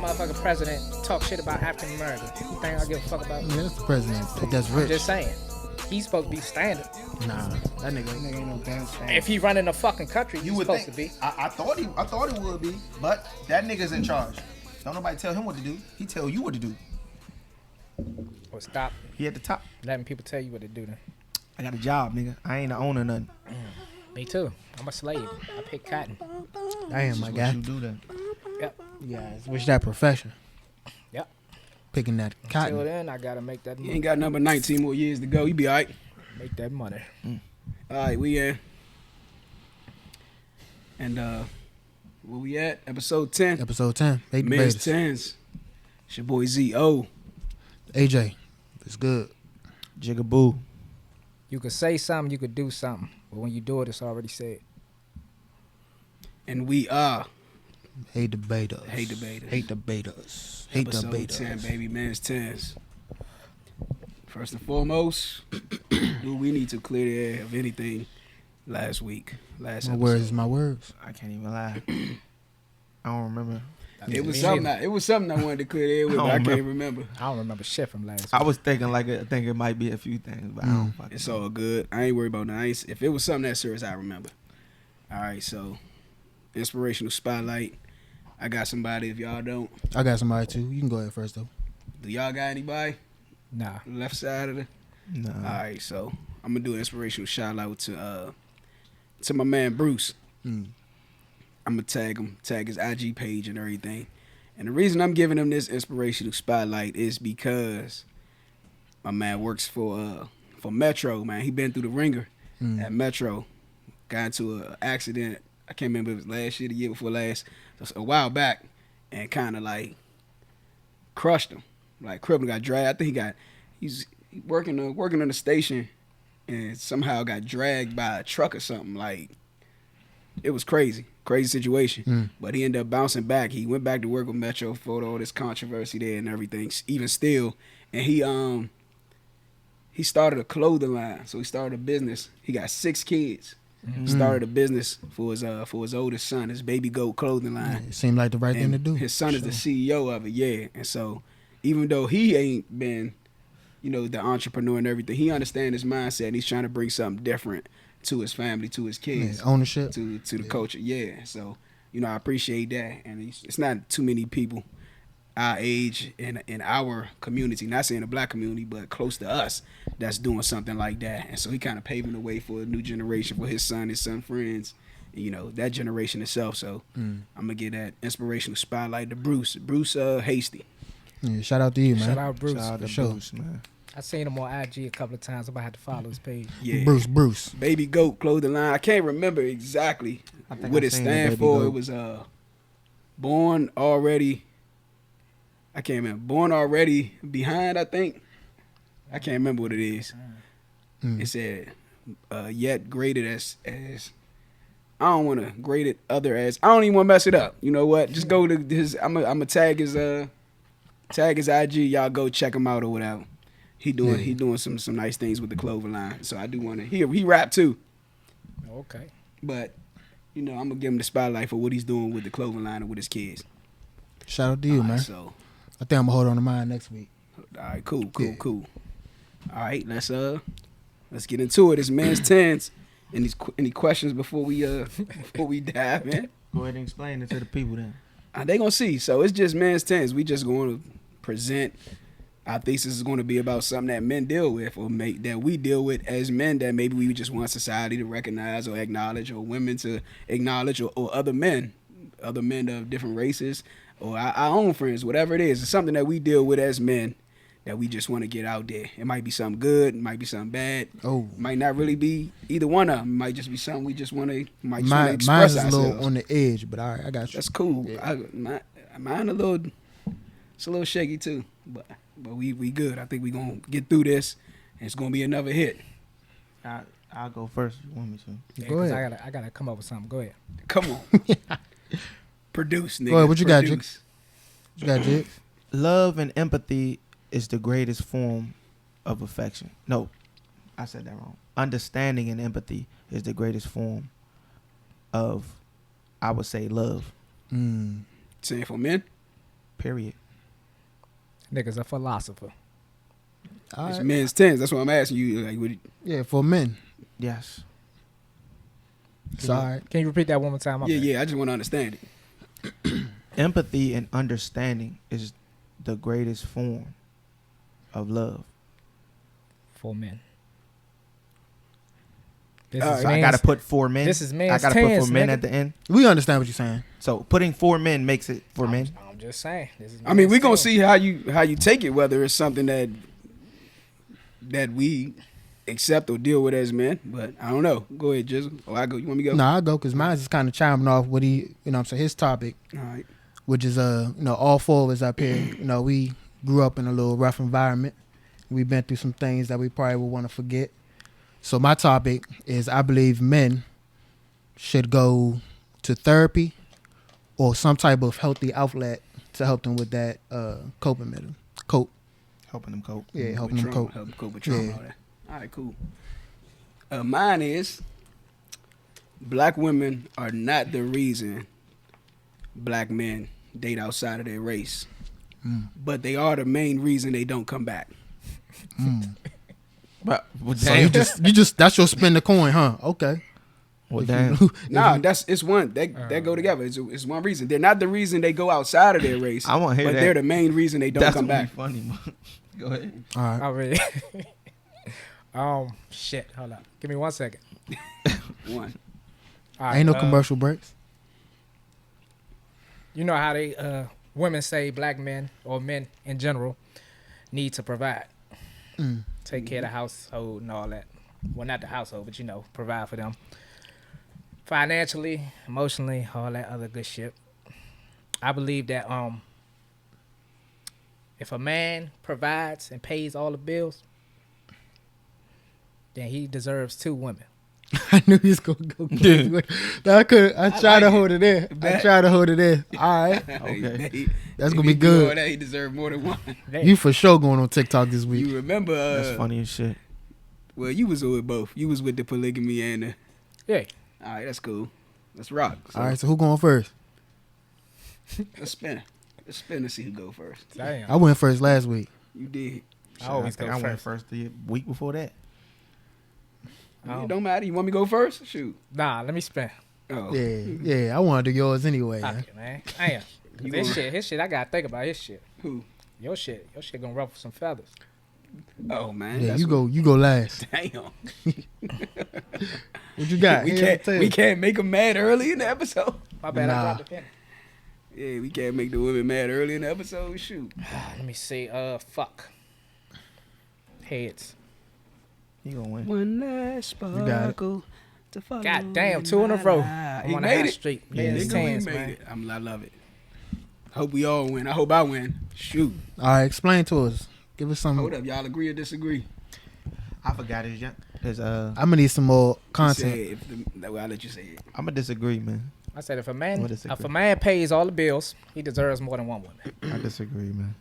motherfucking president talk shit about African Americans. You think I give a fuck about? Yeah, that's the president. That's I'm rich. just saying. He's supposed to be standard. Nah, that nigga Ain't no damn thing. If he running the fucking country, he's You would supposed think. to be. I thought he would be, but that nigga's in charge. Don't nobody tell him what to do. He tell you what to do. Or stop He at the top. letting people tell you what to do then. I got a job, nigga. I ain't the owner nothing. Me too. I'm a slave. I pick cotton. Damn, my What guy. you do then? Yep. Yeah, switch that profession. Yep. Picking that Till cotton. then, I gotta make that You money. ain't got number 19 more years to go. You be all right. Make that money. All right, we in. And where we at? Episode 10. Episode 10. Hate Men's debaters. 10s. It's your boy Z.O. AJ. It's good. Jigaboo. You could say something, you could do something, but when you do it, it's already said. And we are Hate debaters. Hate Debaters. Hate debaters. Hate episode debaters. 10, baby. Men's 10s. First and foremost, do we need to clear the air of anything last week? Last My episode. words is my words. I can't even lie. I don't remember. It was Me something. neither. It was something I wanted to clear the air with, but I can't remember. I don't remember shit from last week. I was thinking I think it might be a few things, but I don't fucking It's know. all good. I ain't worried about that. If it was something that serious, I remember. All right, so inspirational spotlight. I got somebody. If y'all don't, I got somebody too. You can go ahead first though. do y'all got anybody? Nah. Left side of the. No. All right, so I'm gonna do an inspirational shout out to my man Bruce. Mm. I'm gonna tag his IG page and everything. And the reason I'm giving him this inspirational spotlight is because my man works for Metro. Man, he been through the ringer at Metro. Got into an accident. I can't remember if it was last year, the year before last, a while back, and kind of like crushed him. Like crippled, got dragged. I think he's working on the station, and somehow got dragged by a truck or something. Like it was crazy situation. But he ended up bouncing back. He went back to work with Metro for all this controversy there and everything. Even still, and he started a clothing line. So he started a business. He got 6 kids. He started a business for his oldest son, his Baby Goat clothing line. It seemed like the right thing to do. His son is the CEO of it, yeah. And so, even though he ain't been, the entrepreneur and everything, he understands his mindset and he's trying to bring something different to his family, to his kids, ownership. to the culture, yeah. So, I appreciate that. And it's not too many people our age in our community, not saying the black community, but close to us, that's doing something like that. And so he kind of paving the way for a new generation, for his son friends, that generation itself. So I'm gonna give that inspirational spotlight to Bruce Hasty. Yeah, shout out to you, man. Shout out Bruce. Shout out to For sure. Bruce, man. I seen him on IG a couple of times. I'm gonna have to follow his page. Yeah, Bruce. Baby Goat clothing line. I can't remember exactly I think what I it seen the stands Baby for. Goat. It was born already. I can't remember. Born already behind. I think. I can't remember what it is. It said yet graded as. I don't want to grade it other as. I don't even want to mess it up. You know what? Just go to his. I'm gonna tag his IG. Y'all go check him out or whatever. He doing some nice things with the clover line. So I do want to. He rap too. Okay. But, I'm going to give him the spotlight for what he's doing with the clothing line and with his kids. Shout out to you, man. So, I think I'm gonna hold on to mine next week. all right, cool. Yeah. All right, let's get into it. It's Men's 10s. Any questions before we dive in? Go ahead and explain it to the people then. They going to see. So, it's just Men's 10s. We just going to present. Our thesis is going to be about something that men deal with or that we deal with as men that maybe we just want society to recognize or acknowledge, or women to acknowledge, or other men of different races, or our own friends, whatever it is. It's something that we deal with as men that we just want to get out there. It might be something good. It might be something bad. Oh, It might not really be either one of them. It might just be something we just want to mine, express mine's a ourselves. little on the edge, but all right, I got you. That's cool. Yeah. Mine a little, it's a little shaky too, but we good. I think we gonna get through this, and it's gonna be another hit. I'll go first if you want me to. Yeah, Go 'cause ahead. I gotta come up with something. Go ahead. Come on, produce, nigga. Go ahead, what you got, Jake? Produce. You got Jit? Love and empathy is the greatest form of affection. No, I said that wrong. Understanding and empathy is the greatest form of, I would say, love. Saying for men. Period. Nigga's a philosopher. All It's right. men's tens. That's what I'm asking you. Like, Yeah, for men. Yes. It's all right. Can you repeat that one more time? My bad. yeah. I just want to understand it. Empathy and understanding is the greatest form of love. For men. This All is right. So I man's- gotta put 4 men. This is I man's gotta put tens, 4 men nigga. at the end. We understand what you're saying. So putting 4 men makes it for men. I'm just saying. This is I mean, man's we gonna tens. see how you take it, whether it's something that we accept or deal with as men. But I don't know. Go ahead, Jizzle. Oh, I go. You want me to go? No, I go because mine is kind of chiming off what he, you know what I'm saying, his topic, All right. which is, all 4 of us up here, we grew up in a little rough environment. We've been through some things that we probably would want to forget. So my topic is I believe men should go to therapy or some type of healthy outlet to help them with that coping mechanism. Helping them cope. Yeah, With helping them trauma, cope. help them cope with trauma. Yeah. All that. All right, cool. Mine is black women are not the reason black men date outside of their race, but they are the main reason they don't come back. But So you just that's your spin the coin, huh? Okay. well, If damn. you- Nah, it's one that go together. It's one reason. They're not the reason they go outside of their race, I want to hear but that. they're the main reason they don't That's come gonna be back. funny, man. Go ahead. all right. I really. Shit. Hold up. Give me 1 second. One. All right, Ain't no commercial breaks. You know how they women say black men or men in general need to provide, take care of the household and all that. Well, not the household, but provide for them financially, emotionally, all that other good shit. I believe that if a man provides and pays all the bills, then he deserves 2 women. I knew he was gonna go crazy. No, I tried like to it. hold it in. I tried to hold it in. All right. Okay. That's If gonna he be do all good. that, he deserve more than one. You for sure going on TikTok this week. You remember? That's funny as shit. Well, you was with both. You was with the polygamy and the. Yeah. All right, that's cool. Let's rock. So, All right, so who going first? let's spin. Let's spin to see who go first. Damn. I went first last week. You did. I always think go I went first. first the week before that. Oh. It don't matter. You want me to go first? Shoot. Nah, let me spin. Oh. Yeah. I want to do yours anyway. Fuck Man. it, man. Damn. You His gonna- shit, I gotta think about his shit. Who? Your shit gonna ruffle some feathers. Oh man. Yeah, that's you go last. Damn. What you got? we Here, can't. tell We you. can't make them mad early in the episode. My bad, I Nah. dropped the pen. Yeah, we can't make the women mad early in the episode. Shoot. Let me see. Fuck. Heads. You gonna win. One last got it. sparkle to follow. God damn, 2 in a row. I'm He on the made high it. street. Yeah, Men's Nigga, we tens, made man. it. I love it. Hope we all win. I hope I win. Shoot. All right, explain to us. Give us some. Hold up, y'all agree or disagree? I forgot his I'm gonna need some more content. Say it. Well, I'll let you say it. I'm gonna disagree, man. I said if a man What is it, if a man pays all the bills, he deserves more than 1 woman. I disagree, man.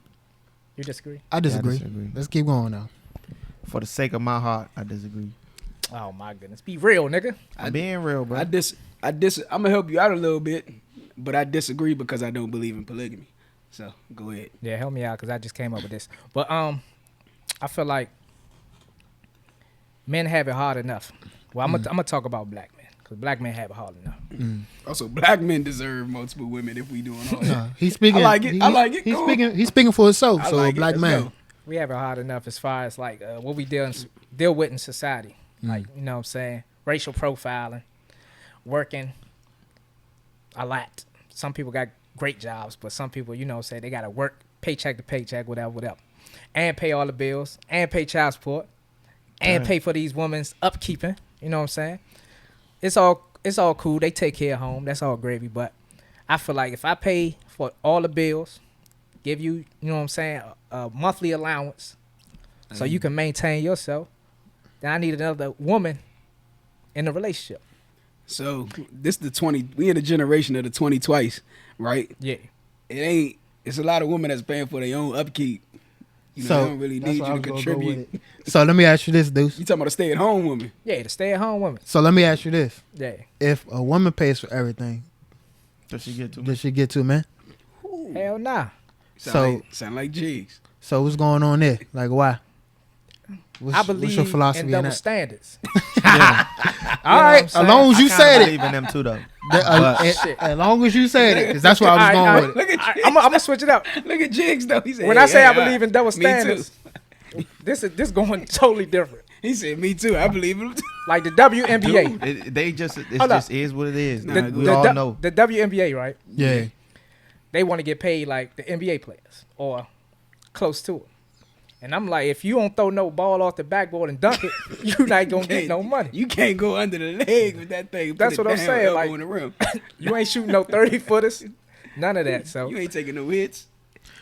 You disagree? I disagree. disagree. Let's keep going now. For the sake of my heart, I disagree. Oh my goodness. Be real, nigga. I'm being real, bro. I'm gonna help you out a little bit, but I disagree because I don't believe in polygamy. So go ahead. Yeah, help me out because I just came up with this. But I feel like men have it hard enough. Well, I'm gonna talk about black men because black men have it hard enough. Also, black men deserve multiple women if we doing all that. Nah, he's speaking. I like it. I like it. He's Go on. speaking. He's speaking for himself. I So like it. black Let's man. go. We have it hard enough as far as like what we deal with in society. Like, you know what I'm saying? Racial profiling, working a lot. Some people got great jobs, but some people, you know what I'm saying, they got to work paycheck to paycheck, whatever. And pay all the bills, and pay child support, and Right. pay for these women's upkeeping. You know what I'm saying? It's all cool. They take care of home. That's all gravy. But I feel like if I pay for all the bills, give you, you know what I'm saying, a monthly allowance so you can maintain yourself, then I need another woman in the relationship. So this the 20. We in the generation of the 20 twice, right? Yeah. It's a lot of women that's paying for their own upkeep. You know, So they don't really that's need where you I to was gonna go contribute. with it. So let me ask you this, Deuce. You talking about a stay at home woman? Yeah, the stay-at-home woman. So let me ask you this: Yeah. if a woman pays for everything, Does she get too does she get 2 men? Hell nah. Sound like Jigs. So what's going on there? Like why? I believe what's your philosophy in in double that? standards. Yeah. All what right, I'm saying? as long as you I kinda said it. believe in them too, though. As long as you said it, because that's where I was All right, going with it. Look at Jigs. I'm gonna switch it up. Look at Jigs though. He said, When hey, I say hey, I believe in double me too. standards, this going totally different. He said, "Me too. I believe him." Too. Like the WNBA, Dude, it just Hold up. is what it is. Nah, we the- all know. the WNBA, right? Yeah. They want to get paid like the NBA players or close to it. And I'm like, if you don't throw no ball off the backboard and dunk it, you're not gonna get no money. You can't go under the leg with that thing. That's Put what it I'm down, saying, elbow like- in the rim. You ain't shooting no 30-footers, none of that. So, You ain't taking no hits.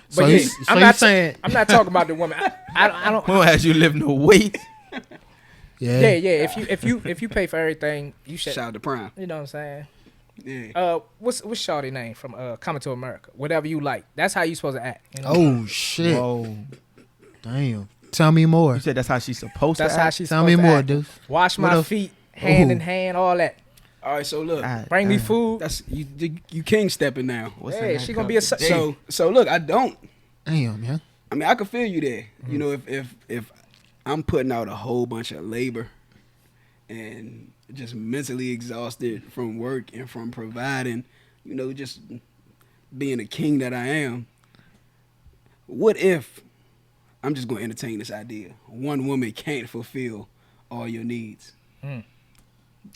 So but you yeah, so I'm you not saying I'm not talking about the women. I don't. Who has you living the weight? yeah. Yeah. If you pay for everything, you should. Shout out to Prime. You know what I'm saying? Yeah. What's Shawty name from Coming to America? Whatever you like. That's how you supposed to act. You know? Oh shit. Whoa. Damn. Tell me more. You said that's how she's supposed That's to how act? she's Tell supposed me to more, act. dude. Wash What my else? feet, hand Ooh. in hand, all that. All right. So look, God Bring me damn. food. that's you king stepping now. What's Yeah, in that she gonna cup be a today? So look, I don't. Damn, man. I mean, I can feel you there. You know, if I'm putting out a whole bunch of labor and just mentally exhausted from work and from providing, you know, just being a king that I am. What if I'm just going to entertain this idea? One woman can't fulfill all your needs.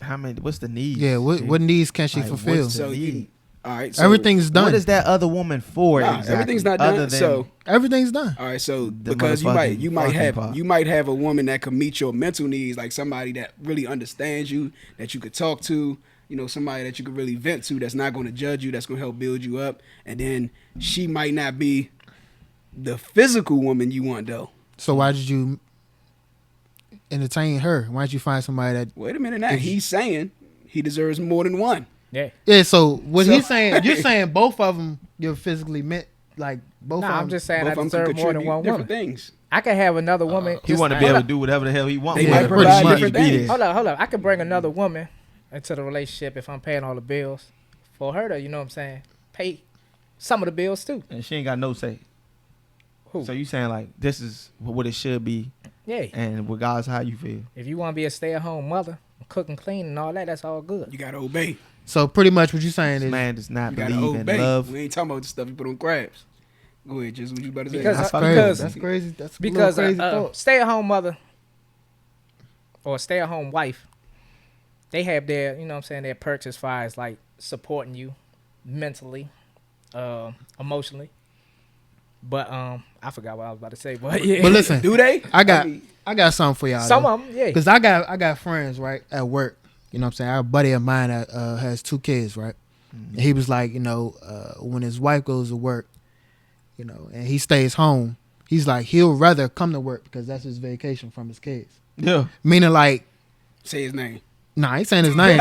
How many? What's the need? Yeah, what needs can she Like, fulfill? what's the So you, need? all right. So, Everything's done. What is that other woman for? Nah, exactly? everything's not Other done. than So Everything's done. all right, so The because you motherfucking might part. have a woman that could meet your mental needs, like somebody that really understands you, that you could talk to, you know, somebody that you could really vent to, that's not going to judge you, that's going to help build you up, and then she might not be the physical woman you want though. So why did you entertain her? Why didn't you find somebody that? Wait a minute now, he's saying he deserves more than one. Yeah. Yeah. So what So- he's saying, you're saying both of them, you're physically meant like both. Nah, of them. I'm just saying Both I of them deserve could more than contribute one different woman. things. I could have another woman. He want to be able to do whatever the hell he wants. They might But provide she need to different be things. there. Hold up. I could bring another woman into the relationship if I'm paying all the bills for her to, you know what I'm saying, pay some of the bills too. And she ain't got no say. Who? So you saying like this is what it should be, Yeah. and regardless how you feel. If you want to be a stay-at-home mother, cook and clean and all that, that's all good. You gotta obey. So pretty much what you're saying This is man does not You gotta believe in obey. love. We ain't talking about the stuff you put on crabs. Go ahead, just what you about to say. Because- that's fuck crazy. because- That's crazy. That's Because a little crazy a thought. stay-at-home mother or a stay-at-home wife, they have their, you know what I'm saying, their perks as far as like supporting you mentally, emotionally. But I forgot what I was about to say. But yeah, But listen, Do they? I got mean, something for y'all. some of them, yeah. Because I got friends right at work. You know what I'm saying? Our buddy of mine that has 2 kids, right? And he was like, you know, when his wife goes to work, you know, and he stays home, he's like, he'll rather come to work because that's his vacation from his kids. Yeah. Meaning like, say his name. nah, I ain't saying his name.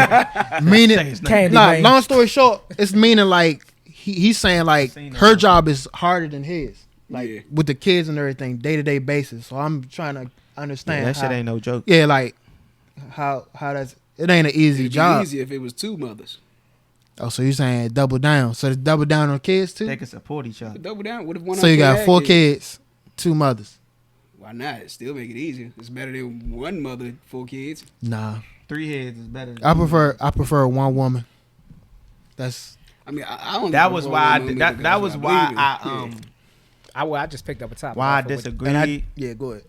meaning, Say his name. Candy nah, Rain. long story short, it's meaning like, he's saying like, Seen that her before. job is harder than his. Like, Yeah. with the kids and everything, day-to-day basis. So I'm trying to understand Yeah, that shit how- ain't no joke. Yeah, like, how that's, it ain't an easy It'd be job. easier if it was 2 mothers. Oh, so you're saying double down. So double down on kids too? They can support each other. Double down. What if one? So of you them got had 4 kids, 2 mothers. Why not? Still make it easier. It's better than one mother, 4 kids. Nah. 3 heads is better. Than I prefer one woman. That's I mean, I don't. That was why I prefer did, one woman that because was I why believe I in it. I just picked up a topic. why I off of what- disagree. and I, yeah, go ahead.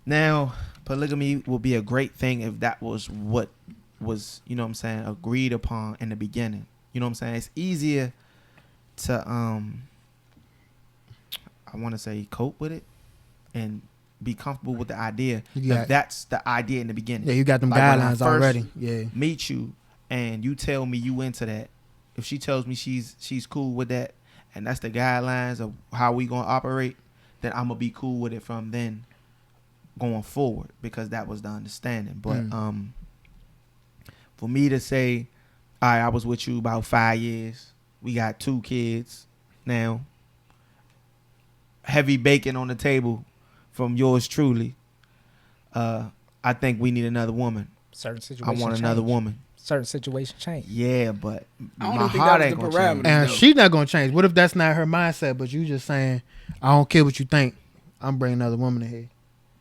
Now, polygamy would be a great thing if that was what was, you know what I'm saying, agreed upon in the beginning. You know what I'm saying? It's easier to I want to say cope with it and be comfortable with the idea You got- if that's the idea in the beginning. Yeah, you got them Like when I guidelines first already. Yeah. Meet you and you tell me you into that. If she tells me she's cool with that and that's the guidelines of how we gonna operate, then I'm gonna be cool with it from then going forward because that was the understanding. But for me to say, all right, I was with you about 5 years. We got 2 kids now. Heavy bacon on the table from yours truly. I think we need another woman. certain I situations. want another change. woman. certain situations change. Yeah, but I don't my think heart that ain't was the gonna parameter. change. And No. she's not gonna change. What if that's not her mindset? But you just saying, I don't care what you think. I'm bringing another woman in here.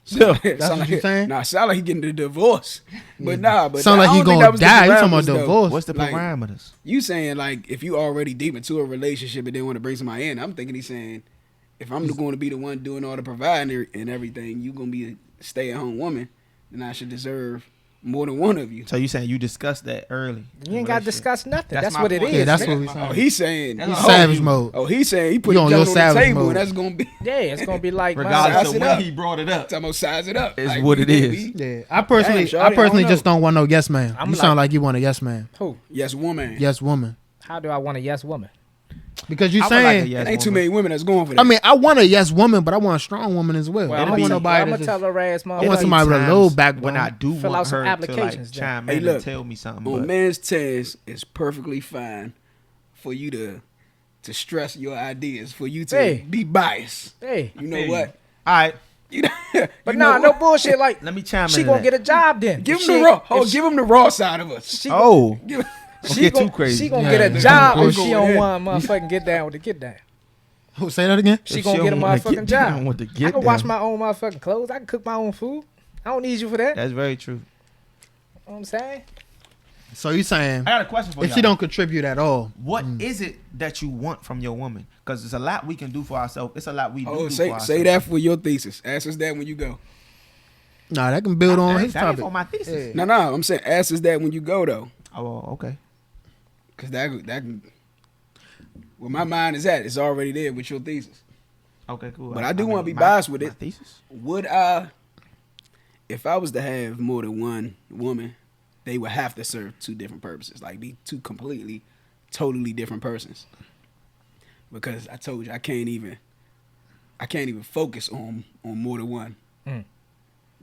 That's what you saying? Nah, sound like he getting the divorce. But nah, but Sound like I he don't think gonna that was the die. You talking about parameters, though. divorce? What's the Like, parameters? You saying like if you already deep into a relationship and then want to bring somebody in, I'm thinking he's saying if I'm going to be the one doing all the providing and everything, you gonna be a stay-at-home woman, then I should deserve more than one of you. So you saying you discussed that early? You ain't got to discuss nothing. That's That's my what it point. is. Yeah, that's nigga. what we saying. Oh, he's saying That's He's all savage you- mode. Oh, he's saying he put You it on on your the savage table mode. and that's gonna be Yeah, it's gonna be like Regardless Size of it when up. he brought it up, talking about size it up. is what it we- is. Yeah, I personally, Damn, shawty, I don't just know. don't want no yes man. I'm You like- sound like you want a yes man, who? Yes, woman. yes woman, How do I want a yes woman? because you I would like a saying. yes It ain't too woman. many women that's going for that. I mean, I want a yes woman, but I want a strong woman as well. Well, I I'm don't gonna want tell, nobody I'm that gonna just. tell her ass, I want motherfucker. somebody with a low Times backbone. when I do Fill want out some her to like applications then. chime Hey, in look, and tell me something. on But men's test, it's perfectly fine for you to stress your ideas, for you to Hey. be biased. Hey, You know Hey. what? all right, You know, but you nah, know no bullshit. Like let me chime in. she gonna get a job then. Give If him the she- raw. if she- Give him the raw side of us. She, Oh, Give, don't get too crazy. She gonna Yeah, get a yeah. job We're if she going don't in. want to motherfucking get down with the get down. Oh, say that again. She If gonna she get a don't wanna motherfucking get down job. with the I get can wash down. my own motherfucking clothes. I can cook my own food. I don't need you for that. You That's very true. know what I'm saying? So you saying I got a question for if y'all. she don't contribute at all, What is it that you want from your woman? Because there's a lot we can do for ourselves. It's a lot we do oh, for say ourselves. that for your thesis. Ask us that when you go. nah, that can build on That his ain't topic. for my thesis. Yeah. No, I'm saying ask us that when you go though, Oh, okay. because that where my mind is at, it's already there with your thesis. Okay, cool. But I do wanna be my- biased with my it. Thesis? Would I, if I was to have more than one woman, they would have to serve two different purposes, like be two completely, totally different persons. Because I told you I can't even focus on more than one. Mm.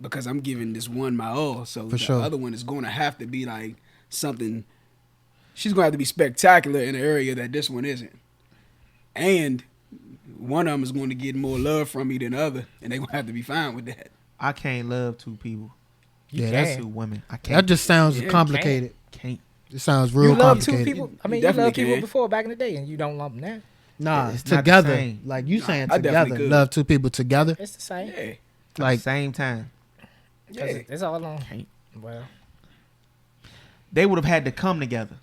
Because I'm giving this one my all, so For the sure. other one is going to have to be like something. She's going to have to be spectacular in an area that this one isn't, and one of them is going to get more love from me than the other, and they're going to have to be fine with that. I can't love two people. You Yeah, can. that's Two women. I That can't. just sounds Yeah, complicated. Can't. It sounds real You love two complicated. people. I You mean, you definitely love people can. before back in the day, and you don't love them now. Nah, It's not the together. same. Like you saying I definitely together. could. Love two people together. It's the same. Yeah, Like Same time. yeah. It's all on. Can't. Well, They would have had to come together.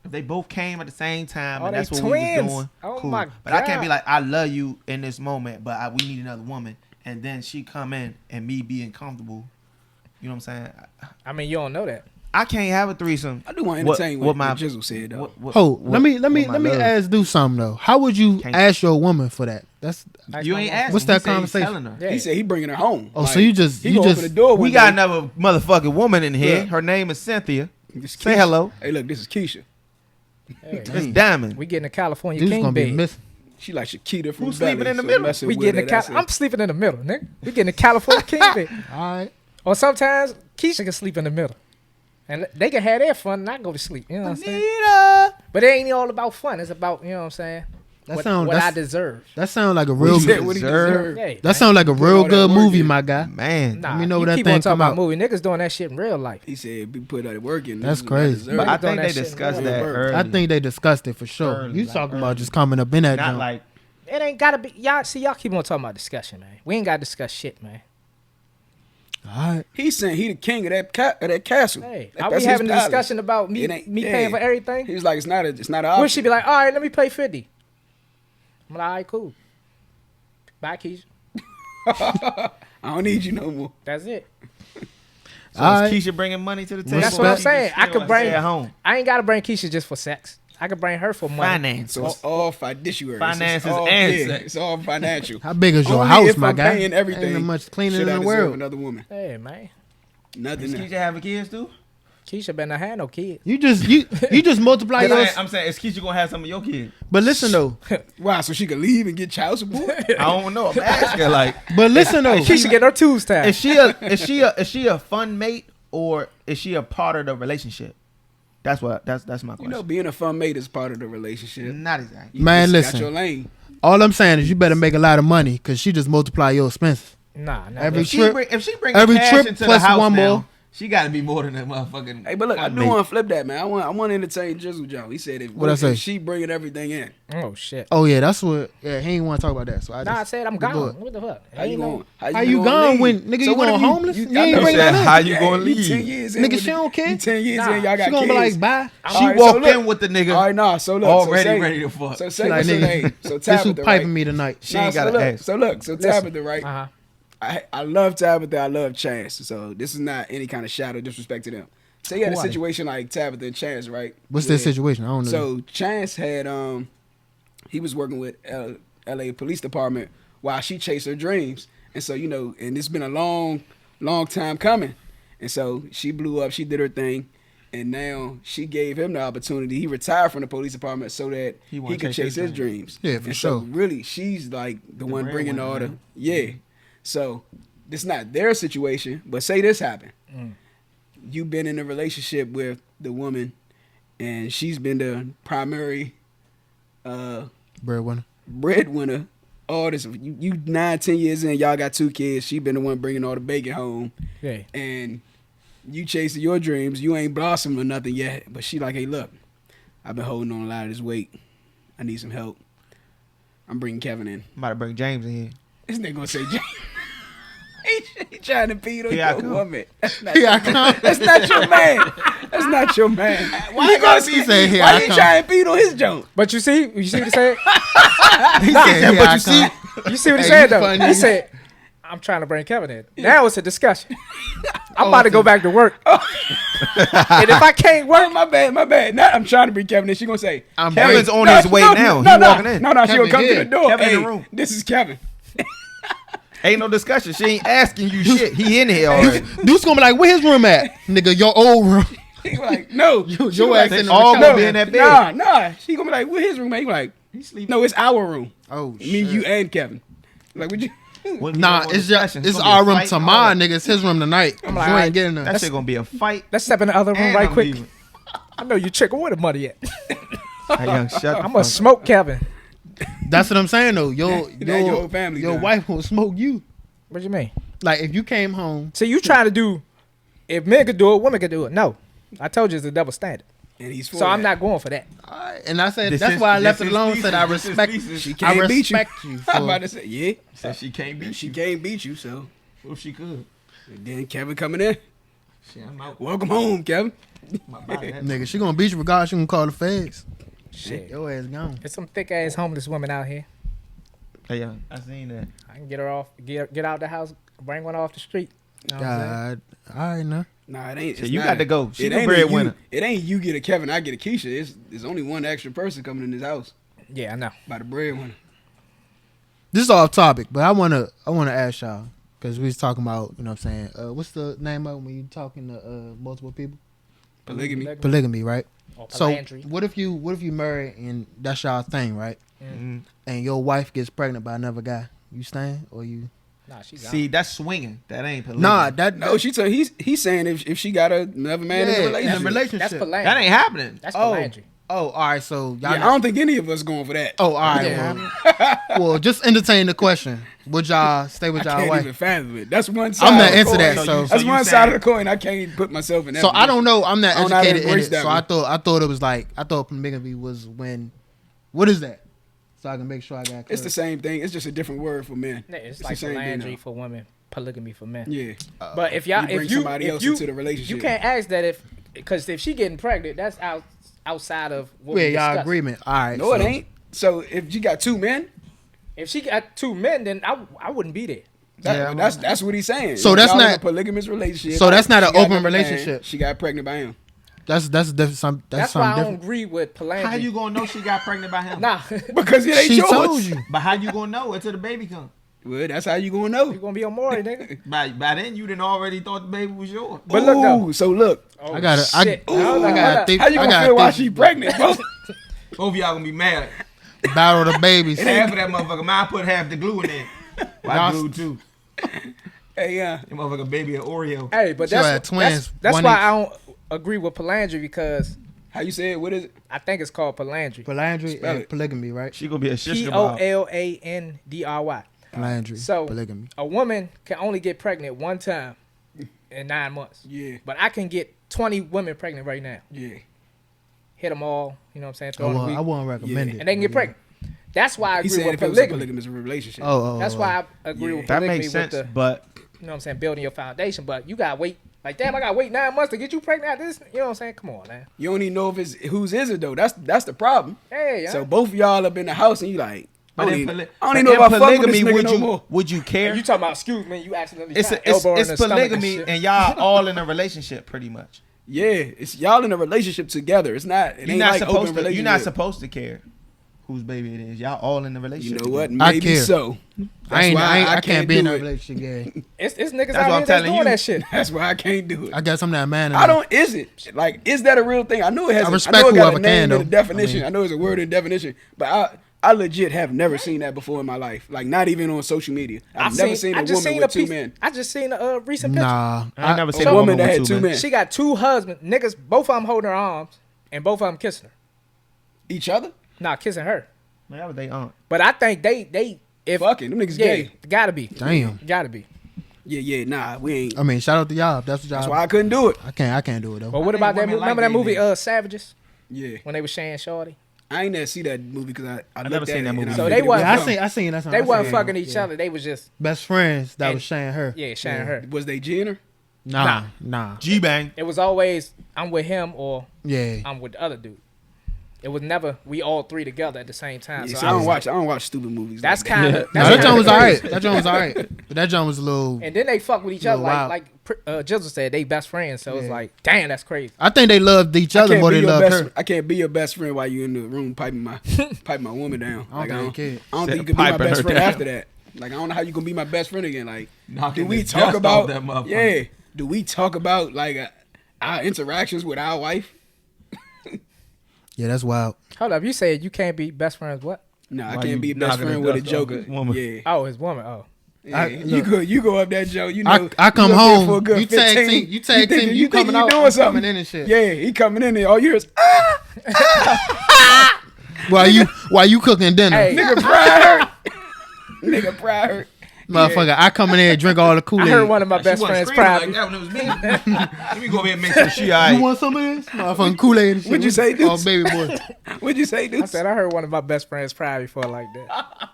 If they both came at the same time, Oh, and they that's what twins. we was doing. Oh, cool. my But I can't God. be like, I love you in this moment, but we need another woman, and then she come in and me being comfortable. You know what I'm saying? I mean, you don't know that. I can't have a threesome. I do want to What- entertain what what, my- Jizzle said though. oh, let me what my love- ask do something though. How would you Can't- ask your woman for that? That's Ask You my ain't mom. asking. What's He that said he's conversation? telling her. Yeah. He said he bringing her home. Oh, so you just- he you gonna just- open the door. We one got day. another motherfucking woman in here. Look. Her name is Cynthia. This Say Keisha. hello. Hey, look, this is Keisha. Hey, It's Diamond. we getting a California dude's king gonna be bed. missing. She like Shakita from Who's sleeping Belly, in the so middle? messing We with getting her, a that's I'm sleeping in the middle, nigga. We getting a California king bed. All right. Or sometimes Keisha can sleep in the middle. And they can have their fun and I go to sleep. You know what I'm saying? Anita. But it ain't all about fun. It's about, you know what I'm saying? That What, sound what I that's- deserve. That sounds like a What real you said, good. what he deserve. deserve. Yeah, That sounds like a real all that good work movie, in. my guy. Man. Nah, Let me know you when that keep thing on talking come about out. movie. Niggas doing that shit in real life. He said we put that work in. That's This is what I crazy. deserve. But I doing think that they shit in discussed real that life. early. I think they discussed it for sure. Early, You like talking early. about just coming up in that Not joint. like It ain't gotta be y'all keep on talking about discussion, man. We ain't gotta discuss shit, man. All right. He's saying he the king of that castle. Hey, That- are that's we his having a palace. discussion about me It ain't- me yeah. paying for everything? He was like, it's not an Would option. she be like, all right, let me pay 50? I'm like, all right, cool. Bye, Keisha. I don't need you no more. That's it. so All is right. Keisha bringing money to the table. That's what I'm She saying. just I still could wanna bring- stay at home. I ain't gotta bring Keisha just for sex. I could bring her for money. Finance. So it's all fiduciary. Finances it's all, and yeah, sex. it's all financial. How big is your Only house, if my I'm guy? paying everything, Ain't that much cleaner should in I the deserve world. another woman. Hey, man. Nothing. Does Keisha have kids too? Keisha better not have no kids. You just multiply yours. I'm saying, is Keisha gonna have some of your kids? But listen though. Wow, so she could leave and get child support? I don't know. I'm asking. Like, But listen though. Keisha get her tubes tied. is she a fun mate or is she a part of the relationship? That's my question. You know, being a fun mate is part of the relationship. Not exactly. You Man, just listen. got your lane. All I'm saying is you better make a lot of money because she just multiply your expenses. Nah. Every If she trip- bring every cash trip into plus the house one now, more. She got to be more than that motherfucking. Hey, but look, I do want to flip that, man. I want to entertain Jizzle Joe. He said if she bringing everything in. Oh shit. Oh yeah, that's what. Yeah, he ain't want to talk about that. So I said I'm gone. What the fuck? How you going? How you gone when nigga you going homeless? You ain't bring that up. How you going to leave? 10 years Nigga, she don't care. 10 years in, y'all got She gonna kids. be like, bye. She walked in with the nigga. All right, nah. So look, already ready to fuck. So say Like, what's her nigga, name? So this who Tabitha, piping right? me tonight. She ain't got to ask. So look, Tabitha, right? Uh-huh. I love Tabitha. I love Chance. So this is not any kind of shadow disrespect to them. Say you had a situation like Tabitha and Chance, right? What's their situation? I don't know. So Chance had he was working with L.A. Police Department while she chased her dreams, and so and it's been a long time coming, and so she blew up. She did her thing, and now she gave him the opportunity. He retired from the police department so that he could chase his dreams. Yeah, for and sure. So really, she's like the one bringing all the So this is not their situation, but say this happened. You've been in a relationship with the woman, and she's been the primary breadwinner. All this, you 9-10 years in, y'all got 2 kids. She been the one bringing all the bacon home, and you chasing your dreams. You ain't blossomed or nothing yet, but she like, hey, look, I've been holding on a lot of this weight. I need some help. I'm bringing Kevin in. I'm about to bring James in here. This nigga gonna say James. He trying to beat on your woman. That's not your man. That's not your man. Why you gonna be saying here? Why you trying to beat on his joint? But you see what he said? But you see what he said though? He said, I'm trying to bring Kevin in. Now it's a discussion. I'm about to go back to work. And if I can't work, my bad. Now I'm trying to bring Kevin in. She gonna say, Kevin's on his way now. He walking in. No, she gonna come to the door. Kevin in the room. This is Kevin. Ain't no discussion. She ain't asking you shit. He in here already. Dude's gonna be like, where his room at? Nigga, your old room. He like, no. Your ass in the all gonna be in that bed. Nah. She gonna be like, where his room at? He like, no, it's our room. Oh, shit. Me, you, and Kevin. Like, would you? Nah, it's our room tomorrow, nigga. It's his room tonight. I'm like, you ain't getting that shit gonna be a fight. Let's step in the other room right quick. I know you chicken. Where the money at? Hey, young, shut I'm gonna smoke Kevin. That's what I'm saying though. Your whole family. Your wife will smoke you. What you mean? Like if you came home. So you trying to do? If men could do it, women could do it. No, I told you it's a double standard. And he's for so I'm not going for that. And I said that's why I left it alone. Said I respect. She can't beat you. I'm about to say yeah. Said she can't beat you. She can't beat you. So what if she could? And then Kevin coming in. Shit, I'm out. Welcome home, Kevin. Nigga, she gonna beat you regardless. She gonna call the feds. Shit, your ass gone. There's some thick ass homeless women out here. Hey, young, I seen that. I can get her off. Get out the house. Bring one off the street. You know God, all right now. Nah, it ain't. So you got to go. She the breadwinner. It ain't you get a Kevin, I get a Keisha. There's only one extra person coming in this house. Yeah, I know. By the breadwinner. This is off topic, but I wanna ask y'all because we was talking about, you know what I'm saying. What's the name of it when you talking to multiple people? Polygamy, right? So what if you marry and that's y'all thing, right? Mm-hmm. And your wife gets pregnant by another guy, you staying or you? Nah, she's see that's swinging. That ain't polygamy. Nah, he's saying if she got another man in a relationship, that's polygamy. That ain't happening. That's polyandry. Oh, all right. So y'all I don't think any of us going for that. Oh, all right. Yeah. Well, just entertain the question. Would y'all stay with y'all I can't wife? even fathom it. That's one side. I'm not into that. So that's one side of the coin. I can't put myself in that. So I don't know. I'm not educated in it. So I thought it was like polygamy was when. What is that? So I can make sure I got. It's the same thing. It's just a different word for men. Yeah, it's like polyandry for women, polygamy for men. Yeah. But if y'all, bring somebody else into the relationship, you can't ask that because if she getting pregnant, that's outside of what we y'all discussed. agreement. All right. No, it ain't. So if you got 2 men, if she got 2 men, then I wouldn't be there. That's what he's saying. So that's not a polygamous relationship. So that's not an open relationship. She got pregnant by him. That's different. That's why I don't agree with polyandry. How you gonna know she got pregnant by him? Nah, because it ain't she yours. told you. But how you gonna know until the baby come? Well, that's how you gonna know. You gonna be on Maury, nigga. By then you didn't already thought the baby was yours. But look though. So look. Oh, I gotta. shit. How you gonna feel while she pregnant, bro? Both of y'all gonna be mad. Battle the babies. And half of that motherfucker, I put half the glue in there. I glue too. Hey, yeah. That motherfucker baby an Oreo. Hey, but that's why I don't agree with polyandry because. How you say it? What is it? I think it's called polyandry. Polyandry and polygamy, right? She gonna be a shish kebab. POLANDRY. Polyandry. So polygamy. A woman can only get pregnant one time, in 9 months. Yeah, But I can get 20 women pregnant right now. yeah. Hit them all, you know what I'm saying? I Throw in a wouldn't, I week, wouldn't recommend Yeah. it. and they can get Yeah. pregnant. That's why I He agree said with if it was a polygamy. polygamous relationship. Oh, That's why I agree Yeah. with That polygamy makes sense, with the, but you know what I'm saying, building your foundation. But you gotta wait. Like, damn, I gotta wait 9 months to get you pregnant out this. You know what I'm saying? Come on, man. You don't even know if it's whose is it though. That's the problem. Hey, So both of y'all up in the house and you like, I don't even but know in if I fuck with this nigga would no you more. would you care? you talking about, excuse me, you accidentally It's tried it's, elbow in it's the stomach and polygamy, shit. and y'all all in a relationship pretty much. Yeah, it's y'all in a relationship together. It's not. It You're ain't not like supposed open to. relationship. You're not supposed to care whose baby it is. Y'all all in the You relationship. know what? together. I Maybe care. so. I why can't be in do a it. relationship. Yeah. It's niggas That's what out I'm here that's telling doing you. that shit. That's why I can't do it. I guess I'm that man. I don't. Is it like? Is that a real thing? I know it has. I I respect know it got whoever a name can, and a though. definition. I I, mean- know it's a word and definition, but I legit have never seen that before in my life. Like not even on social media. I've never seen a woman with two men. I just seen a recent picture. Nah. I ain't never seen A a woman woman that with had two two men. men. She got 2 husbands, niggas, both of them holding her arms, and both of them kissing her. Each other. Nah, kissing her. Man, that was they aunt. But I think they if Fucking them niggas yeah, gay. gotta be. Damn. Gotta be. Yeah. Nah, we ain't. I mean, shout out to y'all. If that's what y'all. That's why I couldn't do it. I can't do it though. But what I about think that? women Remember like that movie, gay niggas. Savages, Yeah, when they was Shan Shorty? I ain't never see that movie because I never looked seen at that it movie. and So I they figured it wasn't- Yeah, was I seen. That's They wasn't seen. fucking each other. They was just Best friends that And- was sharing her. yeah, sharing her. Was they Jenner? Nah. G bang. It was always I'm with him or Yeah. I'm with the other dude. It was never we all 3 together at the same time. Yeah, so so I don't watch. I don't watch stupid movies. That's like that. kind of No, that joint was alright. That joint was alright. But that joint was a little. And then they fuck with each other Wild. like Jizzle said, they best friends. So it's Yeah. like, damn, that's crazy. I think they loved each other more than they loved her. I can't be your best friend while you in the room piping my woman down. I don't think they care. I don't Said think you can be my piping best her friend down. after that. Like I don't know how you gonna be my best friend again. Like Knocking do we the talk dust about off that motherfucker. yeah? Do we talk about like our interactions with our wife? Yeah, that's wild. Hold up, you said you can't be best friends. What? No, I Why can't you be best knocking the friend with a dust off joker. his woman? Yeah, Oh, his woman. Oh, yeah. look. you go up that joke. You I know, come you up there home. for a good You tag 15. team. You tag think- team. you You think coming you out. doing I'm something. coming in and shit. Yeah, he coming in there. All yours. While you cooking dinner, Hey. Nigga pride hurt. Nigga pride hurt. motherfucker. I come in there and drink all the Kool I Aid. heard one of my best friends probably. Like that when it was me. Let me go ahead and make sure she alright. You want some of this? Motherfucking Kool Aid and shit. What'd you say, Oh, dude? baby boy. What'd you say, dude? I said I heard one of my best friends cry before like that.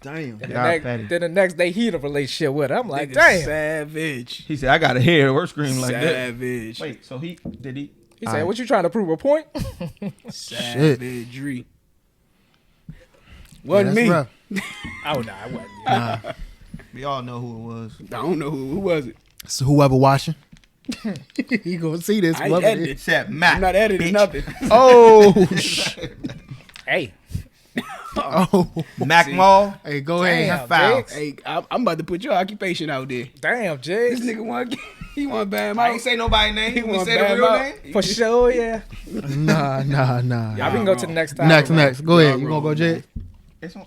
Damn. And Y'all petty. then the next day he in a relationship with her. I'm like, Nigga damn. savage. He said, "I got to hear her scream like that." Savage. Wait, so he did he? He said, Alright. "What you trying to prove a point?" Savagery. Yeah, Wasn't that's me. rough. Oh no, I wasn't. Nah. We all know who it was. I don't know who was it. So whoever watching, you gonna see this. I ain't whoever it edited. is. Except Matt. I'm not editing bitch. nothing. Oh, Hey, oh. Mac See. Mall. Hey, go ahead. Damn, Foul. Jigs. Hey, I'm about to put your occupation out there. Damn, This Jigs. nigga want he want to bam I out. ain't say nobody's name. He We wanna say the bam real out. name. For sure, yeah. Nah. Yeah, we can go to the next time. Next. Go Y'all ahead. You gonna go, wrong, Jay? It's on.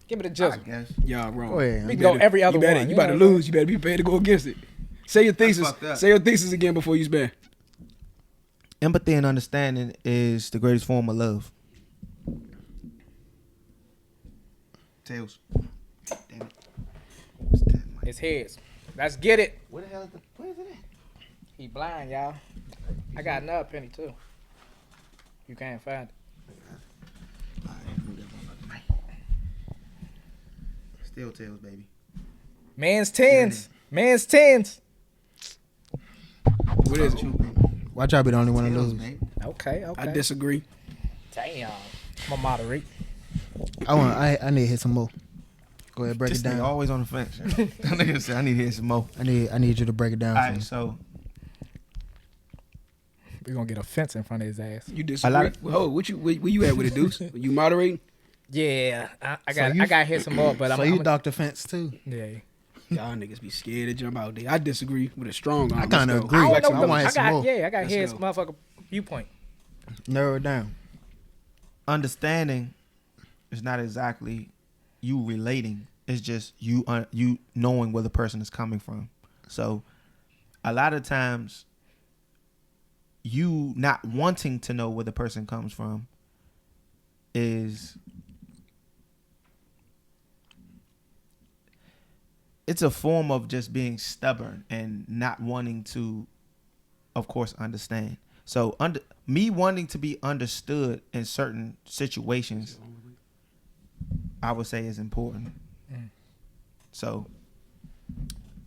Give me the I jizzle. guess. Y'all wrong. Go ahead. We You can go better- every other you better, one. You about to know? lose. You better be prepared to go against it. Say your thesis. fucked up. Say your thesis again before you spin. Empathy and understanding is the greatest form of love. Tails. Damn it. What's that, Mike? It's his. Let's get it. Where the hell is the? Where is it at? He blind, y'all. I got another penny too. You can't find it. Still tails, baby. Man's tens. Man's tens. What is it? Watch out, be the only one to Tails, lose. baby. Okay. I disagree. Damn. I'm a moderate. I need to hit some more. Go ahead, break This it down. nigga always on the fence. That nigga said, "I need to hear some more." I need you to break it down All for me. right, so We're gonna get a fence in front of his ass. You disagree. lot of- Oh, where you at with it, Deuce? You moderating? Yeah. I So got you- I got to hit some more, but So I'm you Dr. Fence too. yeah. Y'all niggas be scared to jump out there. I disagree with a strong arm. I kinda Let's go. agree. I don't Flexible. know. I wanna hit some more. I got Let's his go. motherfucker viewpoint. Narrow it down. understanding is not exactly you relating. It's just you knowing where the person is coming from. So a lot of times you not wanting to know where the person comes from is it's a form of just being stubborn and not wanting to, of course, understand. So me wanting to be understood in certain situations, I would say is important. So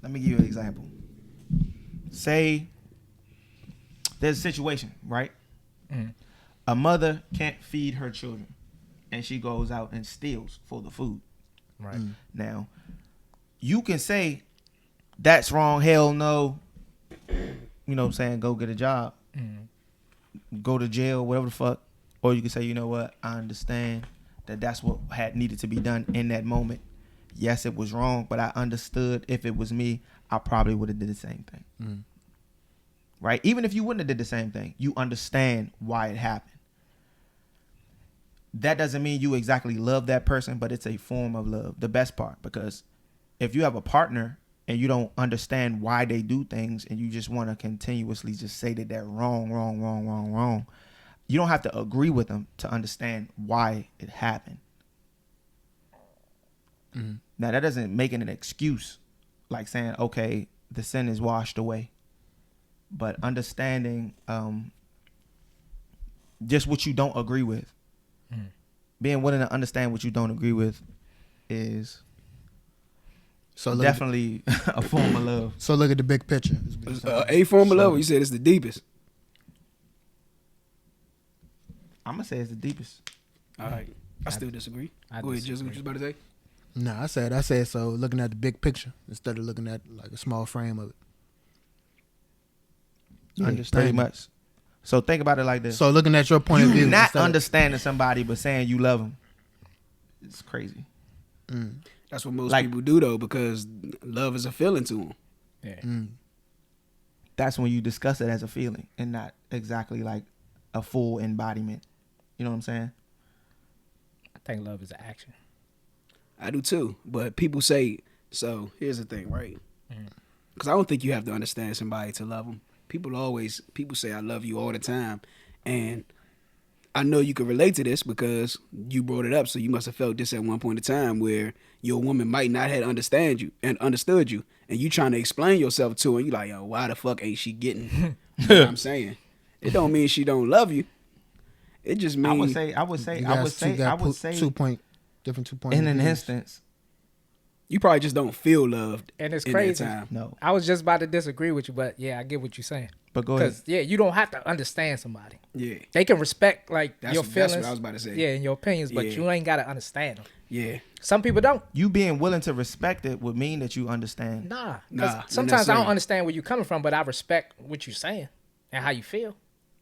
let me give you an example. Say there's a situation, right? A mother can't feed her children, and she goes out and steals for the food. Right. Now, you can say that's wrong, hell no. You know what I'm saying? Go get a job. Go to jail, whatever the fuck. Or you can say, you know what? I understand that that's what had needed to be done in that moment. Yes, it was wrong, but I understood if it was me, I probably would have did the same thing. Right? Even if you wouldn't have did the same thing, you understand why it happened. That doesn't mean you exactly love that person, but it's a form of love. The best part, because if you have a partner and you don't understand why they do things and you just want to continuously just say that they're wrong, you don't have to agree with them to understand why it happened. Now, that doesn't make it an excuse, like saying, okay, the sin is washed away. But understanding just what you don't agree with, being willing to understand what you don't agree with is definitely a form of love. So look at the big picture. A form of love. You said it's the deepest. I'm gonna say it's the deepest. All right. I still disagree. Go ahead, Jizzle. What you about to say? No, I said so looking at the big picture instead of looking at like a small frame of it. Pretty much. So think about it like this. So looking at your point of view, not instead of- understanding somebody but saying you love them, it's crazy. That's what most people do though, because love is a feeling to them. Yeah. That's when you discuss it as a feeling and not exactly like a full embodiment. You know what I'm saying? I think love is an action. I do too, but people say, so here's the thing, right? Because I don't think you have to understand somebody to love them. People say I love you all the time, and I know you can relate to this because you brought it up, so you must have felt this at one point in time where your woman might not have understood you, and you trying to explain yourself to her, and you like, yo, why the fuck ain't she getting what I'm saying? It don't mean she don't love you. It just means I would say 2 point different 2 points. in an instance. you probably just don't feel loved. And it's in crazy. that time. No. I was just about to disagree with you, but yeah, I get what you're saying. But go ahead. Because you don't have to understand somebody. Yeah, They can respect like That's- your that's feelings. what I was about to say. Yeah, and your opinions, but Yeah. you ain't gotta understand them. yeah. Some people don't. You being willing to respect it would mean that you understand. Nah, Nah, because not sometimes I necessarily. don't understand where you're coming from, but I respect what you're saying and how you feel.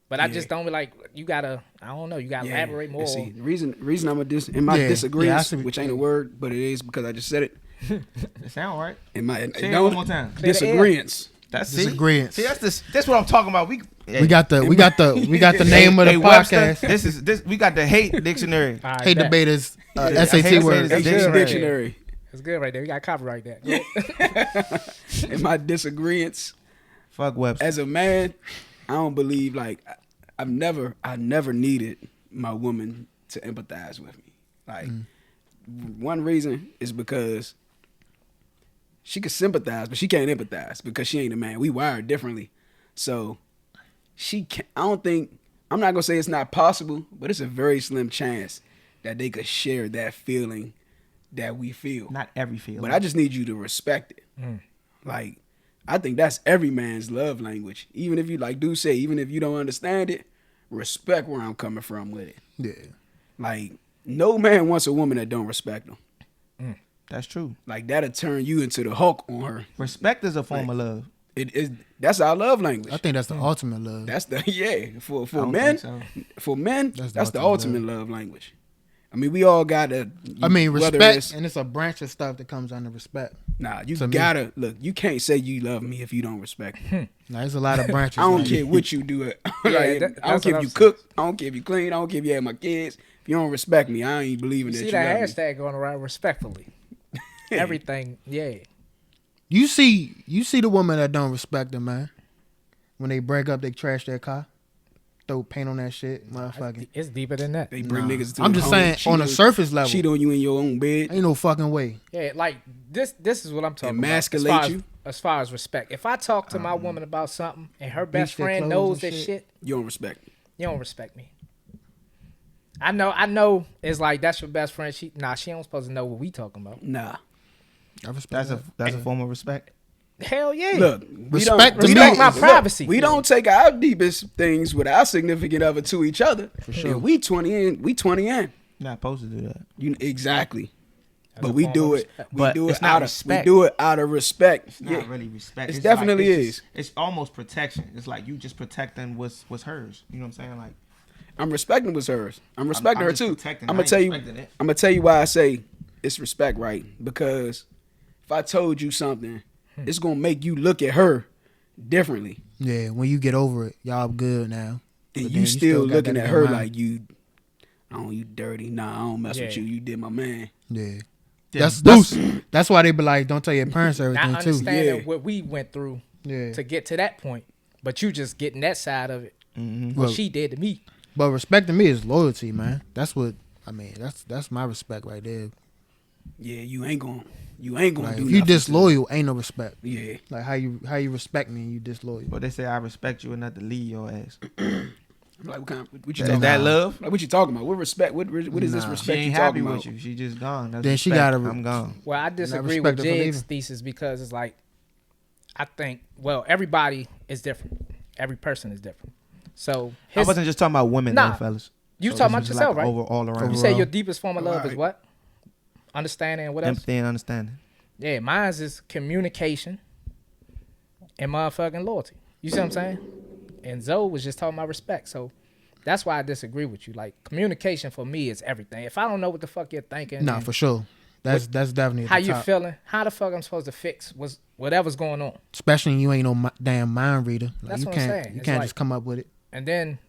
But I Yeah. just don't be like you gotta. I don't know. You gotta Yeah. elaborate more. And see, the reason I'm in my Yeah. disagreement, Yeah, I see what- which ain't a word, but it is because I just said it. It sound right. In my Say it one more time. Clear the air. disagreements. That's Disagreements. See, that's what I'm talking about. We got the name of the podcast. We got the hate dictionary. All right, Hate bet. debaters Yeah, SAT hate words. debaters. That's good right Dictionary. That's good right there. We got copyright that. In my disagreements, Fuck Webster. as a man, I don't believe I never needed my woman to empathize with me. Like one reason is because she could sympathize, but she can't empathize because she ain't a man. We wired differently. So she can't, I'm not gonna say it's not possible, but it's a very slim chance that they could share that feeling that we feel. Not every feeling. But I just need you to respect it. Like, I think that's every man's love language. Even if you, like dude say, even if you don't understand it, respect where I'm coming from with it. Yeah. Like, no man wants a woman that don't respect him. That's true. Like, that'll turn you into the Hulk on her. Respect is a form of love. It is. That's our love language. I think that's the ultimate love. That's the for I don't men. think so. For men, That's that's the the ultimate ultimate love language. I mean, we all gotta. whether respect, it's- and it's a branch of stuff that comes under respect. Nah, you to me. gotta look. You can't say you love me if you don't respect me. Now, there's a lot of branches. I don't like- care what you do. Like, Yeah, I don't that's care what if I'm you saying. cook. I don't care if you clean. I don't care if you have my kids. If you don't respect me, I ain't believing You that see you that love hashtag going around respectfully. Everything, yeah. You see the woman that don't respect them, man. When they break up, they trash their car. throw paint on that shit, motherfucking. It's deeper than that. They bring Nah. niggas to I'm the just home, saying cheat on the on- surface level. cheat on you in your own bed. Ain't no fucking way. Yeah, like this is what I'm talking Emasculate about. you. As far as respect. If I talk to my woman about something and her best their friend clothes knows and this shit. shit, You don't respect me. you don't respect me. I know it's like that's your best friend. She don't supposed to know what we talking about. Nah. I respect That's a form of respect. Hell yeah. Look, Respect to Respect me my is- privacy. We don't take our deepest things with our significant other to each other. For sure. We 20 in. We 20 in. You're not supposed to do that. You exactly. That's But a we form do of it. respect. We But do it's it not out of. respect. We do it out of respect. It's not really respect. It It's definitely like, is. It's almost protection. It's like you just protecting what's hers. You know what I'm saying? Like I'm respecting what's hers. I'm respecting I'm her just too. protecting. I'm I gonna ain't tell you. respecting it. I'm gonna tell you why I say it's respect, right? Because if I told you something, it's gonna make you look at her differently. Yeah, when you get over it, y'all good now. And But you then still got looking that at in her your mind. like you. You dirty. Nah, I don't mess with Yeah. you. You did my man. Yeah. Yeah, That's why they be like, don't tell your parents Not everything too. understanding Yeah. what we went through Yeah. to get to that point, but you just getting that side of it. Mhm. What Well, she did to me. But respect to me is loyalty, man. That's what I mean. That's my respect right there. Yeah, you ain't gonna Like, do if you nothing disloyal, ain't no respect. to- Yeah. Like how you respect me and you disloyal. But they say I respect you enough to leave your ass. I'm like, what you Is talking that about? love? Like, what you talking about? What respect? What is this Nah. She respect you ain't happy talking with about? you. She just gone. That's Then she respect. gotta- I'm gone. Well, I disagree respect with her for Jig's leaving. thesis because it's like, I think, well, everybody is different. Every person is different. So I his, wasn't just talking about women, Nah. though, fellas. you So talking this about is yourself, like right? all around. You say Overall. your deepest form of love is Alright. what? Understanding and what else? Empathy and understanding. Yeah, mine's is communication and motherfucking loyalty. You see what I'm saying? And Zoe was just talking about respect. So that's why I disagree with you. Like, communication for me is everything. If I don't know what the fuck you're thinking, Nah, and for sure. That's definitely at how the you top. feeling, how the fuck I'm supposed to fix whatever's going on. Especially when you ain't no damn mind reader. Like, That's you what I'm can't saying. you It's can't like- just come up with it. And then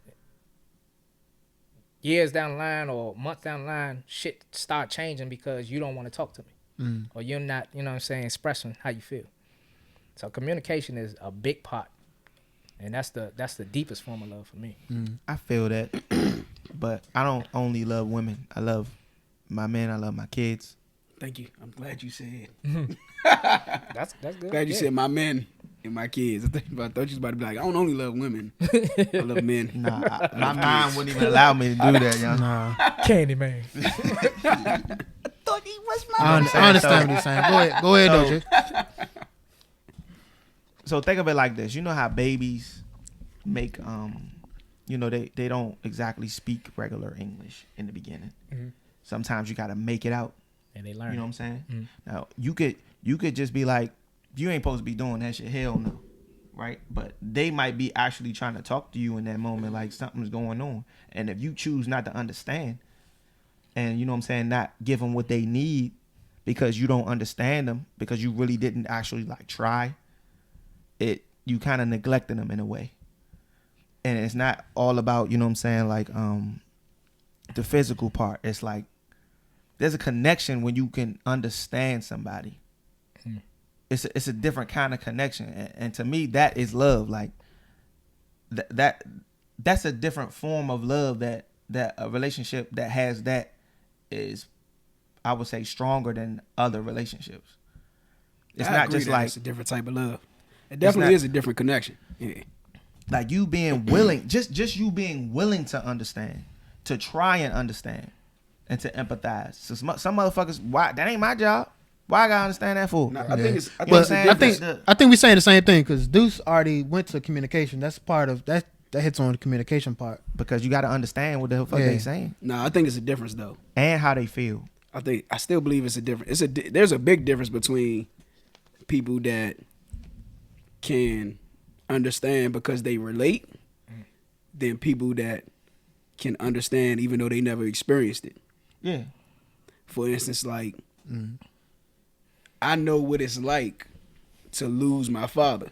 years down the line or months down the line, shit start changing because you don't want to talk to me. Mm. Or you're not, you know what I'm saying, expressing how you feel. So communication is a big part. And that's the deepest form of love for me. I feel that, but I don't only love women. I love my men. I love my kids. Thank you. I'm glad you said. That's good. Glad you Yeah. said my men and my kids. I thought you was about to be like, I don't only love women. I love men. Nah, my mind wouldn't even allow me to do that, young. Nah. Candyman. I understand what you're saying. Go ahead, So- Doja. So think of it like this. You know how babies make they don't exactly speak regular English in the beginning. Mhm. Sometimes you got to make it out. And they learn. You know what I'm saying? Mhm. Now you could just be like, you ain't supposed to be doing that shit. Hell no, right? But they might be actually trying to talk to you in that moment, like something's going on. And if you choose not to understand, and you know what I'm saying, not give them what they need because you don't understand them, because you really didn't actually like try, you kind of neglecting them in a way. And it's not all about, you know what I'm saying, like the physical part. It's like there's a connection when you can understand somebody. It's a different kind of connection, and to me that is love. Like that's a different form of love that a relationship that has that is, I would say, stronger than other relationships. It's I not agree just that like it's a different type of love. It definitely not- is a different connection. Yeah. like you being willing, just you being willing to understand, to try and understand, and to empathize. So some motherfuckers, why that ain't my job? Why I gotta understand that for? Nah, I Yeah. think it's. I think But it's a I difference. think I think we saying the same thing because Deuce already went to communication. That's part of that. That hits on the communication part. Because you gotta understand what the fuck Yeah. they saying Nah, I think it's a difference though. and how they feel. I still believe it's a difference. There's a big difference between people that can understand because they relate than people that can understand even though they never experienced it. Yeah. For instance, like I know what it's like to lose my father.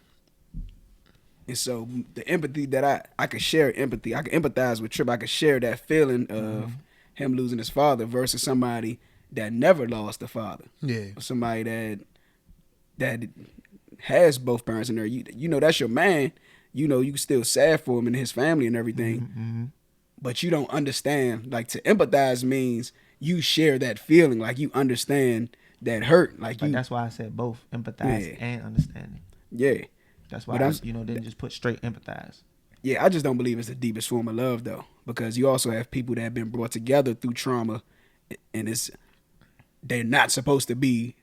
And so the empathy that I could share empathy, I can empathize with Trip. I could share that feeling of him losing his father versus somebody that never lost a father. Yeah. Or somebody that has both parents in there. You know that's your man. you know, you still sad for him and his family and everything, Mm-hmm. but you don't understand. Like, to empathize means you share that feeling, like you understand that hurt, like But you. that's why I said both empathize Yeah. and understanding. Yeah, That's why But I, I'm- didn't just put straight empathize. yeah. I just don't believe it's the deepest form of love though, because you also have people that have been brought together through trauma, and they're not supposed to be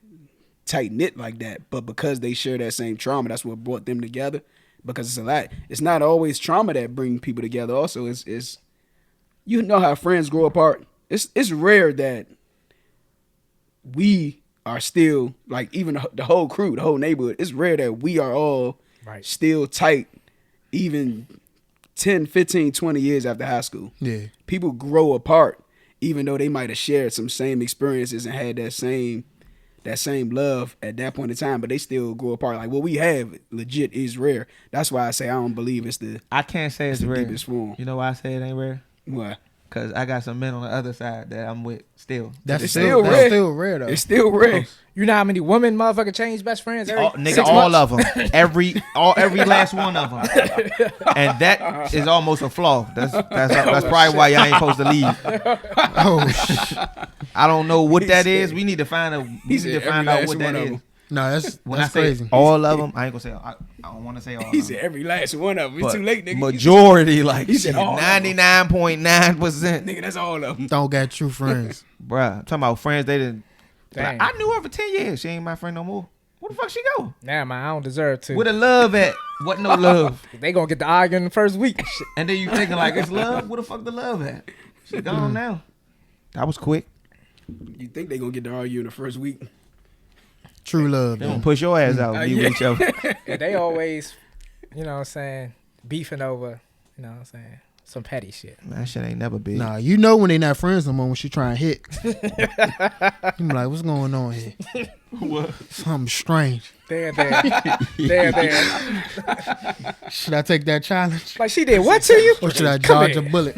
tight knit like that, but because they share that same trauma, that's what brought them together. Because it's a lot. It's not always trauma that bring people together. Also, it's you know how friends grow apart. It's rare that we are still, like, even the whole crew, the whole neighborhood. It's rare that we are all Right. still tight, even 10, 15, 20 years after high school. Yeah. People grow apart, even though they might have shared some same experiences and had that same love at that point in time, but they still grow apart. Like, what we have legit is rare. That's why I say I don't believe it's the I can't say it's the rare. deepest form. You know why I say it ain't rare? Why? Because I got some men on the other side that I'm with still. That's It's still, still that's rare. still rare though. It's still rare. You know how many women motherfucker change best friends every All, nigga, 6 all months? of them, every last one of them, and that is almost a flaw. That's probably why y'all ain't supposed to leave. Oh shit. I don't know what He that said- is. We need to find out. We need said to every find out last what that one of is. them. No, that's When that's I say crazy. all of them, I ain't gonna say. I don't want to say all. He of said them. every last one of them. It's But too late, nigga. majority, like He said all of them. 99.9%. Nigga, that's all of them. Don't got true friends. Bruh, I'm talking about friends. They didn't. Dang. I knew her for 10 years. She ain't my friend no more. Where the fuck she go? Nah, man, I don't deserve to. Where the love at? What no love? They gonna get the arguing the first week. And then you thinking like it's love? Where the fuck the love at? She gone now. That was quick. You think they gonna get to argue in the first week? True love. They gonna Man. push your ass out. Be yeah. with each other. Yeah, they always, you know what I'm saying, beefing over, you know what I'm saying, some petty shit. Man, that shit ain't never big. Nah, you know when they not friends no more when she try and hit. You be like, what's going on here? What? Something strange. There. Should I take that challenge? Like, she did what to you? Or should I Come dodge a here. bullet?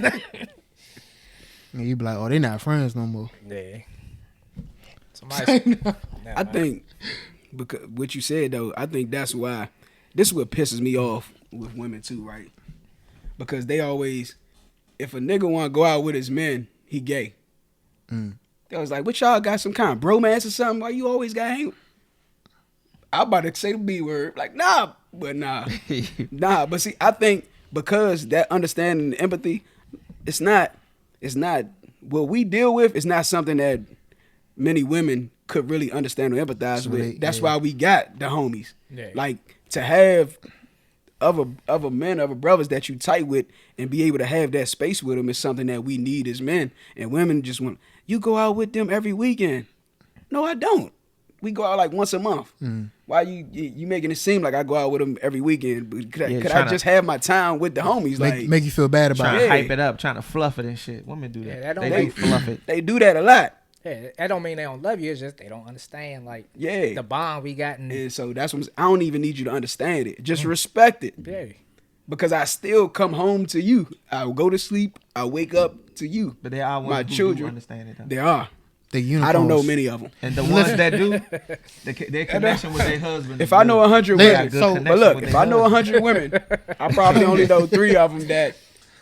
And you be like, oh, they not friends no more. Yeah. Somebody, I think, because what you said though, I think that's why. This is what pisses me off with women too, right? Because they always, if a nigga want to go out with his men, he gay. They was like, what y'all got, some kind of bromance or something? Why you always got hang? I'm about to say the B word, like nah, but nah. But see, I think because that understanding and empathy, it's not what we deal with. It's not something that many women could really understand or empathize So with. they- That's yeah. why we got the homies. Yeah. Like, to have other men, other brothers that you tight with, and be able to have that space with them is something that we need as men. And women just want, you go out with them every weekend. No, I don't. We go out like once a month. Why you making it seem like I go out with them every weekend? But could Yeah, I just have my time with the homies? Make you feel bad about Trying it. to Yeah. hype it up, trying to fluff it and shit. Women do that. Yeah, that don't they do make- fluff it. They do that a lot. yeah, that don't mean they don't love you. It's just they don't understand, like, Yeah. the bond we got in. And so that's what I don't even need you to understand it. Just respect it. Yeah. Because I still come home to you. I go to sleep. I wake up to you. But there are My ones who do children. understand it though. There are. The unicorns. I don't know many of them. And the ones that do, their connection with their husband. If I know 100 They- women, so- but look, with if their I know husband. 100 women, I probably only know 3 of them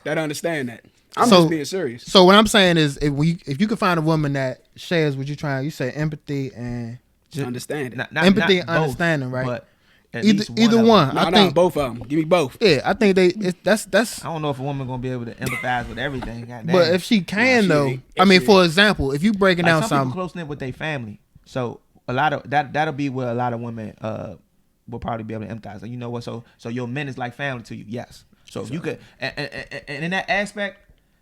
that understand that. I'm So- just being serious. So what I'm saying is, if you could find a woman that shares what you're trying, you say empathy and Just understand it. Empathy and understanding, right? But at either least either of one. them. I think both of them. Give me both. Yeah, I think that's. I don't know if a woman gonna be able to empathize with everything. Goddamn. But if she can she though, ain't. I mean, She for example, if you breaking like down some people something, close knit with their family, so a lot of that'll be where a lot of women will probably be able to empathize. Like, you know what? So your men is like family to you. Yes. So if you could, and in that aspect,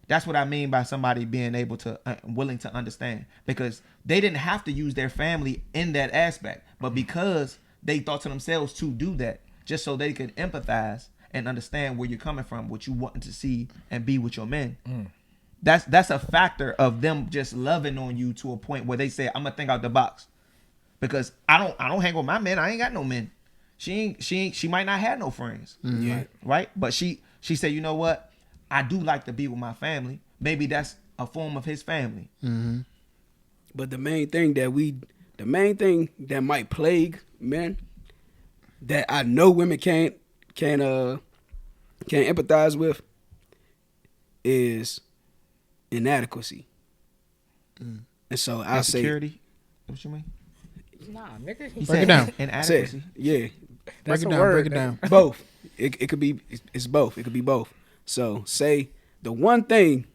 that's what I mean by somebody being able to willing to understand, because they didn't have to use their family in that aspect, but because they thought to themselves to do that, just so they could empathize and understand where you're coming from, what you want to see and be with your men. That's a factor of them just loving on you to a point where they say, I'm gonna think out the box. Because I don't hang with my men. I ain't got no men. She might not have no friends. Yeah. Right? But she said, you know what? I do like to be with my family. Maybe that's a form of his family. But the main thing that might plague men, that I know women can't can't empathize with is inadequacy. And so I say, Insecurity. What you mean? Nah, nigga. He Break said it down. Inadequacy. yeah, Break That's it a down. word, Break it nigga. down. both. It could be, it's both. It could be both. So say the one thing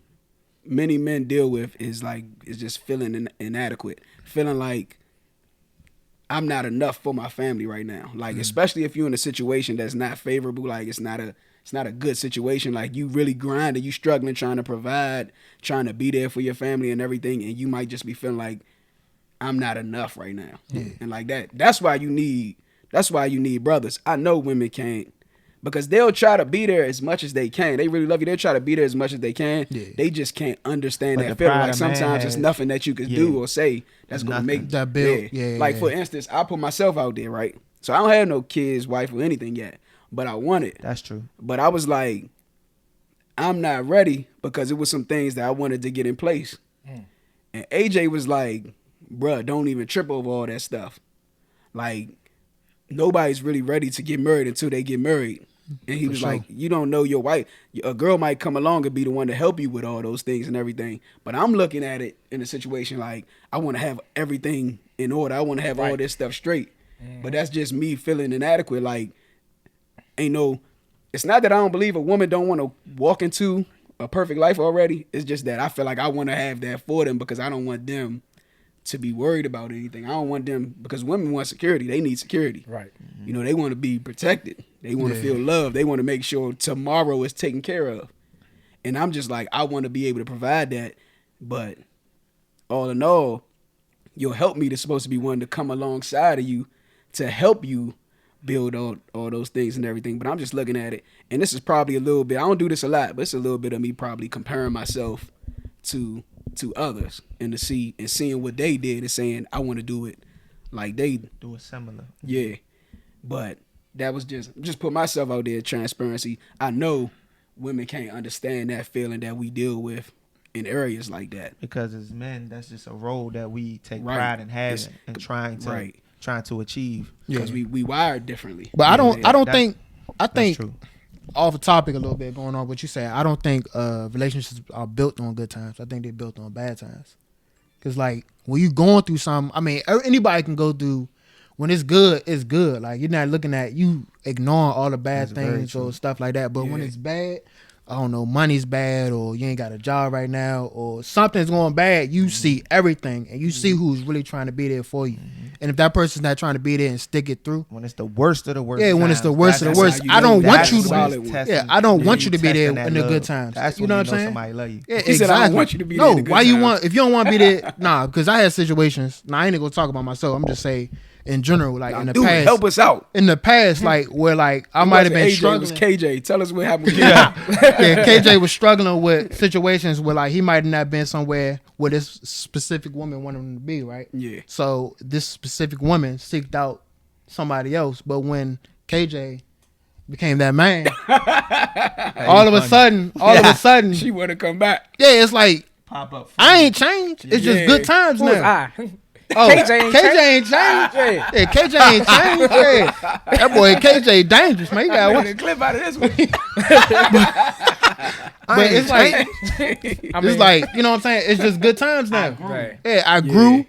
many men deal with is just feeling inadequate, feeling like I'm not enough for my family right now. Like especially if you're in a situation that's not favorable, like it's not a good situation. Like you really grinding, you struggling, trying to provide, trying to be there for your family and everything, and you might just be feeling like I'm not enough right now. And like that. That's why you need brothers. I know women can't, because they'll try to be there as much as they can. They really love you. They'll try to be there as much as they can. Yeah. They just can't understand But that the feeling. pride Like a man sometimes it's has- nothing that you can Yeah. do or say that's It's gonna nothing. make That build. Yeah, like yeah. for instance, I put myself out there, right? So I don't have no kids, wife, or anything yet. But I want it. That's true. But I was like, I'm not ready because it was some things that I wanted to get in place. And AJ was like, bruh, don't even trip over all that stuff. Like, nobody's really ready to get married until they get married. And he For was sure. like, you don't know your wife. A girl might come along and be the one to help you with all those things and everything. But I'm looking at it in a situation like, I want to have everything in order. I want to have all this stuff straight. But that's just me feeling inadequate. Like, it's not that I don't believe a woman don't want to walk into a perfect life already. It's just that I feel like I want to have that for them because I don't want them to be worried about anything. I don't want them, because women want security. They need security. Right. You know, they want to be protected. They want to Yeah. feel loved. They want to make sure tomorrow is taken care of. And I'm just like, I want to be able to provide that. But all in all, your helpmeet is supposed to be one to come alongside of you to help you build all those things and everything. But I'm just looking at it. And this is probably a little bit, I don't do this a lot, but it's a little bit of me probably comparing myself to others and seeing what they did and saying, I want to do it like they Do it similar. yeah. But that was just put myself out there, transparency. I know women can't understand that feeling that we deal with in areas like that. Because as men, that's just a role that we take Right. pride in having It's- and trying to achieve. Because we wired differently. But I don't That's- think I That's think true. off the topic a little bit, going on what you said, I don't think relationships are built on good times. I think they're built on bad times. Cause like when you going through something, I mean, anybody can go through. When it's good, it's good. Like you're not looking at you ignoring all the bad That's very things or true. stuff like that. But when Yeah. it's bad, I don't know, money's bad, or you ain't got a job right now, or something's going bad, you see everything, and you see who's really trying to be there for you. And if that person's not trying to be there and stick it through, When it's the worst of the worst. Yeah, when it's the times, worst of the that's worst, how you I know don't want that's you a to solid be. one. testing- Yeah, I don't want you to be there testing that in the good love. times. That's You when know what I'm saying? somebody love you. Yeah, He said, I don't want you to be there No, in the good why you times. want? If you don't want to be there, nah. Because I had situations. Nah, I ain't gonna talk about myself. I'm just saying in general, like in the Dude, past. help us out. In the past, like where like I might have been AJ, struggling. It was KJ. Tell us what happened with KJ. Yeah, KJ was struggling with situations where like he might not been somewhere where this specific woman wanted him to be, right? Yeah. So this specific woman seeked out somebody else, but when KJ became that man, all of a sudden, She want to come back. yeah, it's like Pop up. I ain't changed. It's just Yeah. good times Who was now. I? Oh, KJ ain't ain't changed. Yeah. Yeah, KJ ain't changed. Yeah. That boy KJ dangerous, man. You gotta I watch. made a clip out of this one. But it's like I it's like, you know what I'm saying? It's just good times now. Right. Yeah, I grew.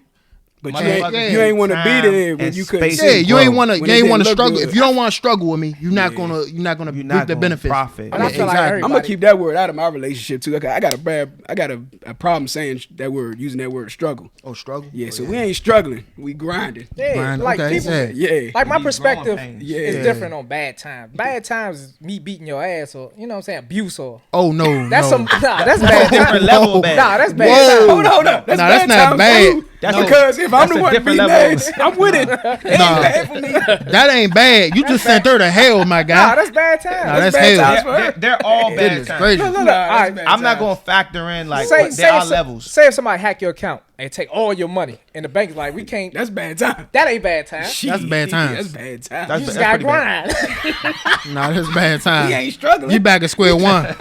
But Motherfuckers you ain't want to be there time when and you couldn't space see. Yeah, you ain't want to. When You it ain't didn't want to look struggle. good. If you don't want to struggle with me, you're not gonna You're reap not the gonna benefits. profit. And I feel like exactly. everybody, I'm gonna keep that word out of my relationship too. I got a problem saying that word, using that word struggle. Oh, struggle. Yeah, so we ain't struggling, we grinding. Yeah, Grind, like okay, people. yeah. Yeah, Like my These perspective growing pains. Yeah. is different on bad times. Bad times is me beating your ass, or you know what I'm saying, abuse, or Oh no, that's no. some that's bad different times. level of bad. Nah, that's bad Whoa. times. Hold on. That's Nah, bad that's not times bad. too. That's Because if I'm that's the a one different beating level. ass, I'm with it. It ain't Nah. bad for me. That ain't bad. You just sent her to hell, my Nah, guy. that's bad times. Nah, that's bad hell. times. They're all bad Goodness times. gracious. Look, Nah, all that's right. bad I'm not times. gonna factor in like Say, what, there are if, levels. say if somebody hack your account and take all your money, and the bank is like, we can't. That's bad time. That ain't bad time. That's bad times. That's bad time. That's- You just pretty gotta bad. grind. Nah, that's bad He time. ain't struggling. You back at square one.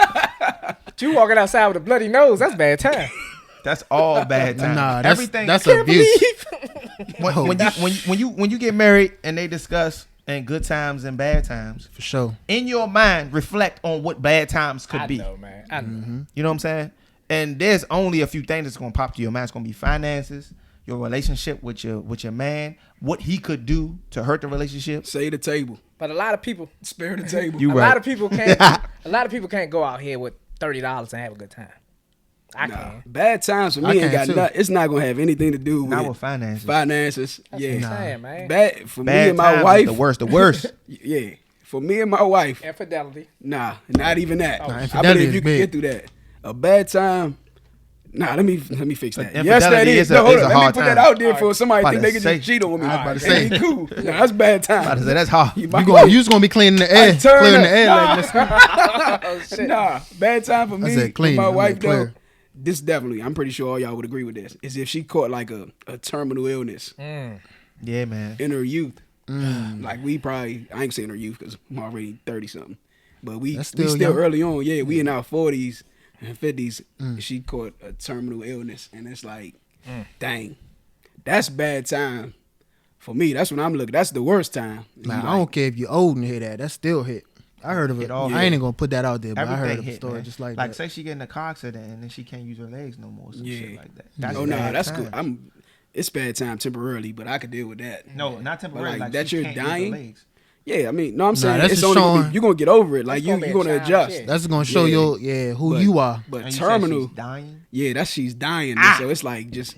You walking outside with a bloody nose. That's bad time. That's all bad times. Nah, that's Everything. that's Can't abuse. believe. when you get married and they discuss and good times and bad times. For sure. In your mind, reflect on what bad times could I be. know, man. I know. You know what I'm saying? And there's only a few things that's gonna pop to your mind. It's gonna be finances, your relationship with your man, what he could do to hurt the relationship. Say the table. But a lot of people, Spare the table. You a right. lot of people can't. A lot of people can't go out here with $30 and have a good time. I can. Bad times for I me ain't can got too. nothing. It's not gonna have anything to do Not with with finances. finances. That's Yeah. what I'm saying, man. Bad for me Bad and my times is wife. the worst. The worst. Yeah. For me and my wife. Infidelity. Nah, not even that. Nah, I infidelity believe is you can big. get through that. A bad time. Nah, let me fix that. Infidelity Yes, that is. is a- No, hold is a on. Let me hard put that time. out there for somebody About think to they can say- just cheat on me. I was about to That say. ain't cool. Nah, that's bad time. I say that's hard. You might- You just gonna be cleaning the air, turn clearing up. the air like this. Oh shit. Nah, bad time for me. said clean. With my I'm wife like though. clear. This definitely, I'm pretty sure all y'all would agree with this. Is if she caught like a terminal illness Yeah, man. in her youth. Like we probably, I ain't saying her youth because I'm already 30 something, but we That's still still young. early on. Yeah, we in our 40s and 50s. She caught a terminal illness, and it's like, dang, that's bad time for me. That's when I'm looking. That's the worst time. Nah, You I don't care if you're old and hear that. That's still hit. I heard of it. Hit all I ain't even gonna put that out there, but I heard Everything of a hit, story man. just like Like that. say she get in a car accident and then she can't use her legs no more. Some shit like that. Oh no, bad that's times. cool. It's bad time temporarily, but I could deal with that. No, not temporarily. But, Like, that she you're can't use her dying. legs. Yeah, I mean, no, I'm saying that's it's just only gonna showing- be, you're gonna get over it. Like It's you're gonna be a gonna challenge, adjust. yeah. That's gonna show Yeah. who But- you are. But And you terminal, said she's dying. yeah, that's she's dying. So it's like just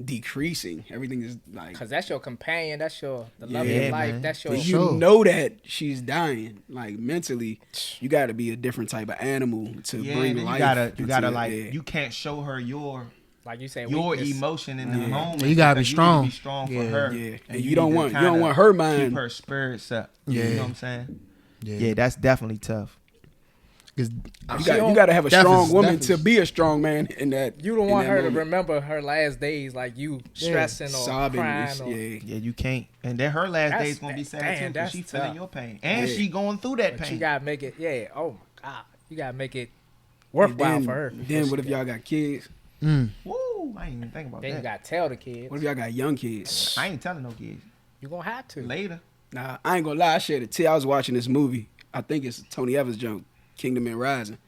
decreasing. Everything is like Cause that's your companion. That's your the love of Yeah, your life. man. That's your. you sure. know that she's dying. Like mentally, you got to be a different type of animal to Yeah, bring and then life. you gotta into- like yeah. you can't show her your Like you said, emotion in the moment. You gotta be because strong. need to be strong for Yeah. her. Yeah. And And you don't need to want kinda her mind. keep her spirits up. Yeah. You know what I'm saying? Yeah, Yeah, that's definitely tough. 'Cause You got to have a Definitely, strong woman definitely. to be a strong man in that. You don't in want that her to moment. remember her last days like you stressing or sobbing. crying. Or, Yeah. Yeah, you can't. And then her last That's- days gonna be sad damn, too because that's she feeling tough. your pain and Yeah. she going through that But pain. you gotta make it. Yeah. Oh my God. You gotta make it worthwhile then, for her. Then what if y'all got kids? Woo! I ain't even think about Then you that. gotta tell the kids. What if y'all got young kids? I ain't telling no kids. You gonna have to. Later. Nah, I ain't gonna lie. I shared it. I was watching this movie. I think it's Tony Evans' junk, Kingdom and Rising.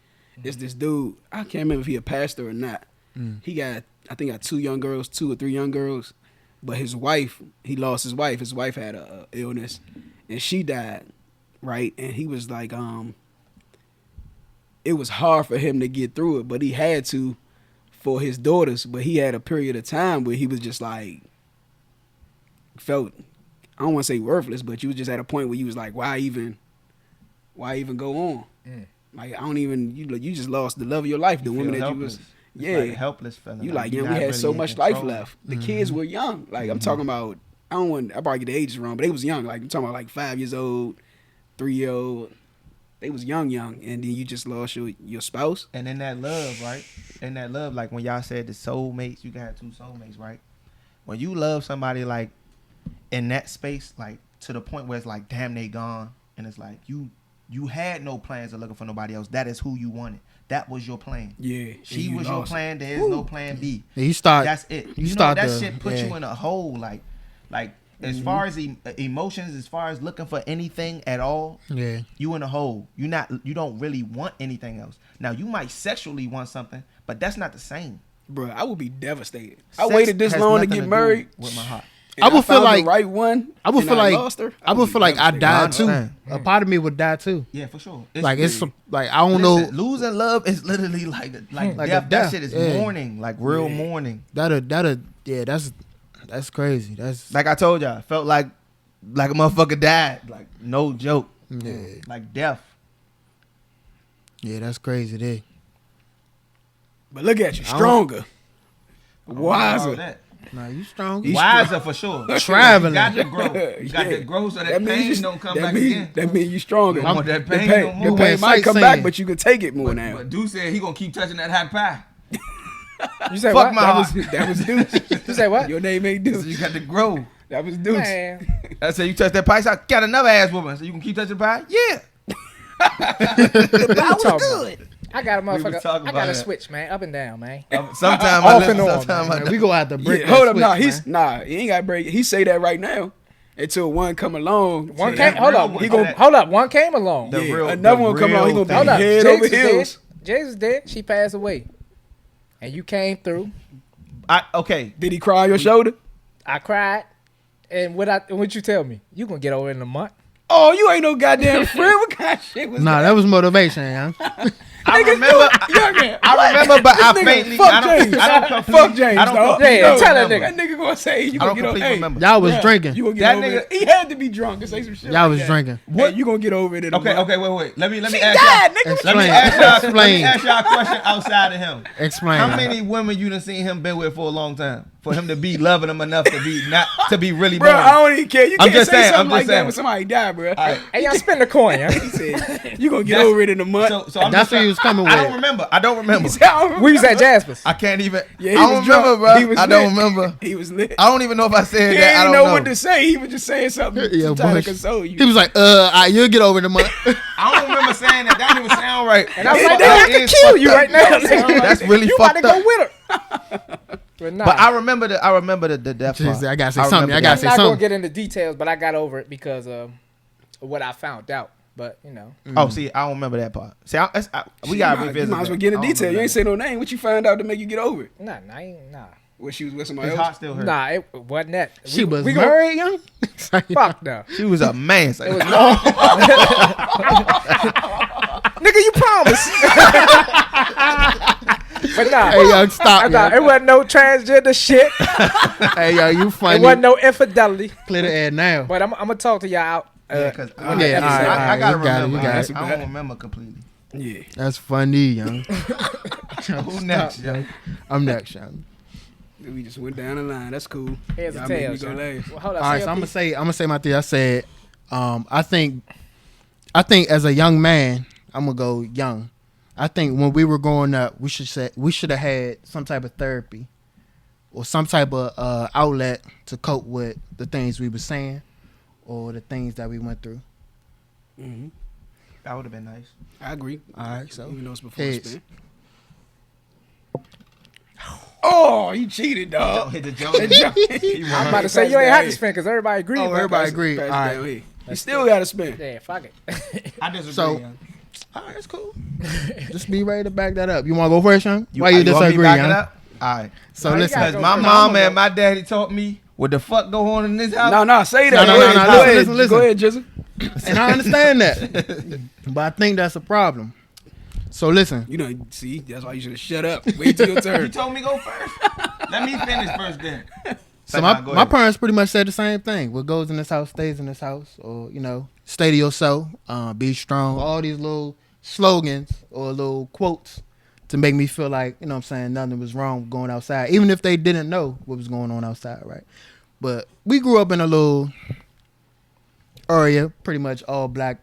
It's this dude. I can't remember if he a pastor or not. He got, I think, got 2 or 3 young girls. But his wife, he lost his wife. His wife had a illness, and she died, right? And he was like, it was hard for him to get through it, but he had to for his daughters. But he had a period of time where he was just like, felt, I don't want to say worthless, but you was just at a point where you was like, why even go on? Like, I don't even, you just lost the love of your life, the You woman feel that you was, helpless. It's yeah. like a helpless feeling. You like, you're yeah, we not had really so in much life control. left. The kids were young. Like, I'm talking about, I probably get the ages wrong, but they was young. Like, I'm talking about like 5 years old, 3-year-old. They was young. And then you just lost your spouse. And in that love, right? In that love, like when y'all said the soulmates, you can have 2 soulmates, right? When you love somebody like in that space, like to the point where it's like, damn, they gone. And it's like you had no plans of looking for nobody else. That is who you wanted. That was your plan. Yeah. She and you was your lost it. plan. There is no plan B. Yeah, you start. That's it. you You know start that the- shit put yeah. you in a hole. Like as far as emotions, as far as looking for anything at all, Yeah, you in a hole. You don't really want anything else. Now you might sexually want something, but that's not the same. Bro, I would be devastated. I Sex waited this has long to nothing get do married. with my heart. and I would feel found like- the right one. I would and feel like lost her, I would be feel like I devastated. died too. understand. A part of me would die too. Yeah, for sure. Like it's like I don't know Losing love is literally like Like a death. That death, shit is yeah. mourning, like real mourning. that'll yeah that's crazy. That's Like I told y'all, I felt like a motherfucker died. Like no joke. yeah Like death. yeah that's crazy. There. But look at you, I don't- stronger, All wiser. that. Nah, you strong. You Wiser for sure. Traveling. You got to grow. You got Yeah. to grow so that pain don't come back again. That means you stronger. You don't want that The pain pain, no the more. pain went might come sightseeing. back, but you can take it more now. But Dude said he gonna keep touching that hot pie. You say Fuck what? my That heart. was that was Deuce. You say what? Your name ain't So Deuce. you got to grow. That was Deuce. Man, I said you touch that pie, so I got another ass woman. So you can keep touching the pie? Yeah. that was good. I got a was motherfucker. talking I got about to that. switch, man, up and down, man. Sometimes Off I and listen, on, sometimes I Man, don't. we gonna have to break. Yeah, that hold up, switch, nah, man. he ain't got to break it. He say that right now, until one come along. One Yeah, came. Hold real up. one. He gonna hold up. One came along. The Yeah, real- another the one come along. He real gonna Hold be up. head James over is dead. heels. James is dead. She passed away, and you came through. Okay. Did he cry on your shoulder? I cried, and what you tell me? You gonna get over it in a month? Oh, you ain't no goddamn friend. What kind of shit was Nah, that? that was motivation, young. I remember. I remember, but I This nigga, faintly. fuck I don't. James. I don't completely. Fuck James, I don't dog. completely Yeah, tell that remember. That nigga gonna say you I gonna don't get over. completely Hey, remember. Y'all was bruh, drinking. You gonna get That over nigga- it. He had to be drunk to say some shit. Y'all like was that. drinking. Hey, you gonna get over it in a Okay, month. wait. Let me She ask died, y'all. nigga. Let me Explain. ask y'all. Let me Explain. ask y'all a question outside of him. Explain. How many women you done seen him been with for a long time for him to be loving them enough to be not to be really Bro, born? I don't even care. You I'm can't just say saying, something I'm like just that saying. when somebody die, bro. All right. Hey, y'all spin the coin, yeah. He said, you gonna get That's- over it in a month. So I'm That's just what he saying, was coming I with. don't remember. I don't remember. He said, I don't We was at remember. Jasper's. I can't even. Yeah, he I don't was remember, drunk. bro. He was I don't lit. remember. He was lit. I don't even know if I said He that. I didn't don't know what to say. He was just saying something Yeah, to try to Bush. console you. He was like, you'll get over it in a month. I don't remember saying that. That didn't even sound right. And I was That like, fucked they up. have to kill you right now. That's really You about to fucked up. go with her. But nah, But I remember the death Jeez, part. I gotta say remember something. I that. gotta I'm say not gonna something. get into details, but I got over it because of what I found out. But you know, Oh, see, I don't remember that part. See, we gotta You revisit. might as well that. get in I don't detail. You remember ain't say no name. What you find out to make you get over it? nah. When she was with that. somebody His else? heart still hurt. Nah, it wasn't that. She was we gonna- married, young. Fuck no. She was a man. It was nigga, you promised. But nah, Hey, young, stop, nah, young. it wasn't no transgender shit. Hey, yo, you It funny. wasn't no infidelity. Clear the air now. But I'm gonna talk to y'all out. Yeah, because Yeah, all right, I gotta you got it, remember. you got it. I don't remember completely. Yeah. That's funny, young. Who next, yo? I'm next, young. We just went down the line. That's cool. Here's the Y'all make me tail. go last. Well, hold on. All right, say so your I'm gonna say my thing. I said, I think as a young man, I'm gonna go young. I think when we were growing up, we should have had some type of therapy or some type of outlet to cope with the things we were saying or the things that we went through. Mm-hmm. That would have been nice. I agree. All right, so Even though it's before heads. spin. Oh, you cheated, dog. Hit the joke. I'm about to say you ain't have to spin because everybody agreed. Oh, but- everybody agreed. Pass it All right. down here. You still got to spin. Yeah, fuck it. I disagree. So- young. All right, that's cool. Just be ready to back that up. You want to go first, young? Why you want me to disagree, back it young? up? All right. So No, you listen, gotta Because go my first. mom and my daddy taught me what the fuck go on in this house. No, say No, that. no, Go no, ahead, no, go listen, ahead. listen, Go ahead, Jizzle. and I understand that, but I think that's a problem. So listen, You know, see, that's why you should have shut up. Wait till your You turn. told me go first. Let me finish first then. so Nah, my, go my ahead. parents pretty much said the same thing. What goes in this house stays in this house, or stay to yourself, be strong. All these little slogans or little quotes to make me feel like what I'm saying, nothing was wrong with going outside, even if they didn't know what was going on outside, right? But we grew up in a little area, pretty much all black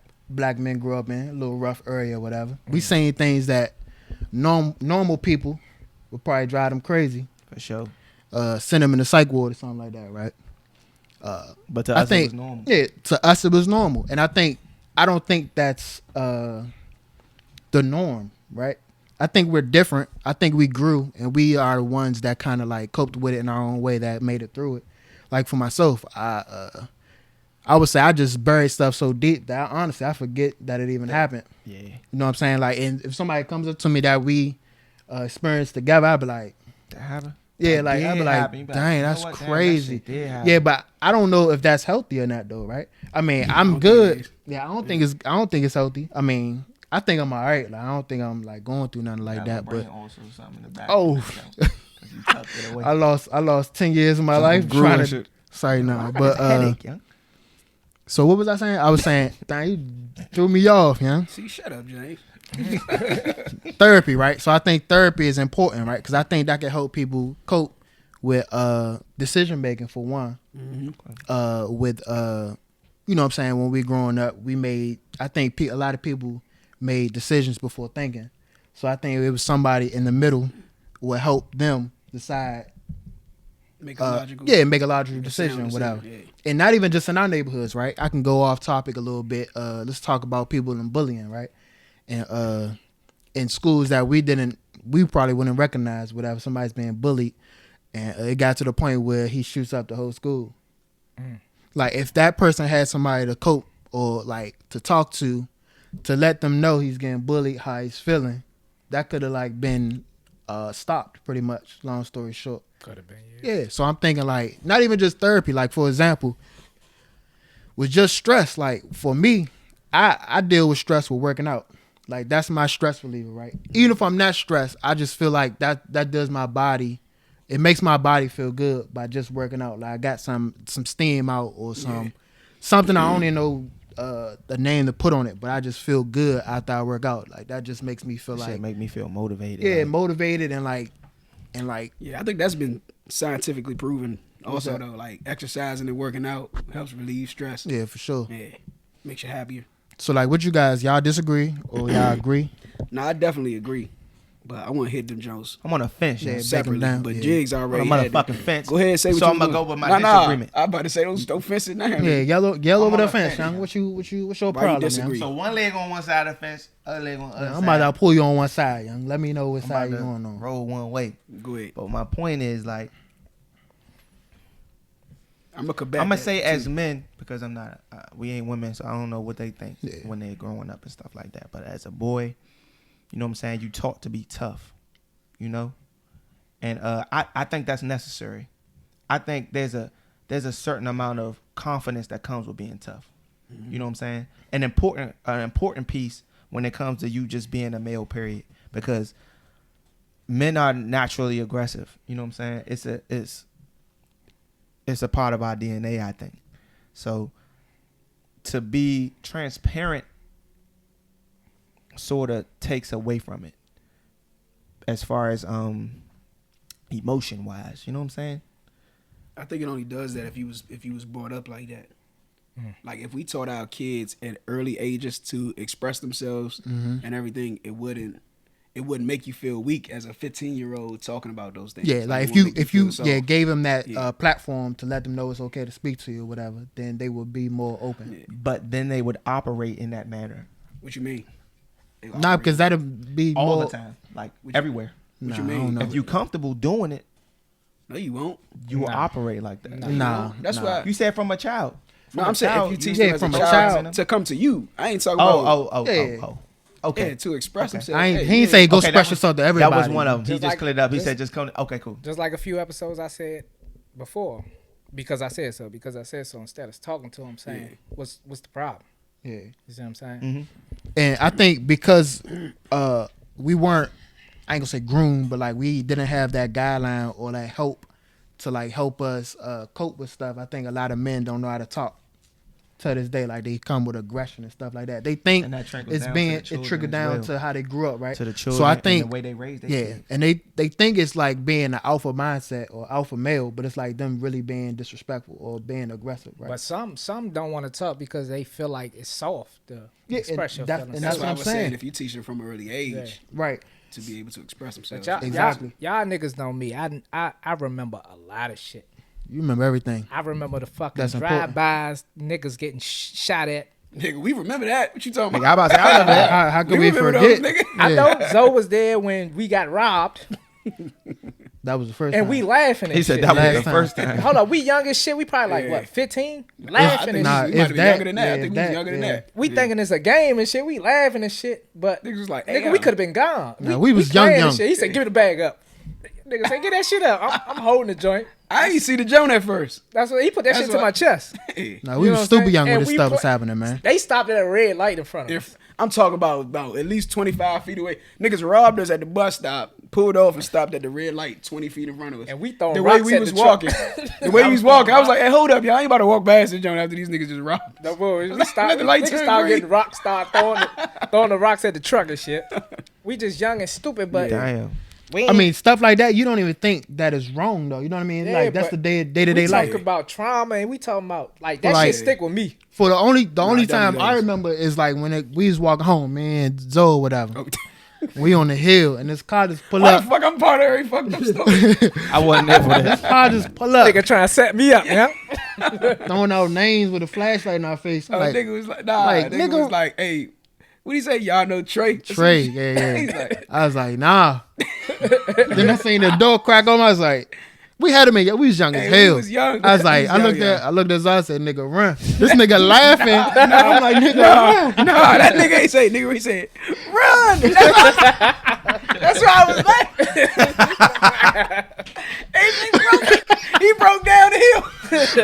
men grew up in, a little rough area, or whatever. We seen things that normal people would probably drive them crazy. For sure. Send them in the psych ward or something like that, right? But to I us, think it was normal. yeah, to us it was normal, and I don't think that's the norm, right? I think we're different. I think we grew, and we are the ones that kind of like coped with it in our own way that made it through it. Like for myself, I would say I just buried stuff so deep that honestly I forget that it even happened. Yeah. You know what I'm saying? Like, and if somebody comes up to me that we experienced together, I'd be like, That happened. yeah, That like I'd did be like, happen. You be like, dang, you know that's what? Damn, that crazy. shit did happen. Yeah, but I don't know if that's healthy or not, though, right? I mean, I'm good. Yeah, I don't think it's healthy. I mean, I think I'm all right. Like, I don't think I'm like going through nothing like that. But also something in the back. Oh. Because you tucked it away. I lost 10 years of my life grew trying and to. shit. Sorry, no, I got but this headache, young. so what was I saying? I was saying, dang, you threw me off, yeah. See, shut up, James. Therapy, right? So I think therapy is important, right? Because I think that can help people cope with decision making for one. With you know what I'm saying, when we growing up, I think a lot of people made decisions before thinking. So I think it was somebody in the middle would help them decide. Make a logical. Make a logical make a decision, sound whatever. decision, And not even just in our neighborhoods, right? I can go off topic a little bit. Let's talk about people in bullying, right? And in schools that we probably wouldn't recognize, whatever, somebody's being bullied, and it got to the point where he shoots up the whole school. like if that person had somebody to cope or like to talk to let them know he's getting bullied, how he's feeling, that could have like been stopped pretty much. Long story short. Could have been. Yeah. So I'm thinking like not even just therapy. Like for example, with just stress. Like for me, I deal with stress with working out. Like that's my stress reliever, right? Even if I'm not stressed, I just feel like that does my body. It makes my body feel good by just working out. Like I got some steam out or something I don't even know the name to put on it, but I just feel good after I work out. Like that just makes me feel That shit like make me feel motivated. yeah, like, motivated and like Yeah, I think that's been scientifically proven. Also, though, like exercising and working out helps relieve stress. yeah, for sure. Yeah, makes you happier. So like, what you guys, y'all disagree or y'all agree? No, I definitely agree, but I want to hit them Jones I'm on a fence. Yeah, Yeah, break 'em separately. down, But yeah. Jigs on a already had motherfucking fence. Go ahead, say what So you I'm gonna doing. go with my Nah, disagreement. I'm about to say don't fence it now. Yeah, yell over on the a fence, fence. young. What's your Why you problem, disagree? young? So one leg on one side of the fence, other leg on the other I'm side. about to pull you on one side, young. Let me know what I'm side about you to going on. roll one way. Go ahead. But my point is like I'm gonna combat. I'm gonna that, say too. as men because I'm not. We ain't women, so I don't know what they think Yeah. when they're growing up and stuff like that. But as a boy, you know what I'm saying. You taught to be tough, you know, and I think that's necessary. I think there's a certain amount of confidence that comes with being tough. You know what I'm saying? An important piece when it comes to you just being a male. Period, because men are naturally aggressive. You know what I'm saying? It's a part of our DNA, I think. So to be transparent sort of takes away from it as far as emotion wise. You know what I'm saying? I think it only does that if you was brought up like that. Like if we taught our kids at early ages to express themselves and everything, it wouldn't make you feel weak as a 15-year-old talking about those things. Yeah, like it won't make if you feel soft. gave them that Yeah. platform to let them know it's okay to speak to you or whatever, then they would be more open. Yeah. But then they would operate in that manner What you mean? They Nah, operate- because that'd be all more. the time, like What you- everywhere. What Nah, you I mean? don't know. If you comfortable doing it, No, you won't. you will Nah. operate like that. Nah, That's nah. why. You said from a child. No, From I'm a saying child, if you teach yeah, them as from a a child child. to come to you, I ain't talking about. Yeah. Okay. Yeah, to express Okay. themselves. I ain't, Hey, he ain't yeah. say go Okay, that express was- yourself to everybody. That was one of them. He Just just like- cleared up. He just- said just come. Okay, cool. Just like a few episodes I said before, because I said so. Instead of talking to him, saying, "What's the problem?" Yeah. You see what I'm saying? Mm-hmm. And I think because we weren't, I ain't gonna say groomed, but like we didn't have that guideline or that help to like help us cope with stuff. I think a lot of men don't know how to talk to this day. Like they come with aggression and stuff like that. They think And that trickles it's down being to the it children trickled as down well. to how they grew up, right? To the children. So I and think the way they raised their yeah, kids. and they think it's like being an alpha mindset or alpha male, but it's like them really being disrespectful or being aggressive, right? But some don't want to talk because they feel like it's soft to Yeah, express and your that- feelings. and That's that's what what I I'm was saying. saying. If you teach them from an early age Right. to be able to express But themselves. y'all, Exactly. y'all niggas know me. I remember a lot of shit. You remember everything. I remember the fucking That's important. drive-bys, niggas getting shot at. Nigga, we remember that. What you talking Nigga, about? I about to say, I remember that. How could We we remember forget? those, nigga. I Yeah. know Zoe was there when we got robbed, That was the first and time. we laughing. And He said shit. that was Last the time. first time. Hold up, we young as shit. We probably like Yeah. what, 15? I Laughing and think Nah, shit. we might if have been that- younger than that. yeah, I think we was that- younger than yeah. that. We Yeah. thinking it's a game and shit. We laughing and shit, but Niggas was like, nigga, hey, we could have been gone. Nah, we was playing young. and shit. He said, "Give me the bag up." Nigga said, "Get that shit up." I'm holding the joint. I ain't see the Joan at first. That's what he put that That's shit to what- my chest. Hey, Nah, we You know was what I'm stupid saying? young when And this we stuff was play- happening, man. They stopped at a red light in front of us. if I'm talking about at least 25 feet away, niggas robbed us at the bus stop, pulled off and stopped at the red light 20 feet in front of us. And we throwing the way rocks we at was the truck. walking, the way we was walking, I was like, hey, hold up, y'all ain't about to walk past this joint after these niggas just robbed. No, boy, we Let started, the light niggas turn started green. getting rocks, started throwing the rocks at the truck and shit. We just young and stupid, but Damn. we I ain't- mean, stuff like that, you don't even think that is wrong, though. You know what I mean? Yeah, Like, that's the but day-to-day we life. talk about trauma and we talking about like that Like- shit stick with me. For the only it time definitely I does. remember is like when we was walking home, man, Zoe or whatever. Oh, We on the hill, and this car just pull why up. the fuck I'm part of every fucked up story? I wasn't there for that. Car just pull up, Nigga trying to set me up, yeah. throwing out names with a flashlight in our face. Oh, Like, nigga was like, nah, like, nigga nigga- was like, hey, what do you say? Y'all know Trey? Trey, yeah. He's like, I was like, nah. Then I seen the door crack on. I was like, We had him in. We was young as Hey, we hell. was young. I was like, We I looked young. at Zod, I said, "Nigga, run!" This nigga laughing. I'm like, "Nigga, run!" No, that nigga ain't say, nigga, he said, run. That's why I was like, he broke down the hill.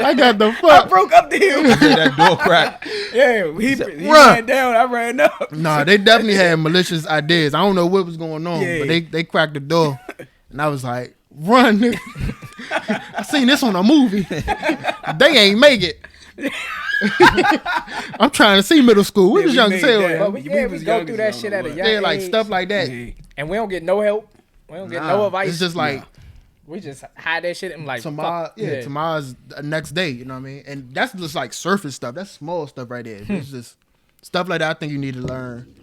I got the I fuck. broke up the hill. that door crack. Yeah, he run. ran down, I ran up. Nah, they definitely had malicious ideas. I don't know what was going on, Yeah. but they cracked the door, and I was like, "Run!" Nigga. I seen this on a movie. They ain't make it. I'm trying to see middle school. We Yeah, was we young as made hell. that. Yeah, But we go was through young that as shit I at don't a know young yeah, like age, stuff like that. Yeah. and we don't get no help. We don't get no Nah, advice. It's just like we just hide that shit and like tomorrow. fuck. Yeah, tomorrow's the next day. You know what I mean? And that's just like surface stuff. That's small stuff right there. It's just stuff like that. I think you need to learn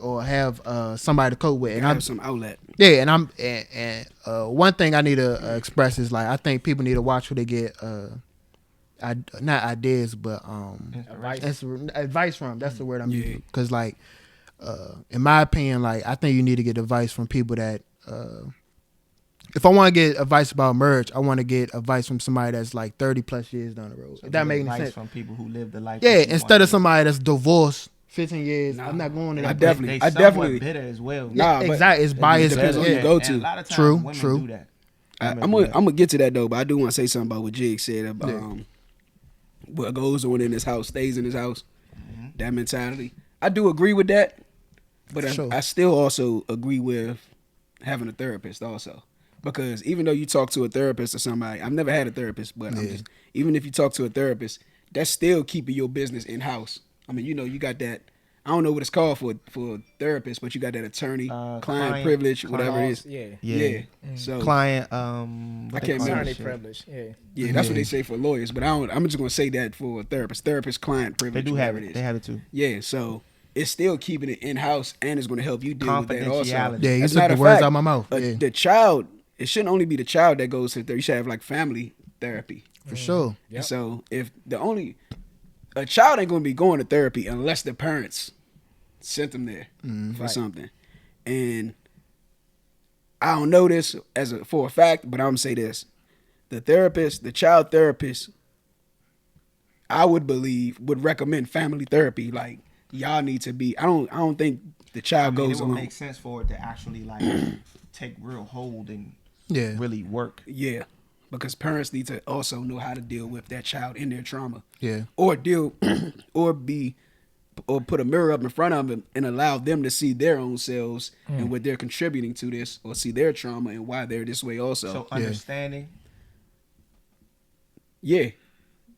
or have somebody to cope with. And I I'm have some outlet. yeah, and one thing I need to express is like I think people need to watch who they get. Not ideas, but Advice. advice from. That's the word I'm Yeah. using. Because like, in my opinion, like I think you need to get advice from people that. If I want to get advice about marriage, I want to get advice from somebody that's like 30 plus years down the road. If that makes any sense. From people who live the life. Yeah, that you instead wanna of somebody that's divorced 15 years, Nah. I'm not going to I that. definitely- They I somewhat definitely- bitter as well. Nah, but exactly. It's biased. depends on who you Yeah, go and to. a lot of times True, women true. do that. I'm Women do that. gonna get to that though, but I do want to say something about what Jig said about what goes on in his house stays in his house. That mentality, I do agree with that, but Sure. I still also agree with having a therapist also, because even though you talk to a therapist or somebody, I've never had a therapist, but even if you talk to a therapist, that's still keeping your business in house. I mean, you got that. I don't know what it's called for a therapist, but you got that attorney, client privilege, whatever it is. Yeah. Yeah. So Client, I can't remember. Attorney privilege. Yeah. yeah, that's what they say for lawyers, but I'm just gonna say that for a therapist, client they privilege. do have whatever it. is. They have it too. Yeah, so it's still keeping it in house, and it's gonna help you deal with that also. Confidentiality. Yeah, you As a took matter the of words fact, out of my mouth. Yeah, The child, it shouldn't only be the child that goes to therapy. You should have like family therapy. for sure. Yep. So if a child ain't gonna be going to therapy unless the parents sent them there for Right. something, and I don't know this for a fact, but I'm gonna say this: the child therapist, I would believe would recommend family therapy. Like y'all need to be. I don't think the child It goes would alone. make sense for it to actually like take real hold and Yeah, really work. Yeah, because parents need to also know how to deal with that child in their trauma. yeah, Or or put a mirror up in front of them and allow them to see their own selves and what they're contributing to this, or see their trauma and why they're this way also. So understanding. Yeah,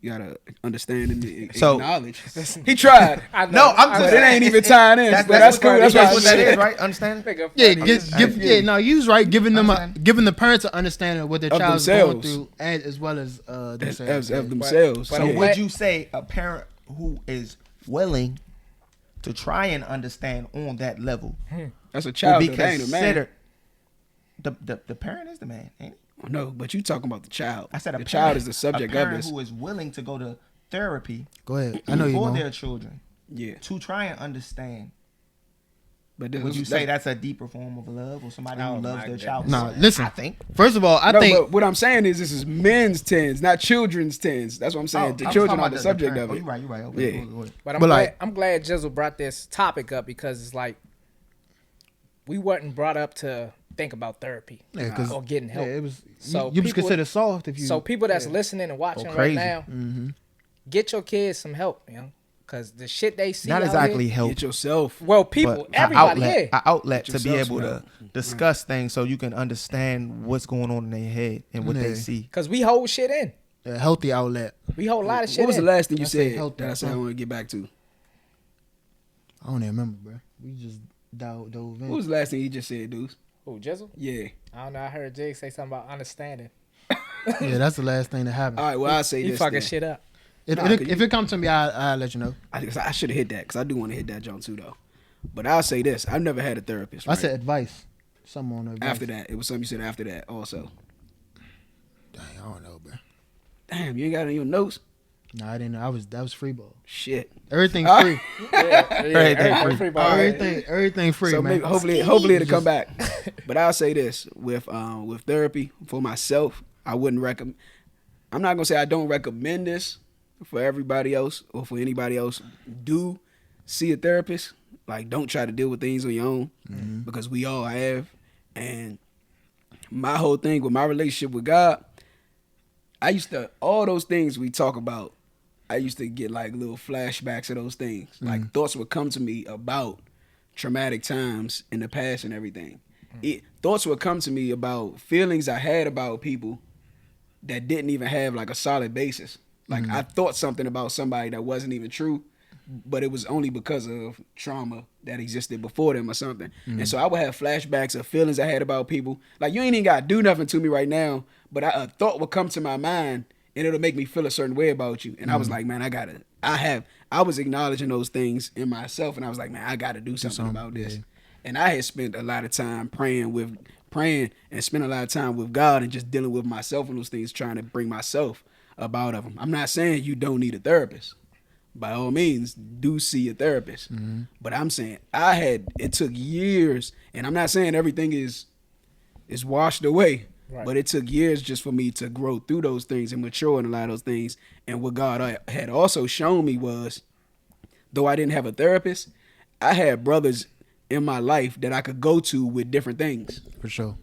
you gotta understand and So- acknowledge. He tried, I know. No, I'm I just but it ain't even tying in. But that's cool. That's what what that I is, said. right? Understanding. Nigga, yeah. funny. No, you was right. Giving Understand. the parents an understanding of what their Of child's going themselves. through, as well as themselves. Of themselves. but So I'm would glad- you say a parent who is willing to try and understand on that level That's a will child. be Though. That ain't a man. considered? The parent is the man, ain't it? No, but you talking about the child. I said the child is the a subject of parent this. who is willing to go to therapy Go ahead. I know you for going. their children Yeah, to try and understand. but this Would you is- say that's a deeper form of love, or somebody Oh who loves my their goodness. child? Nah, listen. I think. First of all, I No, think but what I'm saying is this is men's tens, not children's tens. That's what I'm saying. the I'm children talking are about the subject parent. of it. Oh, you're right. Okay. Yeah. Go ahead. But I'm But, glad, like- I'm glad Jizzle brought this topic up because it's like we wasn't brought up to think about therapy yeah, 'cause- or getting help. yeah, it was. So you was people- considered soft if you. So people that's listening and watching right crazy. now, get your kids some help, because the shit they see Not out exactly here- help. Get yourself. Well, people, but everybody, an yeah. outlet to be yourself able to some discuss things so you can understand what's going on in their head and what they Yeah. see. Because we hold shit in. a healthy outlet. We hold a lot of shit What was the in. last thing you I say said health that I said I and want to get back to? I don't even remember, bro. We just dove in. What was the last thing you just said, dudes? Who, Jizzle? Yeah. I don't know. I heard Jake say something about understanding. Yeah, that's the last thing that happened. All right. Well, I'll say He this. fucking then. shit up. If it comes to me, I'll let you know. I should have hit that because I do want to hit that John too, though. But I'll say this: I've never had a therapist. I right? said advice. Something on advice. after that. It was something you said after that also. Dang, I don't know, bro. Damn, you ain't got it in your notes. No, I didn't know. That was free ball. Shit. Everything All free. Everything free. Everything free, So man. maybe, hopefully it'll come back. But I'll say this with therapy for myself, I wouldn't recommend. I'm not gonna say I don't recommend this for everybody else or for anybody else. Do see a therapist. Like, don't try to deal with things on your own because we all have. And my whole thing with my relationship with God, I used to, all those things we talk about, I used to get like little flashbacks of those things. Like thoughts would come to me about traumatic times in the past and everything. Thoughts would come to me about feelings I had about people that didn't even have like a solid basis. Like I thought something about somebody that wasn't even true, but it was only because of trauma that existed before them or something. And so I would have flashbacks of feelings I had about people. Like, you ain't even got to do nothing to me right now, but a thought would come to my mind and it'll make me feel a certain way about you. And I was like, man, I was acknowledging those things in myself, and I was like, man, I got to do something about this. Yeah. And I had spent a lot of time praying and spent a lot of time with God and just dealing with myself and those things, trying to bring myself up out of them. I'm not saying you don't need a therapist. By all means, do see a therapist. But I'm saying it took years, and I'm not saying everything is washed away, but it took years just for me to grow through those things and mature in a lot of those things. And what God had also shown me was, though I didn't have a therapist, I had brothers in my life that I could go to with different things. For sure.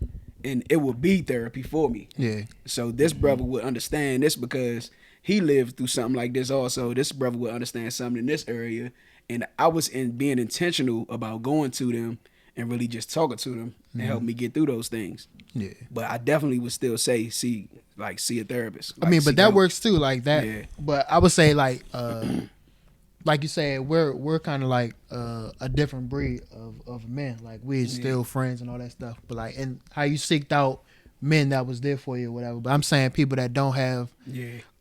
And it would be therapy for me. Yeah. So this brother would understand this because he lived through something like this also. This brother would understand something in this area. And I was being intentional about going to them and really just talking to them and help me get through those things. Yeah. But I definitely would still say see a therapist. I mean, but seek that help. works too, like that. Yeah. But I would say like you said, we're kind of like a different breed of men. Like, we're still friends and all that stuff. But like, and how you seeked out men that was there for you or whatever. But I'm saying people that don't have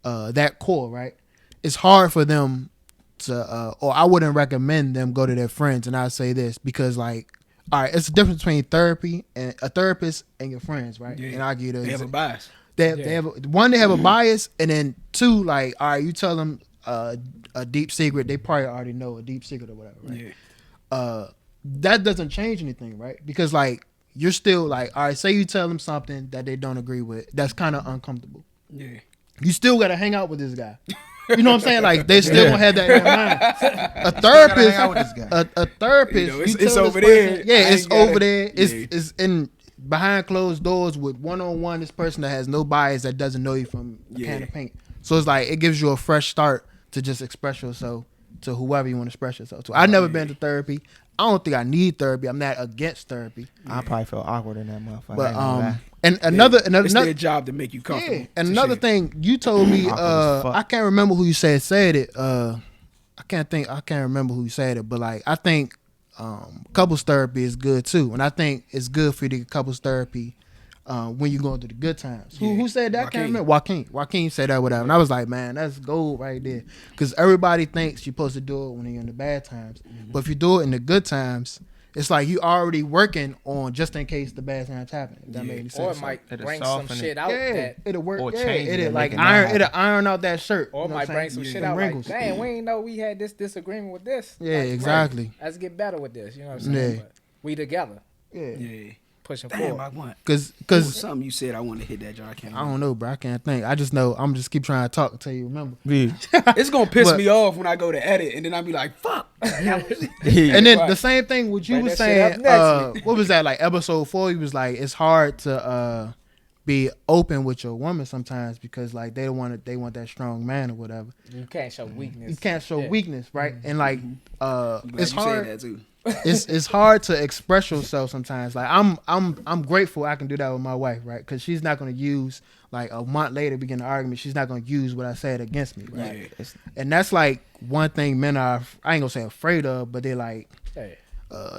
that core, right? It's hard for them to, or I wouldn't recommend them go to their friends. And I say this because, like, all right, it's the difference between therapy and a therapist and your friends, right? Yeah. And I give you They have a bias. they have they have a bias, and then two, like, all right, you tell them a deep secret, they probably already know a deep secret or whatever, right? Yeah. That doesn't change anything, right? Because, like, you're still like, all right, say you tell them something that they don't agree with, that's kind of uncomfortable. Yeah. You still got to hang out with this guy. You know what I'm saying? Like, they still gonna have that in their mind. A therapist, hang out with this guy. a therapist, You know, you it's tell this over person- there. Yeah, I it's ain't gotta- over there. Yeah. It's in behind closed doors with one-on-one. This person that has no bias, that doesn't know you from a can of paint. So it's like, it gives you a fresh start to just express yourself to whoever you want to express yourself to. I've never been to therapy. I don't think I need therapy. I'm not against therapy. I probably feel awkward in that motherfucker. But and another It's their job to make you comfortable. yeah, and to another shit. thing you told me, Awkward as fuck. I can't remember who you said it. I can't remember who you said it, but like, I think couples therapy is good too, and I think it's good for you to get couples therapy when you're going through the good times. Yeah. Who said that? I can't Joaquin. remember. Joaquin said that, whatever. And I was like, man, that's gold right there, because everybody thinks you're supposed to do it when you're in the bad times, but if you do it in the good times, it's like you already working on just in case the bad times happen. If that made any Or sense. it might It'll bring some soften it. shit out Yeah, that, it'll work. Or Yeah, change it it'll and like make it not happen. it'll iron out that shirt. or You it know might what I'm bring saying? some shit Them out wrinkles. like, dang, we ain't know we had this disagreement with this. Yeah, Like, exactly. right, let's get better with this. You know what I'm saying? Yeah. But we together Yeah, Yeah. pushing Damn, forward. I want. because It was something you said I want to hit that jar. I can't. I don't know, bro. I can't think. I just know I'm just keep trying to talk until you remember. It's gonna piss But- me off when I go to edit, and then I'll be like, "Fuck." And then Right. the same thing what you Bring was that shit saying. up next. What was that, like episode 4? He was like, it's hard to be open with your woman sometimes because like they want that strong man or whatever. You can't show weakness. You can't show Yeah. weakness, right? And like I'm glad it's you hard. said that too. It's hard to express yourself sometimes. Like I'm grateful I can do that with my wife, right? Because she's not gonna use, like, a month later we get in an argument. She's not gonna use what I said against me, right? Yeah. And that's like one thing men are, I ain't gonna say afraid of, but they like Hey,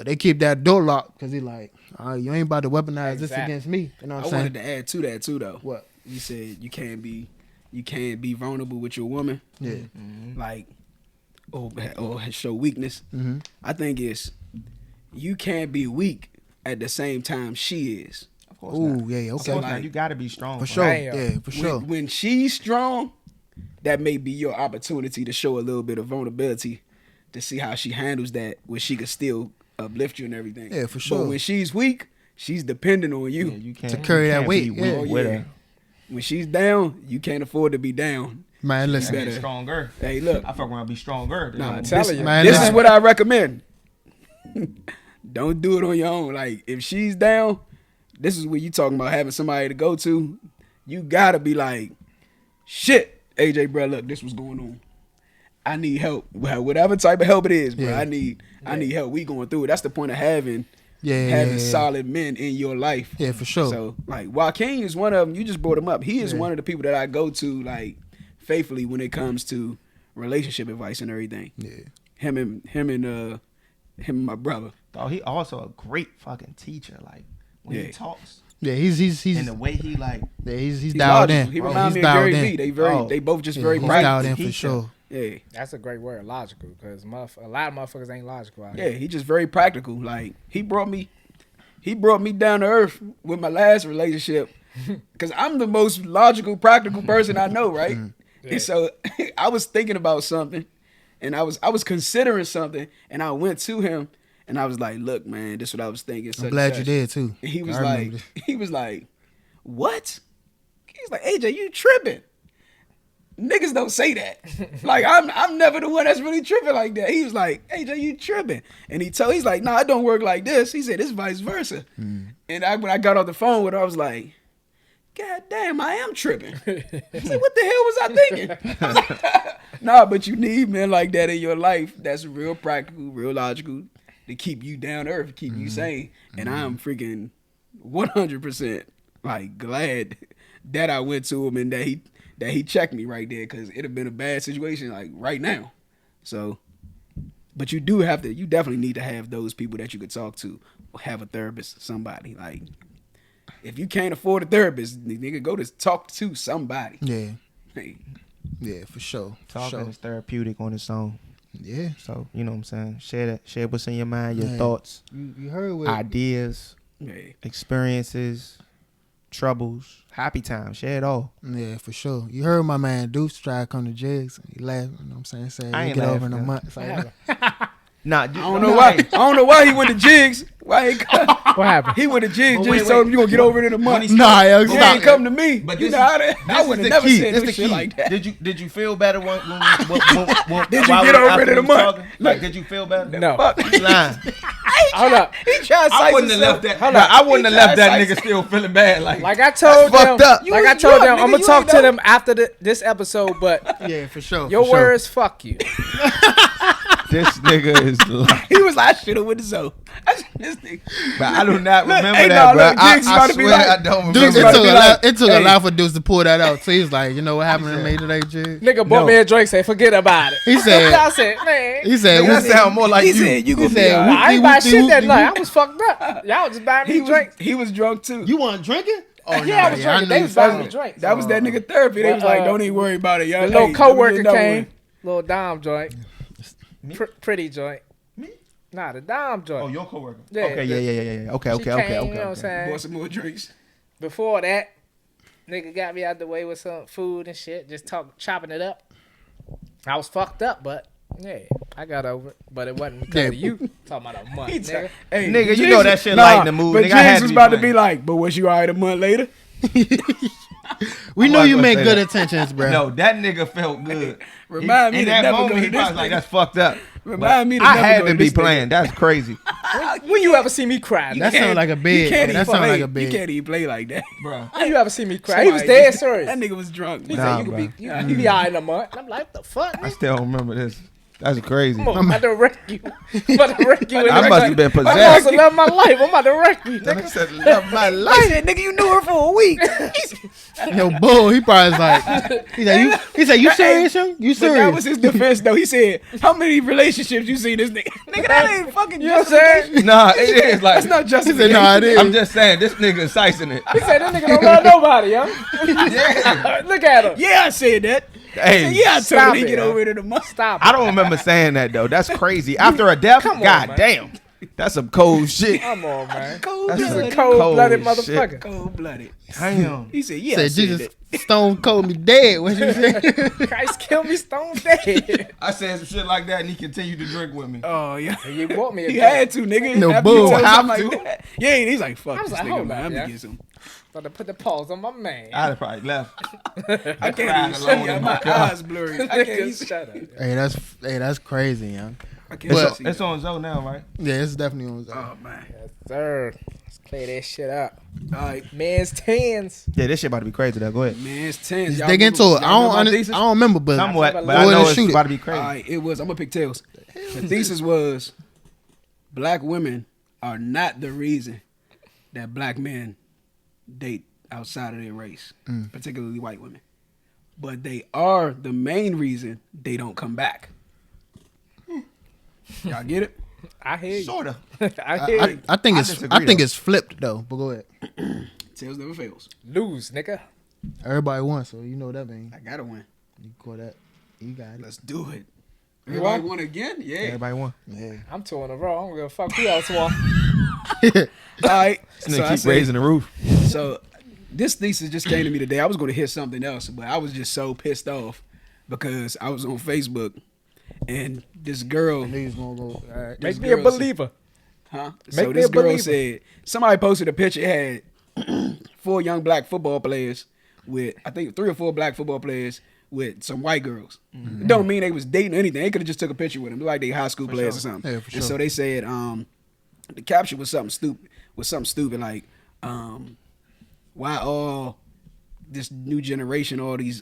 they keep that door locked because they like, you ain't about to weaponize this Exactly. against me. You know what I I'm saying? wanted to add to that too, though. What? You said you can't be vulnerable with your woman, Yeah. like, or show weakness. Mm-hmm. I think it's you can't be weak at the same time she is. Of course Ooh, not. yeah, Of okay. course not. You got to be strong. For bro. sure. Damn. Yeah, for sure. When she's strong, that may be your opportunity to show a little bit of vulnerability to see how she handles that, where she could still uplift you and everything. Yeah, for sure. But when she's weak, she's dependent on you. Yeah, you can't To carry you that can't weight, be weak yeah. with Yeah. her. when she's down, you can't afford to be down. Man, You listen. get better- stronger. Hey, look. I fuck around and be stronger. Nah, I'm this, telling you. Man, this is listen. what I recommend. Don't do it on your own. Like, if she's down, this is what you talking about, having somebody to go to. You gotta be like, shit, AJ, bro, look, this was going on. I need help. Well, whatever type of help it is, bro. Yeah. I need help. We going through it. That's the point of having Yeah. solid men in your life. Yeah, for sure. So, like, Joaquin is one of them. You just brought him up. He is Yeah. one of the people that I go to, like, faithfully when it comes to relationship advice and everything. Yeah. Him and my brother. Dog, he also a great fucking teacher. Like when Yeah. he talks Yeah, he's and the way he like, yeah, he's He's dialed logical. in. He Bro, reminds he's me of dialed Gary in. Vee. Oh. They both just Yeah, very he's bright. dialed in for teacher. sure. Yeah. That's a great word, logical, because a lot of motherfuckers ain't logical out Yeah, here. he just very practical. Like, he brought me down to earth with my last relationship. Cause I'm the most logical, practical person I know, right? Yeah. And so I was thinking about something, and I was considering something, and I went to him, and I was like, "Look, man, this is what I was thinking." I'm glad you did too. And he was I remember like, this. "What?" He's like, "AJ, you tripping? Niggas don't say that. Like, I'm never the one that's really tripping like that." He was like, "AJ, you tripping?" And he's like, "Nah, it don't work like this." He said, "It's vice versa." Mm. And when I got off the phone with her, I was like, "God damn, I am tripping." I said, "What the hell was I thinking?" I was like, nah, but you need men like that in your life that's real practical, real logical, to keep you down to earth, keep you sane. And I'm freaking 100% like glad that I went to him and that he checked me right there, because it'd have been a bad situation like right now. So, but you definitely need to have those people that you could talk to, or have a therapist, somebody. Like, if you can't afford a therapist, nigga, go to talk to somebody. Yeah, Hey, yeah, for sure. For talking sure. is therapeutic on its own. Yeah. So you know what I'm saying. Share what's in your mind, your Yeah. thoughts, You heard what ideas, hey. experiences, troubles, happy times. Share it all. Yeah, for sure. You heard my man Deuce try to come to Jigs. He laughed, you know what I'm saying? Said I he'll ain't get over in a laughing. month. It's like, Nah, I don't know why. I don't know why he went to Jigs. Why he What happened? he went to Jigs? But wait, Jigs told him wait. you gonna get over it in a month. nah, yo, You stop. ain't come to me. But you this know is- how that, I this would is have the never key. said This no the shit key. like that. Did you feel better when Did you while get we- over after it in a we month? talking? Like, did you feel better? No. Fuck. You lying. Hold up. He tried to I size wouldn't have himself. left that. Hold Nah, up. I wouldn't have He left that tried to nigga still feeling bad. Like Like I told them, fucked up. You like was I told drunk, them, nigga. I'm gonna You talk ain't to know. them after this episode. But Yeah, for sure. your for sure. words, fuck you. this nigga is lying. He was like, I should have went to Zoe. This nigga. But I do not Look, remember hey, that, nah, bro. look, Jigs about I to be swear like- I don't Deuce, remember. it took, be a like, lot, it took hey. a lot for Deuce to pull that out. So he was like, you know what happened to me today, Jig? Nigga bought No. me a drink. Say forget about it. He said- I said, man. He said, That sound more like He you. said you He gonna be said, all Nah, right. I ain't buy whoopty, shit that whoopty, night. whoop. I was fucked up. Y'all just buying me drinks. He was drunk too. You want drinking? Oh, Yeah, I was drinking. They was buying me drinks. That was that nigga therapy. They But, was like, don't even worry about it, y'all. The little Hey, coworker let me get another came. one. Little Dom joint. Me? Pretty joint. Me? Nah, the Dom joint. Oh, your coworker. Yeah, Okay, yeah. Okay. She came, you know what I'm saying? Bought some more drinks. Before that, nigga got me out the way with some food and shit, just chopping it up. I was fucked up, but yeah, I got over it. But it wasn't because of you talking about a month, He nigga. Hey, Nigga, you Jigs- know that shit nah, lighten the mood. But Nigga, I had Jigs to was be about to playing. be like, but was you alright a month later? We know wasn't you gonna make say good that. intentions, bro. No, that nigga felt good. Remind me in to that never moment, go he to this probably like, nigga. that's fucked up. Remind me to I never had go to to be this nigga. playing. That's crazy, When you ever see me cry? That nigga? sound like a You bed. can't That even sound like play. a bed. You can't even play like that. bro. When you ever see me cry? He was Somebody- dead serious. That nigga was drunk. He Nah, said you bro. could be, you be all right in a month. I'm like, what the fuck? I Nigga? still don't remember this. That's crazy. I'm about to wreck you. I'm about to wreck you. I must have been I possessed. lost love my life. I'm about to wreck you, I nigga. said, love my He life. said, nigga, you knew her for a week. Yo, bull, he probably was like, he said, you serious, young? You But that was serious? his defense, though. He said, how many relationships you seen this nigga? Nigga, that ain't fucking You know what I'm saying? justification. Nah, it is like. That's not He justification. said, no, it is. I'm just saying, this nigga is sicing it. He said that nigga don't love nobody, yo. Yeah. Look at him. Yeah, I said that. Hey, Yeah, I told stop him he it, get yo. over it in a month. Stop. I don't remember saying that though. That's crazy. After a death, Come on, god man. damn, that's some cold shit. Come on, man. Cold That's He's blooded. a cold-blooded cold shit. motherfucker. Cold blooded. Damn. He said, yeah, I Said said Jesus that. stone cold me dead. What you say? Christ killed me stone dead. I said some shit like that, and he continued to drink with me. Oh, yeah. You bought me a He drink. had to, nigga. No After you bull. told him Have something to. like that. Yeah, he's like, fuck I was this like, nigga, hold man. up, I'm yeah. gonna get some. About to put the pause on my man. I'd have probably left. I can't Crying even alone see. in My my car. eyes blurry. I can't even. Shut up. Hey, that's crazy, young. I can't It's, see. it's on Zoe now, right? Yeah, it's definitely on. Oh man. Yes, sir. Let's clear that shit up. All right, Man's tens. Yeah, this shit about to be crazy though. Go ahead. man. It's 10. Just dig into it. I don't remember, but Somewhat, but Go I ahead know and it's shoot it. about to be crazy. All right, it was. I'm gonna pick tails. The thesis was black women are not the reason that black men date outside of their race, particularly white women, but they are the main reason they don't come back. Y'all get it? I hear you. Sorta. I hear you. I think I it's disagree, I think though. it's flipped though. But go ahead. Tails never fails. Lose, nigga. Everybody won, so you know what that means. I gotta win. You call that. You got it. Let's do it. You Everybody won? won again? Yeah. Everybody won. Yeah. I'm 2 in a row. I'm gonna fuck who else won. All right. This So nigga I keep say- raising the roof. So this thesis just came to me today. I was going to hit something else, but I was just so pissed off because I was on Facebook and this girl, I knew you was gonna go. All right. Make This me a girl said- believer. huh? Make So me this a girl believer. said somebody posted a picture. It had 4 young black football players with, I think 3 or 4 black football players with some white girls. It don't mean they was dating or anything. They could have just took a picture with them, like they high school players or something. Yeah, for And sure. so they said, the caption was something stupid, like, why all this new generation, all these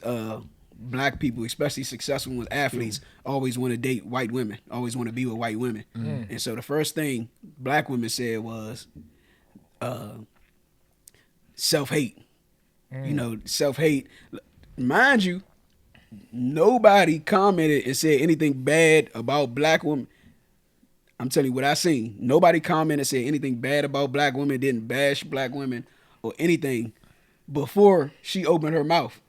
black people, especially successful ones, athletes, always want to date white women, always want to be with white women. And so the first thing black women said was self-hate. You know, self-hate. Mind you, nobody commented and said anything bad about black women. I'm telling you what I seen. Nobody commented and said anything bad about black women, didn't bash black women or anything before she opened her mouth.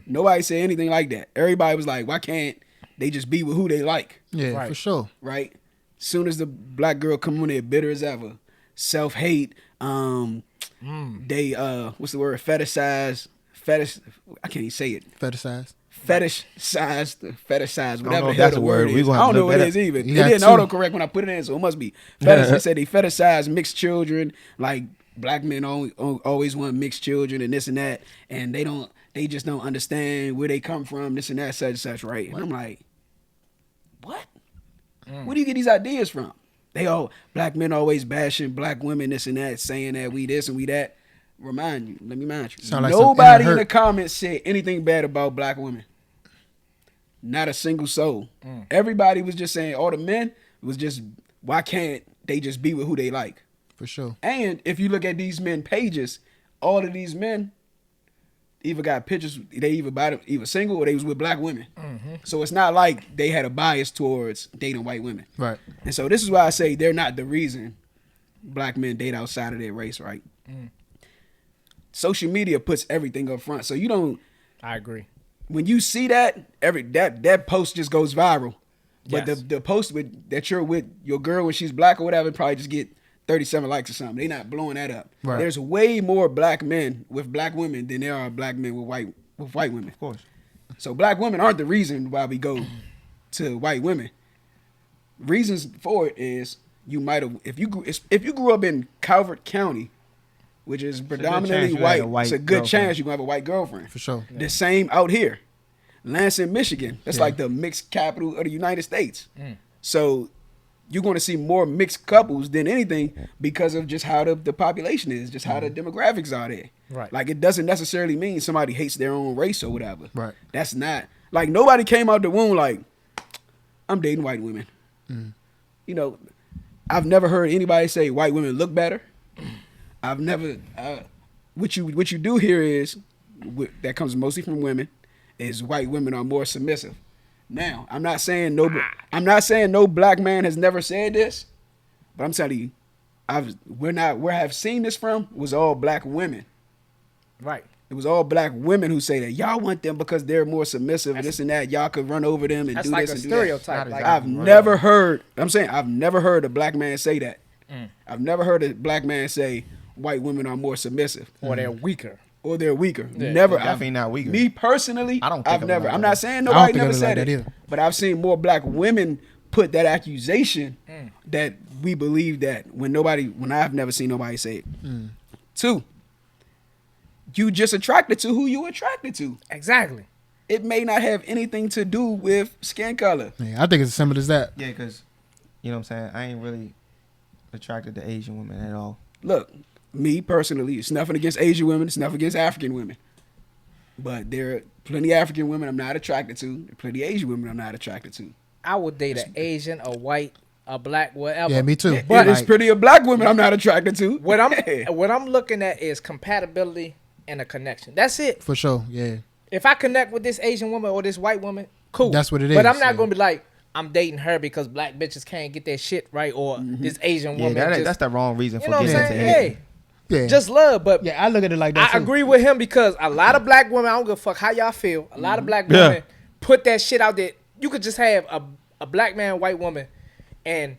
Nobody said anything like that. Everybody was like, why can't they just be with who they like, Yeah, Right. for sure. right? Soon as the black girl come on there, bitter as ever, self-hate, they, what's the word, fetish, I can't even say it. Fetishize. Fetishize, know whatever the if hell that's the a word word. We is. gonna I have don't to know what look it that is even. You It got didn't two. autocorrect when I put it in, so it must be. They said they fetishize mixed children, like black men always want mixed children and this and that, and they just don't understand where they come from, this and that, such and such, right? And I'm like, what? Where do you get these ideas from? Black men always bashing black women, this and that, saying that we this and we that. Let me remind you. Sound like some Nobody inner in the hurt. comments said anything bad about black women. Not a single soul. Everybody was just saying, all the men was just, why can't they just be with who they like? For sure. And if you look at these men pages, all of these men either got pictures, they either single or they was with black women. So it's not like they had a bias towards dating white women. Right. And so this is why I say they're not the reason black men date outside of their race, right? Social media puts everything up front. So you don't, I agree. when you see that, that post just goes viral. But Yes. the post that you're with your girl when she's black or whatever probably just get 37 likes or something. They not blowing that up. Right. There's way more black men with black women than there are black men with white women. Of course. So black women aren't the reason why we go to white women. Reasons for it is you might have if you grew up in Calvert County, which is predominantly chance you had a white, white it's a good girlfriend. chance you're gonna have a white girlfriend. For sure. The same out here. Lansing, Michigan. That's Yeah. like the mixed capital of the United States. So you're going to see more mixed couples than anything because of just how the population is, just how the demographics are there. Right. Like it doesn't necessarily mean somebody hates their own race or whatever. Right. That's not like nobody came out the womb like I'm dating white women. You know, I've never heard anybody say white women look better. I've never. What you do here is that comes mostly from women. Is white women are more submissive. Now, I'm not saying no black man has never said this, but I'm telling you, where I've seen this from was all black women. Right. It was all black women who say that y'all want them because they're more submissive and this and that. Y'all could run over them and That's do like this a and do that. stereotype. Not Like, exactly. I've never heard. I've never heard a black man say that. I've never heard a black man say white women are more submissive or they're weaker. or they're weaker. Yeah, Never. they're definitely not weaker. Me personally, I don't think I've of never. them like I'm that. not saying I don't nobody think of never it like said that it, either. but I've seen more black women put that accusation that we believe that when I've never seen nobody say it. Two, you just attracted to who you attracted to. Exactly. It may not have anything to do with skin color. Yeah, I think it's as simple as that. Yeah, because, you know what I'm saying? I ain't really attracted to Asian women at all. Look, me personally, it's nothing against Asian women. It's nothing against African women. But there are plenty of African women I'm not attracted to. There are plenty of Asian women I'm not attracted to. I would date an Asian, a white, a black, whatever. Yeah, me too. But But there's plenty of black women I'm not attracted to. What I'm Yeah. what I'm looking at is compatibility and a connection. That's it. For sure. Yeah. If I connect with this Asian woman or this white woman, cool. That's what it But is, I'm not yeah. gonna be like, I'm dating her because black bitches can't get their shit right, or this Asian Yeah, woman. just, that's the wrong reason you for know what I'm getting into saying? anything. Hey, Yeah. just love. But yeah, I look at it like that I too. agree with him because a lot of black women, I don't give a fuck how y'all feel. A lot of black Yeah. women put that shit out there. You could just have a black man, white woman, and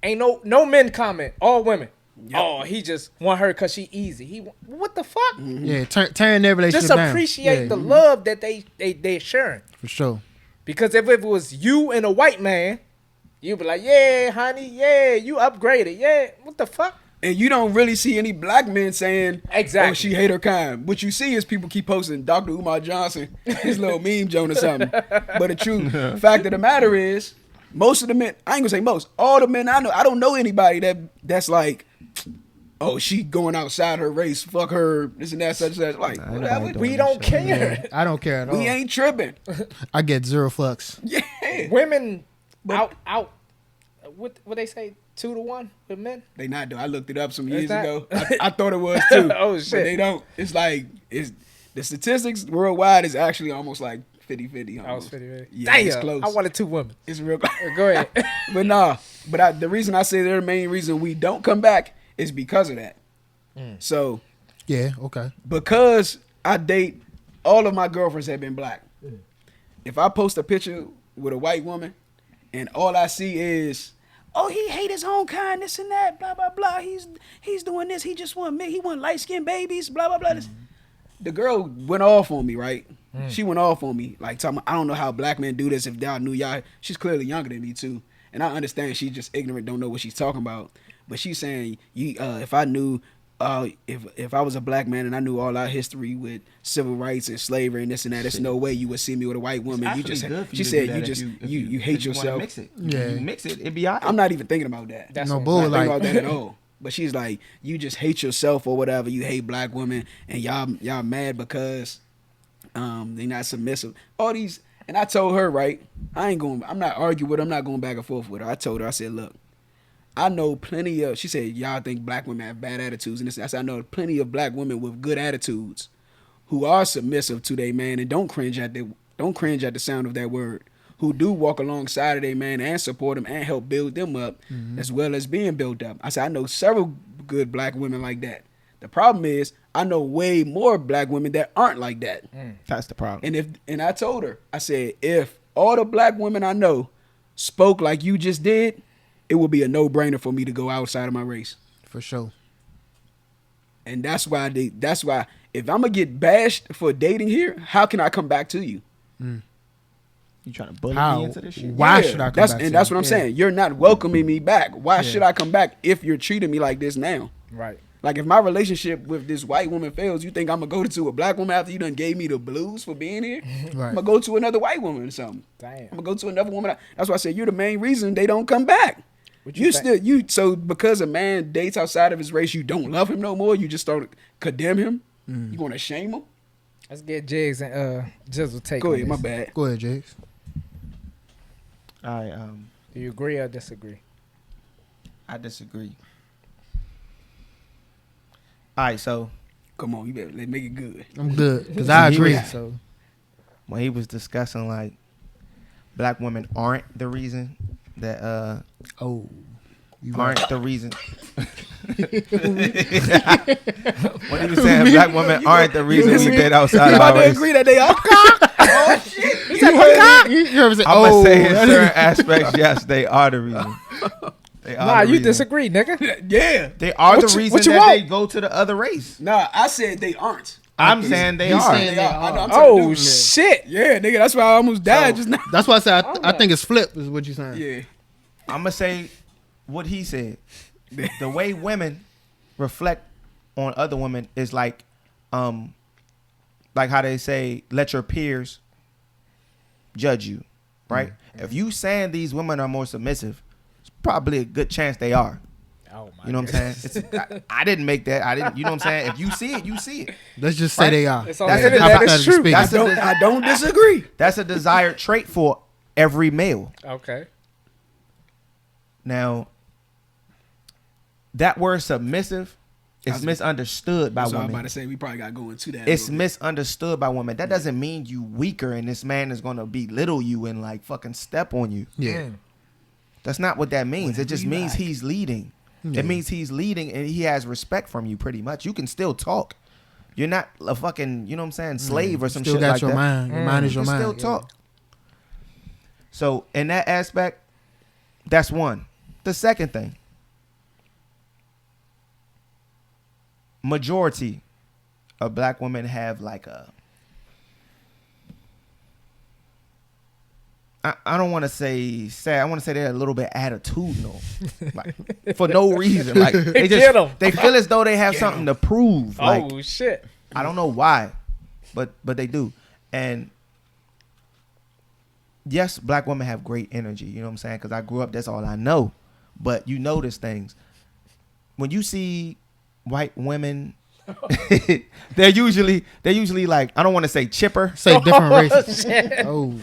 ain't no men comment. All women. Oh, he just want her because she easy. What the fuck? Yeah, turn their relationship Just down. appreciate Yeah, the love that they sharing. for sure. Because if it was you and a white man, you'd be like, yeah, honey, yeah, you upgraded. Yeah, what the fuck? And you don't really see any black men saying, Exactly. oh, she hate her kind. What you see is people keep posting Dr. Umar Johnson, his little meme joint or something. But the true fact of the matter is, most of the men, I ain't gonna say most, all the men I know, I don't know anybody that's like, oh, she going outside her race, fuck her, this and that, such and such. Like, Nah, whatever. nobody We doing don't that shit. care. I don't care at all. We ain't tripping. I get zero fucks. Yeah. Women out. What they say? 2-1 with men. They not though. I looked it up some years not? ago. I thought it was too. Oh, But shit. they don't. It's like the statistics worldwide is actually almost like 50-50. I was 50. Yeah, Damn, it's close. I wanted 2 women. It's real close. Go ahead. But nah. But the reason I say they're the main reason we don't come back is because of that. So Yeah, okay. because I date, all of my girlfriends have been black. If I post a picture with a white woman and all I see is, oh, he hate his own kind, this and that, blah, blah, blah. He's doing this. He just want me. He want light-skinned babies, blah, blah, blah. The girl went off on me, right? She went off on me. Like, talking, I don't know how black men do this if y'all knew y'all. She's clearly younger than me, too. And I understand she's just ignorant, don't know what she's talking about. But she's saying, if I knew, if I was a black man and I knew all our history with civil rights and slavery and this and that, there's no way you would see me with a white woman. It's You just, actually good for she you to said, do you that just, if you if hate you wanna yourself. Mix it. Yeah. You mix it, it be all right. I'm not even thinking about that. That's No what- bull. I'm not thinking Like- about that at all. But she's like, you just hate yourself or whatever. You hate black women and y'all mad because they not submissive. All these, and I told her, right, I'm not arguing with her. I'm not going back and forth with her. I told her, I said, look, I know plenty of, she said, y'all think black women have bad attitudes. And this, I said, I know plenty of black women with good attitudes who are submissive to their man and don't cringe at the sound of that word, who do walk alongside of their man and support them and help build them up as well as being built up. I said, I know several good black women like that. The problem is, I know way more black women that aren't like that. That's the problem. And I told her, I said, if all the black women I know spoke like you just did, it would be a no-brainer for me to go outside of my race. For sure. And that's why if I'm gonna get bashed for dating here, how can I come back to you? You trying to bully How? me into this shit? Why should I come that's, back And to that's you? what I'm Yeah. saying. You're not welcoming me back. Why Yeah. should I come back if you're treating me like this now? Right. Like if my relationship with this white woman fails, you think I'm gonna go to a black woman after you done gave me the blues for being here? Right. I'm gonna go to another white woman or something. Damn. I'm gonna go to another woman. That's why I said you're the main reason they don't come back. What You think? still so because a man dates outside of his race, you don't love him no more. You just start to condemn him. You want to shame him? Let's get Jigs and Jizzle take. Go on ahead, my this. bad. Go ahead, Jakes. All right, Do you agree or disagree? I disagree. All right, so Come on, you better let's make it good. I'm good because I He agree. was- So when he was discussing like black women aren't the reason that oh, you aren't right. the reason. When he was saying black women aren't the reason we date outside You of about our to race. agree that they are? Oh shit! You ever say, I'm oh, gonna say in certain aspects, yes, they are the reason. They are Nah, the you reason. disagree, nigga. Yeah. They are What the you- reason what you that want? they go to the other race. Nah, I said they aren't. I'm saying they He's are. saying They are. I know, I'm Oh telling you. shit! Yeah, nigga, that's why I almost died just now. That's why I said I think it's flipped. Is what you're saying? Yeah. I'm gonna say what he said. The way women reflect on other women is like like how they say, let your peers judge you, right? If you saying these women are more submissive, it's probably a good chance they are. Oh my You know what I'm saying? I didn't make that. I didn't. You know what I'm saying? If you see it, you see it. Let's just say Right? they are. It's on That's the a- internet. It's hypothetically true. speaking. That's I don't disagree. That's a desired trait for every male. Okay. Now, that word submissive is That's- misunderstood by So I'm about women. to say we probably got to go into that. It's a little bit. misunderstood by women. That doesn't mean you weaker and this man is gonna belittle you and like fucking step on you. Yeah. That's not what that means. It just Whatever you means like. he's leading. Yeah. It means he's leading and he has respect from you pretty much. You can still talk. You're not a fucking, you know what I'm saying, slave or some Still shit got like your that. mind. Your mind is You your can mind. still talk. So in that aspect, that's one. The second thing, majority of black women have like a, I don't want to say sad. I want to say they're a little bit attitudinal, like for no reason. Like they Get 'em. just they feel as though they have something to prove. Like Oh shit. I don't know why, but they do. And yes, black women have great energy. You know what I'm saying? Because I grew up, that's all I know. But you notice things when you see white women. they're usually like, I don't want to say chipper. Say different races. Shit. Oh,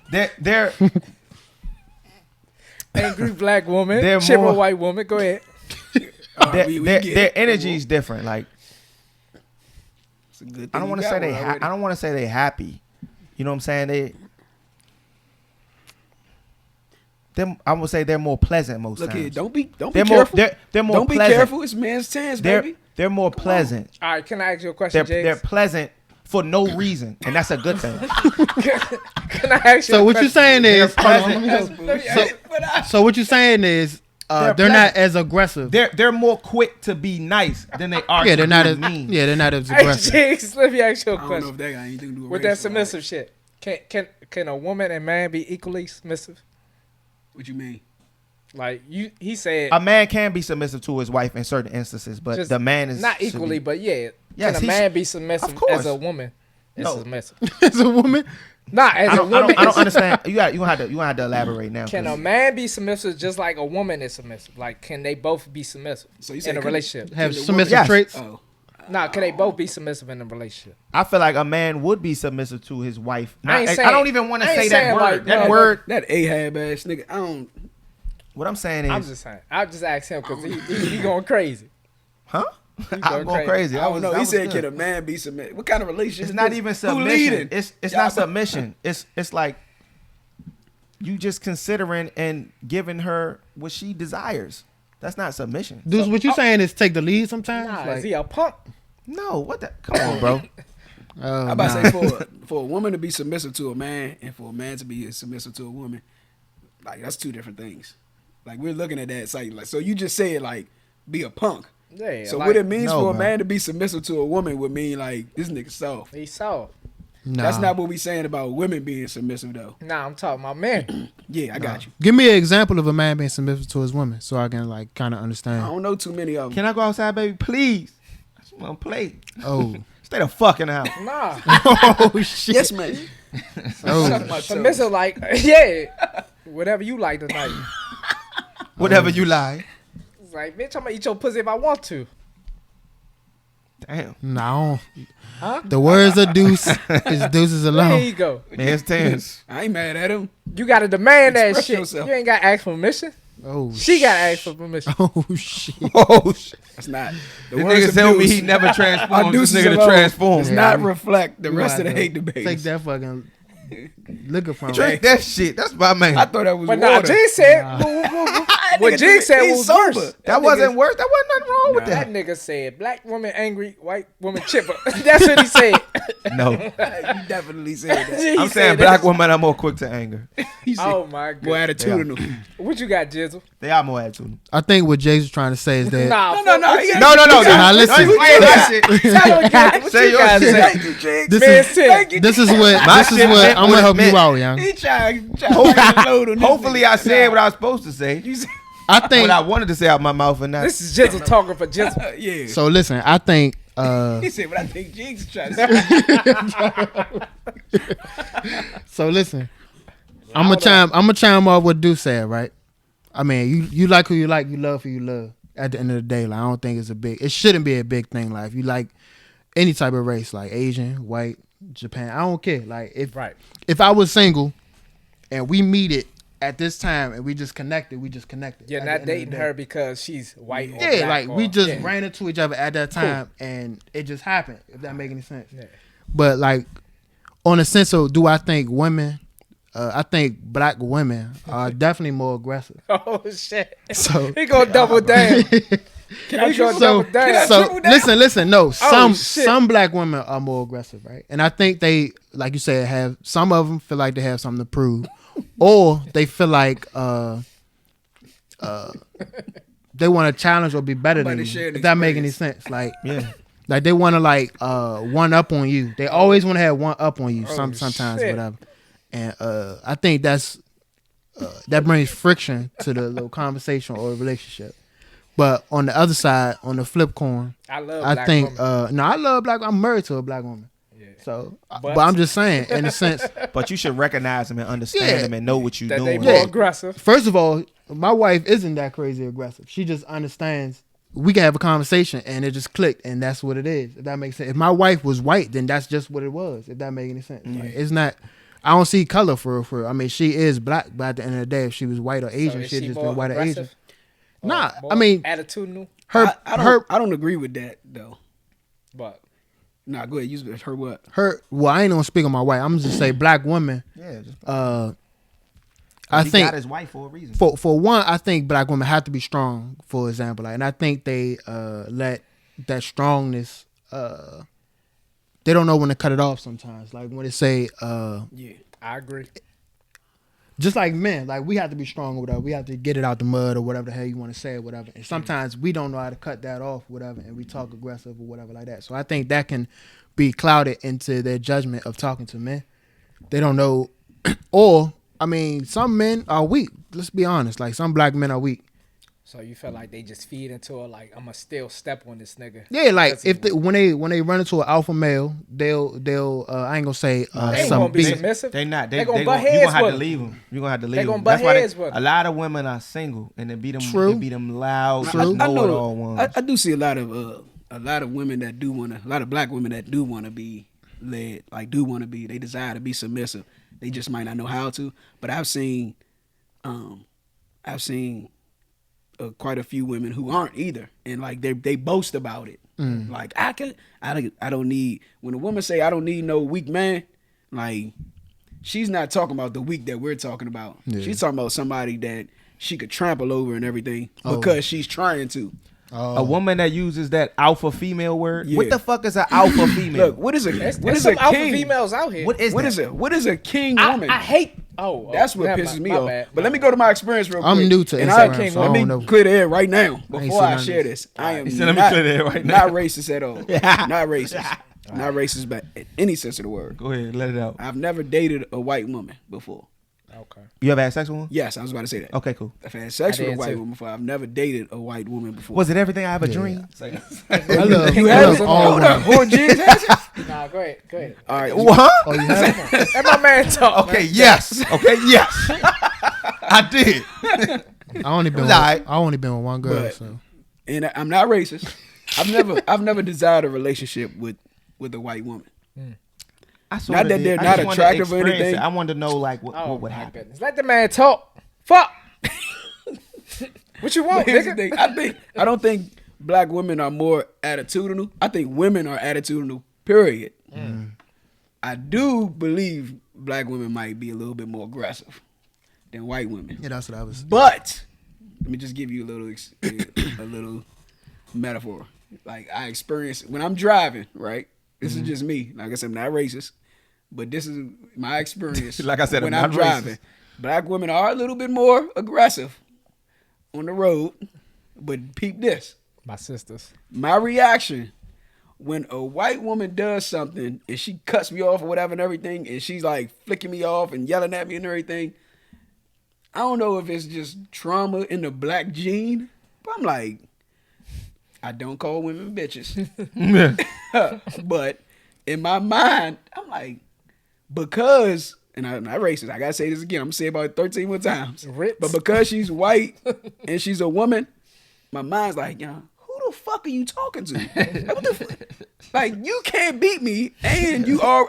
They're Angry black woman. They're Chipper more- white woman. Go ahead. We their get their it. energy is different. Like It's a good thing I don't you want to got say they one already. I don't want to say they happy. You know what I'm saying? I would say they're more pleasant most Look times. here, don't be they're more careful. they're more Don't be pleasant. careful. It's man's chance, baby. They're more pleasant. All right. Can I ask you a question, They're James? pleasant for no reason, and that's a good thing. Can I ask you? so a what you question? saying is, pleasant. so what you saying is, They're they're not pleasant. as aggressive. They're more quick to be nice than they are Yeah, to they're not be as mean. yeah, they're not as Hey, aggressive. James, let me ask you a I don't know question. if that got anything to do With race, that submissive shit, can a woman and man be equally submissive? What you mean? Like he said, A man can be submissive to his wife in certain instances, but just the man is not should equally, be- but yeah. Yes, Can a he man should- be submissive Of course. as a woman? Is No. submissive. As a woman, Not as I a don't, woman. I don't is- understand. You gonna have to elaborate now. Can 'cause a man be submissive just like a woman is submissive? Like, can they both be submissive So you in said a can- relationship? have the submissive Yes. traits. Oh, Nah, can they both be submissive in a relationship? I feel like a man would be submissive to his wife. I ain't I saying- don't even want to I ain't say that saying word. like, that no, word. that Ahab ass nigga. I don't. What I'm saying is, I'm just saying. I just asked him because he going crazy. huh? He I'm going crazy. I don't know. He was said, good. "Can a man be submitted?" What kind of relationship? It's is not this? even Who submission. leading? It's Y'all- not submission. It's like you just considering and giving her what she desires. That's not submission. Dudes, what you saying is take the lead sometimes. Nah, Like, is he a punk? No, what the? Come on, bro. I'm about to say for a woman to be submissive to a man and for a man to be submissive to a woman, like that's two different things. Like we're looking at that site. Like so, you just said like be a punk. Yeah. So like, what it means no, for a bro. man to be submissive to a woman would mean like this nigga soft. He soft. Nah. That's not what we saying about women being submissive though. Nah, I'm talking about men. Yeah, I got you. Give me an example of a man being submissive to his woman, so I can like kind of I understand. don't know too many of them. Can I go outside, baby? Please. I just want to play. Oh, Stay the fuck in the house. Nah. oh shit. Yes, man. Oh, Submissive like, yeah. Whatever you like tonight. Whatever you lie. It's like, bitch, I'm gonna eat your pussy if I want to. Damn. no. Huh? The words of Deuce is Deuces There alone. you go. There's tens. I ain't mad at him. You gotta demand that Express shit. yourself. You ain't gotta ask for permission. Oh, She gotta ask for permission. oh shit. Oh, shit. That's not. The This words nigga of tell me Deuce he never are transformed. This Deuces nigga to alone. transform. Does Yeah. not reflect the You rest of gonna the have hate to debates. Take that fucking liquor from Drink him. that shit. That's my man. I thought that was But nah, water. Jig said what Nigga, Jig said he's was sober. worse. that wasn't worse. That wasn't nothing wrong with That that. nigga said black woman angry, white woman chipper. That's what he said. No. You definitely said that. He I'm said saying that. black women are more quick to anger. He said, Oh my god. more attitudinal. What you got, Jizzle? They are more attitude. I think what Jay's trying to say is that Nah, No, fuck no, what he you- ain't- No. Nah, listen. Explain that shit. Tell him again. What Say you your guys shit. say? Thank you, Jig. this Man, is shit. this is what My this is shit what meant I'm what gonna it help you meant. out, young. He trying to load on this Hopefully, nigga. I said what I was supposed to say. You said, I think What I wanted to say out my mouth and not. This is Jizzle talking for Jizzle. yeah. so. Listen, I think He said, "But I think Jigs is trying to say." So listen, I'm gonna chime off what Duke said, right? I mean, you like who you like, you love who you love. At the end of the day, like I don't think it shouldn't be a big thing. Like if you like any type of race, like Asian, white, Japan, I don't care. Like if I was single and we meet it at this time and we just connected. You're not dating her because she's white or yeah, black like we just yeah. ran into each other at that time and it just happened, if that make any sense. Yeah. But like on a sense of, do I think women, I think black women are definitely more aggressive. Oh shit! So He gonna double down. Can I triple so, down? so listen, no, shit. some black women are more aggressive, right? And I think they, like you said, have some of them feel like they have something to prove, or they feel like they want to challenge or be better than you. If that make any sense, like Yeah. like they want to like one up on you. They always want to have one up on you. Sometimes shit. whatever, and I think that brings friction to the little conversation or relationship. But on the other side, on the flip coin, I love. I black think women. no, I love black. I'm married to a black woman. Yeah. So, But- but I'm just saying, in a sense, But you should recognize them and understand Yeah. them and know what you're that they doing. more Yeah. aggressive. first of all, my wife isn't that crazy aggressive. She just understands. We can have a conversation and it just clicked, and that's what it is. If that makes sense. If my wife was white, then that's just what it was. If that makes any sense, like, it's not. I don't see color for her. I mean, she is black, but at the end of the day, if she was white or Asian, is she'd she just more been white or Asian. aggressive? Or Nah, more I mean, attitudinal. her, I don't agree with that though. But Nah, go ahead. Use her what? her. Well, I ain't gonna speak on my wife. I'm just say black women. Yeah, just I he think got his wife for a reason. for one, I think black women have to be strong. For example, like, and I think they let that strongness. They don't know when to cut it off sometimes. Like when they say, Yeah. I agree. just like men, like we have to be strong or whatever. We have to get it out the mud or whatever the hell you want to say or whatever. And sometimes we don't know how to cut that off, whatever, and we talk aggressive or whatever like that. So I think that can be clouded into their judgment of talking to men. They don't know, or I mean, some men are weak. Let's be honest. Like some black men are weak. So you feel like they just feed into it, like I'm gonna still step on this nigga. Yeah, like That's if it. they, when they run into an alpha male, they'll I ain't gonna say They ain't some gonna be beat. submissive. They not. They They gonna you butt gonna heads have with to them. leave them. You gonna have to leave They them. gonna butt That's why heads with a them. lot of women are single and it be them. True. It be them loud, True. know-it-all ones. I do see a lot of women that do want to, a lot of black women that do want to be led, like do want to be, they desire to be submissive. They just might not know how to. But I've seen quite a few women who aren't either, and like they boast about it. Like I don't need, when a woman say I don't need no weak man, like she's not talking about the weak that we're talking about. Yeah. She's talking about somebody that she could trample over and everything because she's trying to. A woman that uses that alpha female word. Yeah. What the fuck is an alpha female? Look, what is a There's what is some a alpha king? females out here. What is that? What is a king woman? I hate. Oh, That's what never pisses mind. me My off. bad. But let me go to my experience real quick. I'm new to and Instagram, so I let me don't know. clear the air right now seen before I none of share this. this. I am He said, let me not, clear the air right not now. racist at all. Not racist. Not racist, but in any sense of the word. Go ahead, let it out. I've never dated a white woman before. Okay. You ever had sex with one? Yes, I was about to say that. Okay, cool. I've had sex I with a did white too. woman before. I've never dated a white woman before. Was it everything I ever dreamed? I love, You I have love it? all Hold up. women. Who Jigs has it? Nah, go ahead. Go ahead. All right. What? Oh, you have? Let my man talk. Okay, man. yes. Okay, yes. I did. I only been It was with, alright. I only been with one girl. But- So And I'm not racist. I've never desired a relationship with a white woman. I sorta Not that did. they're I not just wanted to attractive or experience anything. it. I wanted to know like Oh, what would my happen. goodness. Let the man talk. Fuck. What you want, But here's the nigga? thing. I don't think black women are more attitudinal. I think women are attitudinal. Period. I do believe black women might be a little bit more aggressive than white women. yeah, that's what I was. But let me just give you a little metaphor. Like I experience when I'm driving. Right. This is just me. Like I said, I'm not racist, but this is my experience. Like I said, when I'm I'm not driving, racist. black women are a little bit more aggressive on the road. But peep this. My sisters. My reaction when a white woman does something and she cuts me off or whatever and everything, and she's like flicking me off and yelling at me and everything, I don't know if it's just trauma in the black gene, but I'm like, I don't call women bitches. But in my mind, I'm like, because, and I'm not racist, I gotta say this again, I'm gonna say it about 13 more times. Ritz. But because she's white and she's a woman, my mind's like, who the fuck are you talking to? Like, what the fuck? Like, you can't beat me, and I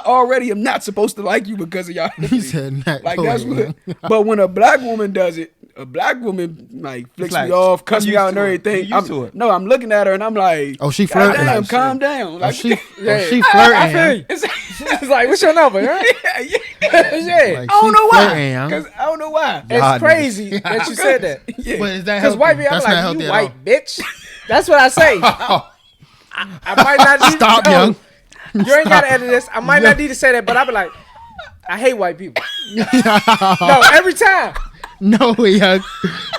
already am not supposed to like you because of y'all. He said not. Like, go that's ahead, what. But when a black woman does it, a black woman like flicks like, me off, cuss I'm me out, used and to it. everything. You used to it. No, I'm looking at her and I'm like, Oh, she "God flirting. damn, Like, calm down. Like, she I flirting. feel you. it's, It's like, what's your number, right? yeah, yeah. Yeah. Like, I don't she know why. flirting, young. Cause I don't know why. It's God, crazy that you said that. Yeah. But is that Because healthy? white people, I'm That's not like, healthy you at white all. bitch. That's what I say. I might not need Stop, to, young. You ain't got to edit this. I might not need to say that, but I'll be like, I hate white people. No, every time. No, young.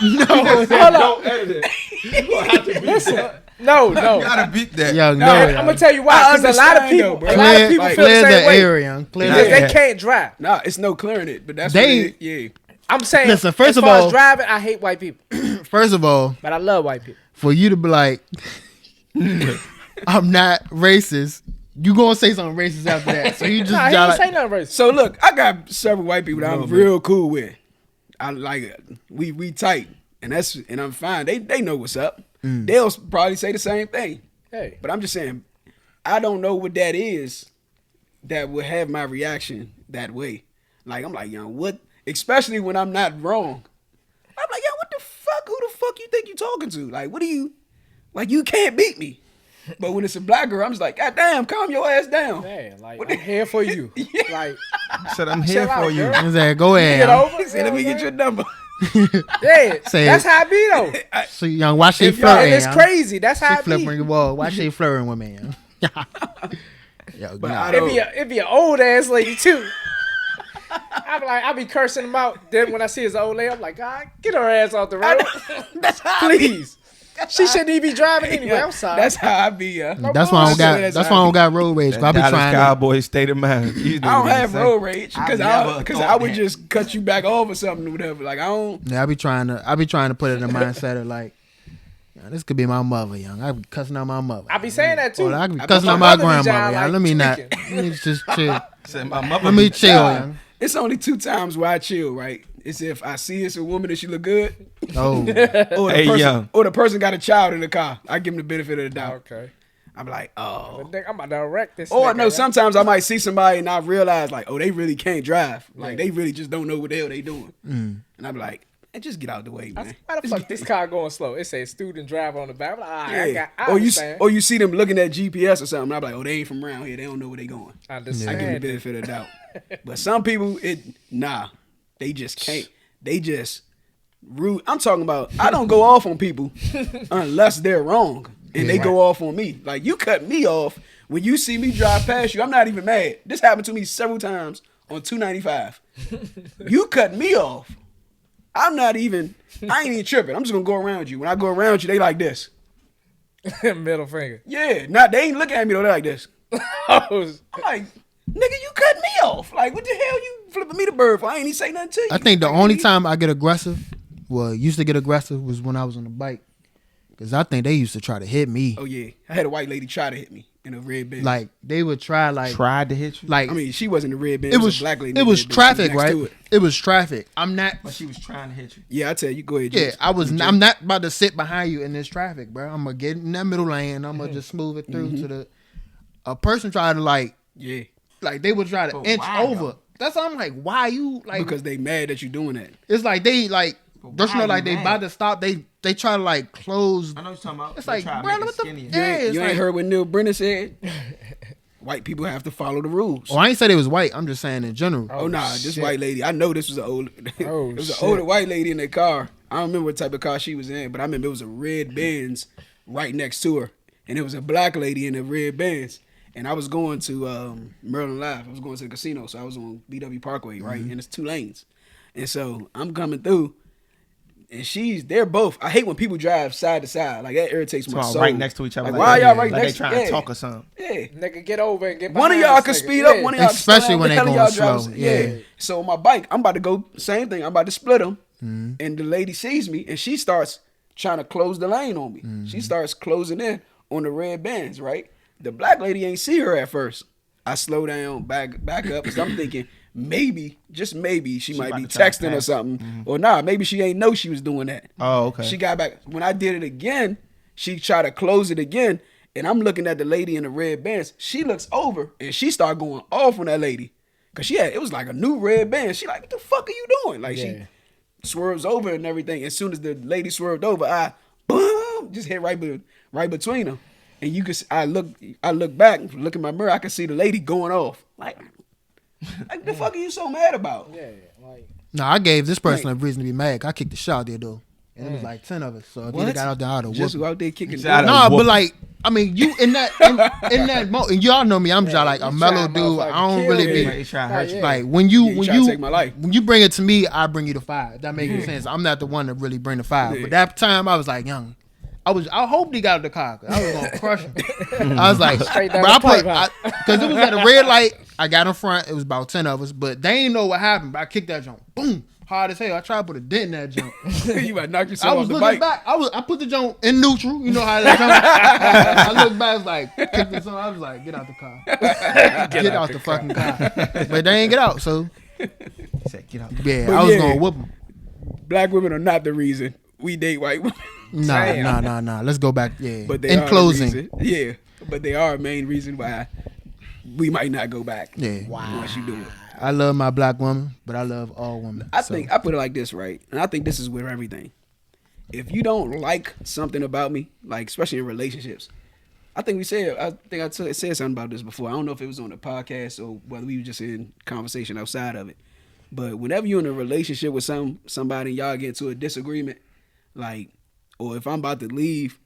No, Hold up. Don't edit it. Listen. No. Gotta beat that. young. No, No, I'm young. gonna tell you why. I Because a lot of understand, people, though, bro. a lot of Clear, people like, feel the clear the same way. air, young. Clear Because the they air. can't drive. Nah, it's no clearing it. But that's They- what it, yeah. I'm saying, Listen, first as of far all- as driving, I hate white people, First of all, but I love white people. for you to be like, I'm not racist. You gonna say something racist after that? So you just Nah, he try didn't like, say nothing racist. So look, I got several white people that I'm real cool with. I like it. We tight, and I'm fine. They know what's up. They'll probably say the same thing. Hey, But I'm just saying, I don't know what that is that would have my reaction that way. Like, I'm like, what? Especially when I'm not wrong. I'm like, what the fuck? Who the fuck you think you talking to? Like, what do you, like, you can't beat me. But when it's a black girl, I'm just like, God damn, calm your ass down. man, like I'm here for you. Like, Said I'm here Chill out, for you. girl. I said, go ahead. get young. over. He said, let me get your number. Yeah, Say that's it. how I be though. So young, why she If y'all- flirting? And it's young? crazy. That's how She I flipping be. your wall. Why she flirting with me? Young? Yo, But nah. I don't- It be an old ass lady too. I be cursing him out. Then when I see his old lady, I'm like, God, get her ass off the road, That's how I be. please. She shouldn't even be driving anyway. I'm sorry. That's how I be. That's why I don't got. bullshit. That's why I don't got road rage. 'Cause I be Dallas trying. To, Cowboys state of mind. I don't have road rage because I never because thought I would that. just cut you back off or something or whatever. Like I don't. yeah, I be trying to put it in the mindset of like, yeah, this could be my mother, young. I be cussing out my mother. I be saying that too. Or I be I cussing bet out my my mother be grandmother. down Young. like Let me not. chicken. Let me just chill. Said my mother Let me be- chill, Nah, young. It's only 2 times where I chill. Right. It's if I see it's a woman and she look good, Oh, or the Hey, person, young. or the person got a child in the car. I give them the benefit of the doubt. Okay. I'm like, oh. But nigga, I'm about to wreck this. Or nigga, no, right? sometimes I might see somebody and I realize like, oh, they really can't drive. Like they really just don't know what the hell they doing. And I'm like, hey, just get out the way, I man. said, why the fuck this car going slow? It says student driver on the back. I'm like, all right, Yeah. I Or you understand. or you see them looking at GPS or something. I'm like, oh, they ain't from around here. They don't know where they going. I I give them the understand. benefit of the doubt. But some people, they just can't. They just rude. I'm talking about, I don't go off on people unless they're wrong. And they go off on me. Like, you cut me off when you see me drive past you. I'm not even mad. This happened to me several times on 295. You cut me off. I ain't even tripping. I'm just going to go around you. When I go around you, they like this. Middle finger. Yeah, they ain't looking at me though. They like this. Oh, I'm like, nigga, you cut me off. Like, what the hell you flipping me the bird for? I ain't even say nothing to you. I think the only time I get aggressive, well, used to get aggressive, was when I was on the bike. Cause I think they used to try to hit me. Oh yeah, I had a white lady try to hit me in a red Benz. Like they would try, like Tried to hit you. like I mean, she wasn't a red Benz. it was a black lady. it in a was red Benz. She traffic, next right? to it. It was traffic. I'm not. But she was trying to hit you. Yeah, I tell you, go ahead. Yeah, Jason. I was. I'm not about to sit behind you in this traffic, bro. I'm gonna get in that middle lane. I'm gonna just smooth it through to the. A person tried to like Yeah, they would try to But inch why, over. though? That's why I'm like, why you like? because they mad that you doing that. It's like they like. But Don't you why know like you they mad? about to stop? They try to like close. I know what you're talking about. It's They like, try to bro, make it what the- skinnier. Yeah, it's You ain't like- heard what Neil Brennan said? White people have to follow the rules. Oh, I ain't say they was white. I'm just saying in general. Oh nah, this shit. white lady. I know this was an old. Oh, it was shit. an older white lady in the car. I don't remember what type of car she was in, but I remember it was a red Benz right next to her, and it was a black lady in a red Benz. And I was going to Maryland Live. I was going to the casino, so I was on BW Parkway, right? And it's 2 lanes, and so I'm coming through, and they're both. I hate when people drive side to side. Like that irritates my Talking soul. right next to each other. Like, why y'all right like next? they trying to yeah. talk or something. Yeah. nigga, get over and get One of behind y'all this can nigga. speed Yeah. up. One of y'all, Especially can when they slow down. going The hell y'all slow. driving? Yeah. So on my bike, I'm about to go same thing. I'm about to split them, and the lady sees me and she starts trying to close the lane on me. She starts closing in on the red bands, right? The black lady ain't see her at first. I slow down, back up, because I'm thinking maybe, just maybe, she might about be to try to texting or pass. something. Or nah, maybe she ain't know she was doing that. Oh, okay. She got back. When I did it again, she tried to close it again, and I'm looking at the lady in the red bands. She looks over, and she started going off on that lady. Because it was like a new red band. She like, what the fuck are you doing? Like, she swerves over and everything. As soon as the lady swerved over, I boom, just hit right between them. And you could, I look back, look in my mirror, I could see the lady going off. Like the fuck are you so mad about? Yeah, like No, I gave this person a reason to be mad. I kicked the shot there though, and it was like 10 of us. So if you got out there, I'd have Just whooped. out there kicking. Shout No, out. but like, I mean, you in that moment, and y'all know me. I'm just like a mellow trying dude. I don't motherfucking really kill be me. He trying to hurt you. like when you trying to take my life. when you bring it to me, I bring you the fire. If that makes any sense. I'm not the one to really bring the fire. But that time, I was like, young. I hope he got out of the car. 'Cause I was gonna crush him. I was like, Straight down but the I pipe, put because it was at a red light. I got in front. It was about 10 of us, but they ain't know what happened. But I kicked that jump, boom, hard as hell. I tried to put a dent in that jump. You might knock I yourself was off the looking bike. back. I put the jump in neutral. You know how that jump. I looked back, I was like, kicked the song. I was like, get out the car. Get out the fucking car. But they ain't get out, so He said, get out. yeah, But I was yeah. gonna whoop them. Black women are not the reason we date white women. Nah. Let's go back. Yeah. But they In are the closing, reason. Yeah. But they are a main reason why we might not go back. yeah. Once you do it. I love my black woman, but I love all women. I So, think I put it like this, right? And I think this is with everything. If you don't like something about me, like especially in relationships, I think I said something about this before. I don't know if it was on the podcast or whether we were just in conversation outside of it. But whenever you're in a relationship with somebody and y'all get into a disagreement, like, or if I'm about to leave,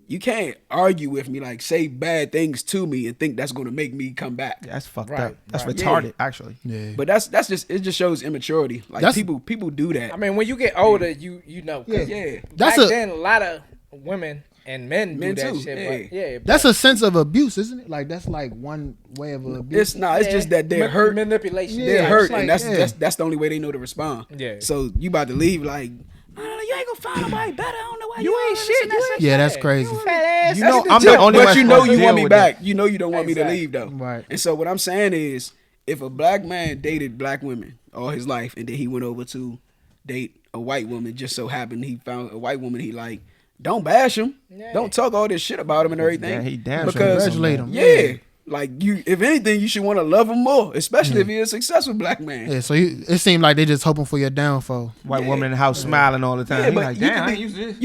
you can't argue with me, like say bad things to me and think that's gonna make me come back. That's fucked Right, up. That's right. retarded, Yeah. actually. yeah. But that's just it just shows immaturity. Like That's- people do that. I mean, when you get older, you know. 'Cause yeah. Back That's then, a lot of women and men do Men that too, shit. yeah. But yeah, That's a sense of abuse, isn't it? Like that's like one way of abuse. It's just that they're hurt. manipulation. Yeah, They're it's hurt, like, and yeah. that's the only way they know to respond. Yeah. So you about to leave, like, no, you ain't gonna find nobody better. I don't know why You ain't shit. You ain't Yeah, that's shit. crazy. You fat ass. You know, That's I'm the the joke. only But one you that's know gonna you want deal me with back. You know you don't want me to Exactly. leave though. Right. And so what I'm saying is, if a black man dated black women all his life, and then he went over to date a white woman, just so happened he found a white woman he liked, don't bash him. Yeah. Don't talk all this shit about him and everything. Yeah, he damn sure because Congratulate him. yeah, like you, if anything, you should want to love him more, especially if he's a successful black man. Yeah, so it seemed like they just hoping for your downfall. White Yeah. woman in the house smiling all the time. Yeah, He but like, you damn, I could ain't be- used to this.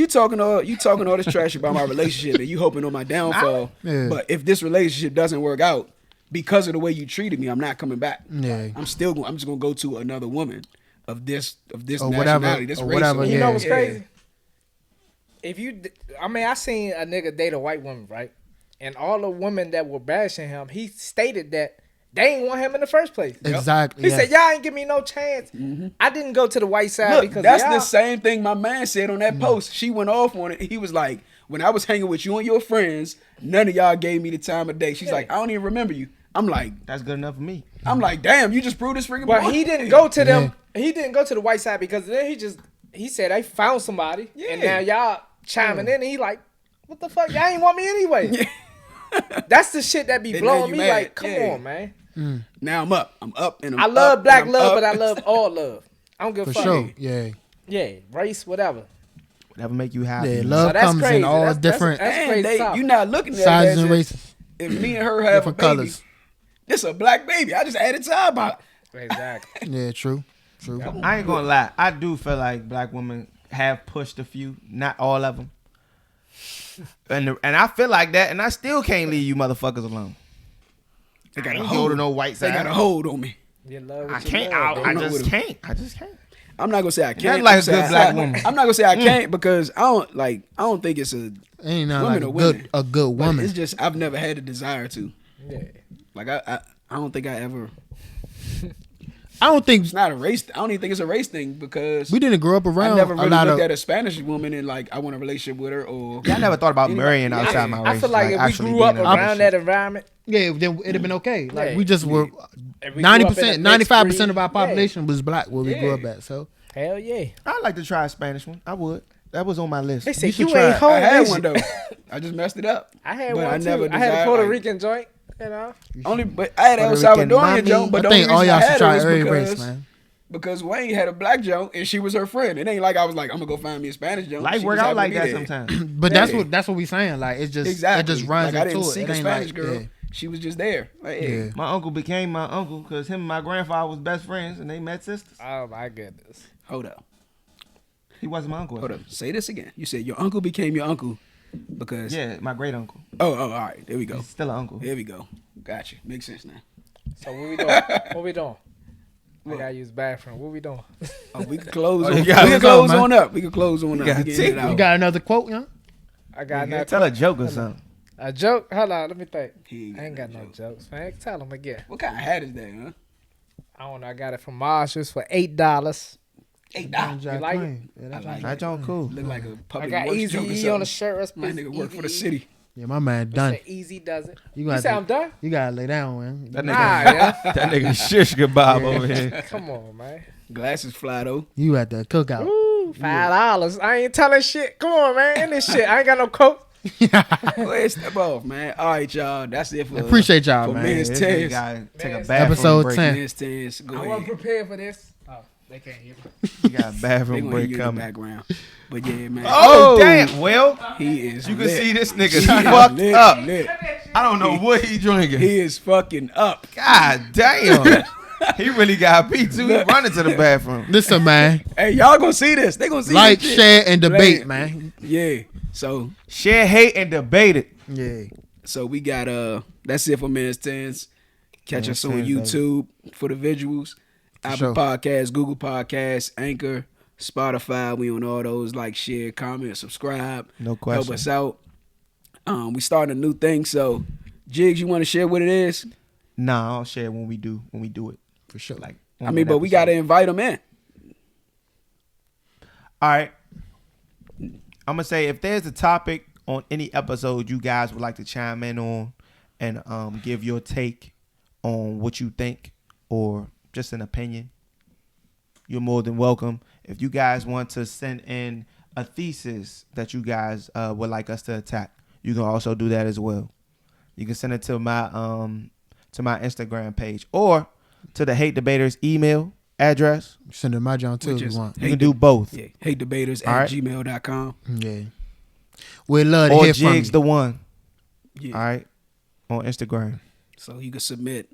you talking all this trash about my relationship and you hoping on my downfall. Yeah. But if this relationship doesn't work out because of the way you treated me, I'm not coming back. Yeah. I'm just gonna go to another woman of this Or nationality, whatever, this or race. whatever, You yeah. know what's Yeah. crazy? If you, I mean, I seen a nigga date a white woman, right? And all the women that were bashing him, he stated that they ain't want him in the first place. Exactly. He yeah. said, "Y'all ain't give me no chance." I didn't go to the white side Look, because that's y'all. the same thing my man said on that post. She went off on it. He was like, when I was hanging with you and your friends, none of y'all gave me the time of day. She's Yeah. like, I don't even remember you. I'm like, That's good enough for me. damn, you just proved this freaking But point. he didn't go to them. He didn't go to the white side because then he said they found somebody, and now Yeah. y'all chiming in, and he like, what the fuck? Y'all ain't want me anyway. That's the shit that be And now blowing you me. mad. Like, come Yeah. on, man. Now I'm up. I'm up and I'm I love up, black and I'm love, up. but I love all love. I don't give a For fuck. sure. Yeah. Yeah, race, whatever. Whatever make you happy. Yeah, man. love So that's comes crazy. in all That's different That's crazy And talk. you're not looking at sizes it and as races, if me and her have different a baby, colors. this a black baby. I just added time out. Exactly. Yeah, true. True. I ain't gonna lie. I do feel like black women have pushed a few, not all of them. And I feel like that, and I still can't leave you motherfuckers alone. They got I a ain't go hold. to no white They side. got a hold on me. You love I what you can't. love, I baby. know just what it- can't. I just can't. I'm not gonna say I can't. like I'm a gonna good say black I- woman. I'm not gonna say I can't because I don't think it's a Ain't nothing Women like are women. a good but woman. it's just I've never had a desire to. Yeah. Like I don't think I ever. I don't think It's not a race. I don't even think it's a race thing because we didn't grow up I around never a really lot looked of. at a Spanish woman and like I want a relationship with her or. I never thought about Anybody- marrying Yeah. outside my race. I feel like if we actually grew being up in a around relationship. that environment, Yeah, then it'd have been okay. Like Yeah. we just were if we grew up in a 90%, mixed 95% of our breed, yeah. population was black where we grew Yeah. up at. So Hell yeah. I'd like to try a Spanish one. I would. That was on my list. They said You should you try ain't it. home. I had is one you?" though. I just messed it up. I had But one I too. never I had a desired, Puerto like- Rican joint. You know, Only, but I had El Puerto Rican Salvadorian mommy. joint. But I the only think all reason I y'all should had try her is every race, because man. because Wayne had a black joint and she was her friend. It ain't like I was like, I'm gonna go find me a Spanish joint. Life She work just out like happened to that be there. sometimes. But Yeah. that's what we saying. Like it just Exactly. it just runs like I didn't into it. seek It a ain't Spanish like, girl. yeah. She was just there. Like, hey, Yeah. My uncle became my uncle because him and my grandfather was best friends and they met sisters. oh my goodness. hold up. He wasn't my uncle. Hold up. Say this again. You said your uncle became your uncle because. Yeah, my great uncle. Oh, all right. There we go. He's still an uncle. There we go. Gotcha. Makes sense now. So what we doing? What we doing? I gotta use the bathroom. What we doing? Oh, we can close. Oh, on, you we got can it. close man. on up. We can close on up. got We can it. end it You out. You got another quote, young? I got Yeah, another tell a joke or something. a joke. Hold on, let me think. He I ain't got no jokes, man. Tell them again. What kind of hat is that, huh? I don't know. I got it from Marshalls for $8. $8. You like it? Yeah, that's I like That joke cool. Look like a I public got works Easy joke or E on the something. shirt. That's My nigga work for the city. Yeah, my man done. Easy does it. You You gotta say do- I'm done? You gotta lay down, man. That Nah, nigga, yeah. that nigga shish kebab over here. Come on, man. Glasses fly though. You at the cookout. Ooh, $5. I ain't telling shit. Come on, man. In this shit. I ain't got no coat. Go ahead, step off, man. All right, y'all. That's it for Appreciate y'all, for man. men's This nigga tens. gotta take a Man's bathroom Episode break. 10. Men's tens. Go I wasn't ahead. prepared for this. Oh, they can't hear me. You got a They bathroom gonna hear break you in the coming. background. But yeah, man. Oh, damn. Well, He is. you can lit. see this He nigga is fucked lit, up. lit. I don't know what he drinking. He is fucking up. God damn. He really got beat too. He running to the bathroom. Listen, man. Hey, y'all gonna see this. They gonna see Like, this shit. share, and debate, Like, man. Yeah. So Share, hate, and debate it. Yeah. we got that's it for men's tens. Catch Men's us on 10s, baby. YouTube for the visuals. Apple sure. Podcasts, Google Podcasts, Anchor, Spotify. We on all those. Like, share, comment, subscribe. No Help question. us out. We starting a new thing. So, Jigs, you want to share what it is? Nah, I'll share when we do it. For sure. Like, I mean, but we got to invite them in. All right. I'm gonna say if there's a topic on any episode you guys would like to chime in on and give your take on what you think or just an opinion, you're more than welcome. If you guys want to send in a thesis that you guys would like us to attack, you can also do that as well. You can send it to my Instagram page or to the Hate Debaters email address. Send it to my John too Which if is- you want. You can do both. Yeah, hatedebaters All right. @gmail.com. Yeah. We'd love to Or hear from Jigs you. the one. Yeah. All right. On Instagram. So you can submit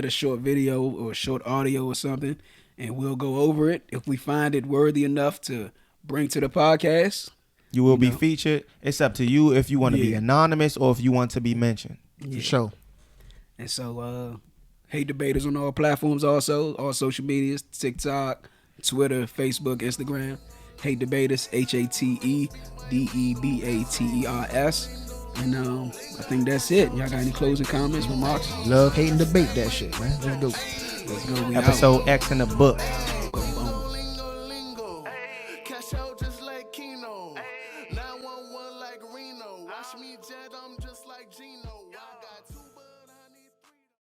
a short video or a short audio or something, and we'll go over it. If we find it worthy enough to bring to the podcast, You will be know. featured. It's up to you if you want to be Yeah. anonymous or if you want to be mentioned. yeah. For sure. And so, Hate Debaters on all platforms, also all social medias: TikTok, Twitter, Facebook, Instagram. Hate Debaters, HATEDEBATERS. And I think that's it. Y'all got any closing comments, remarks? Love, hate, and debate that shit, man. Let's go. Let's go. We out. Episode X in the book.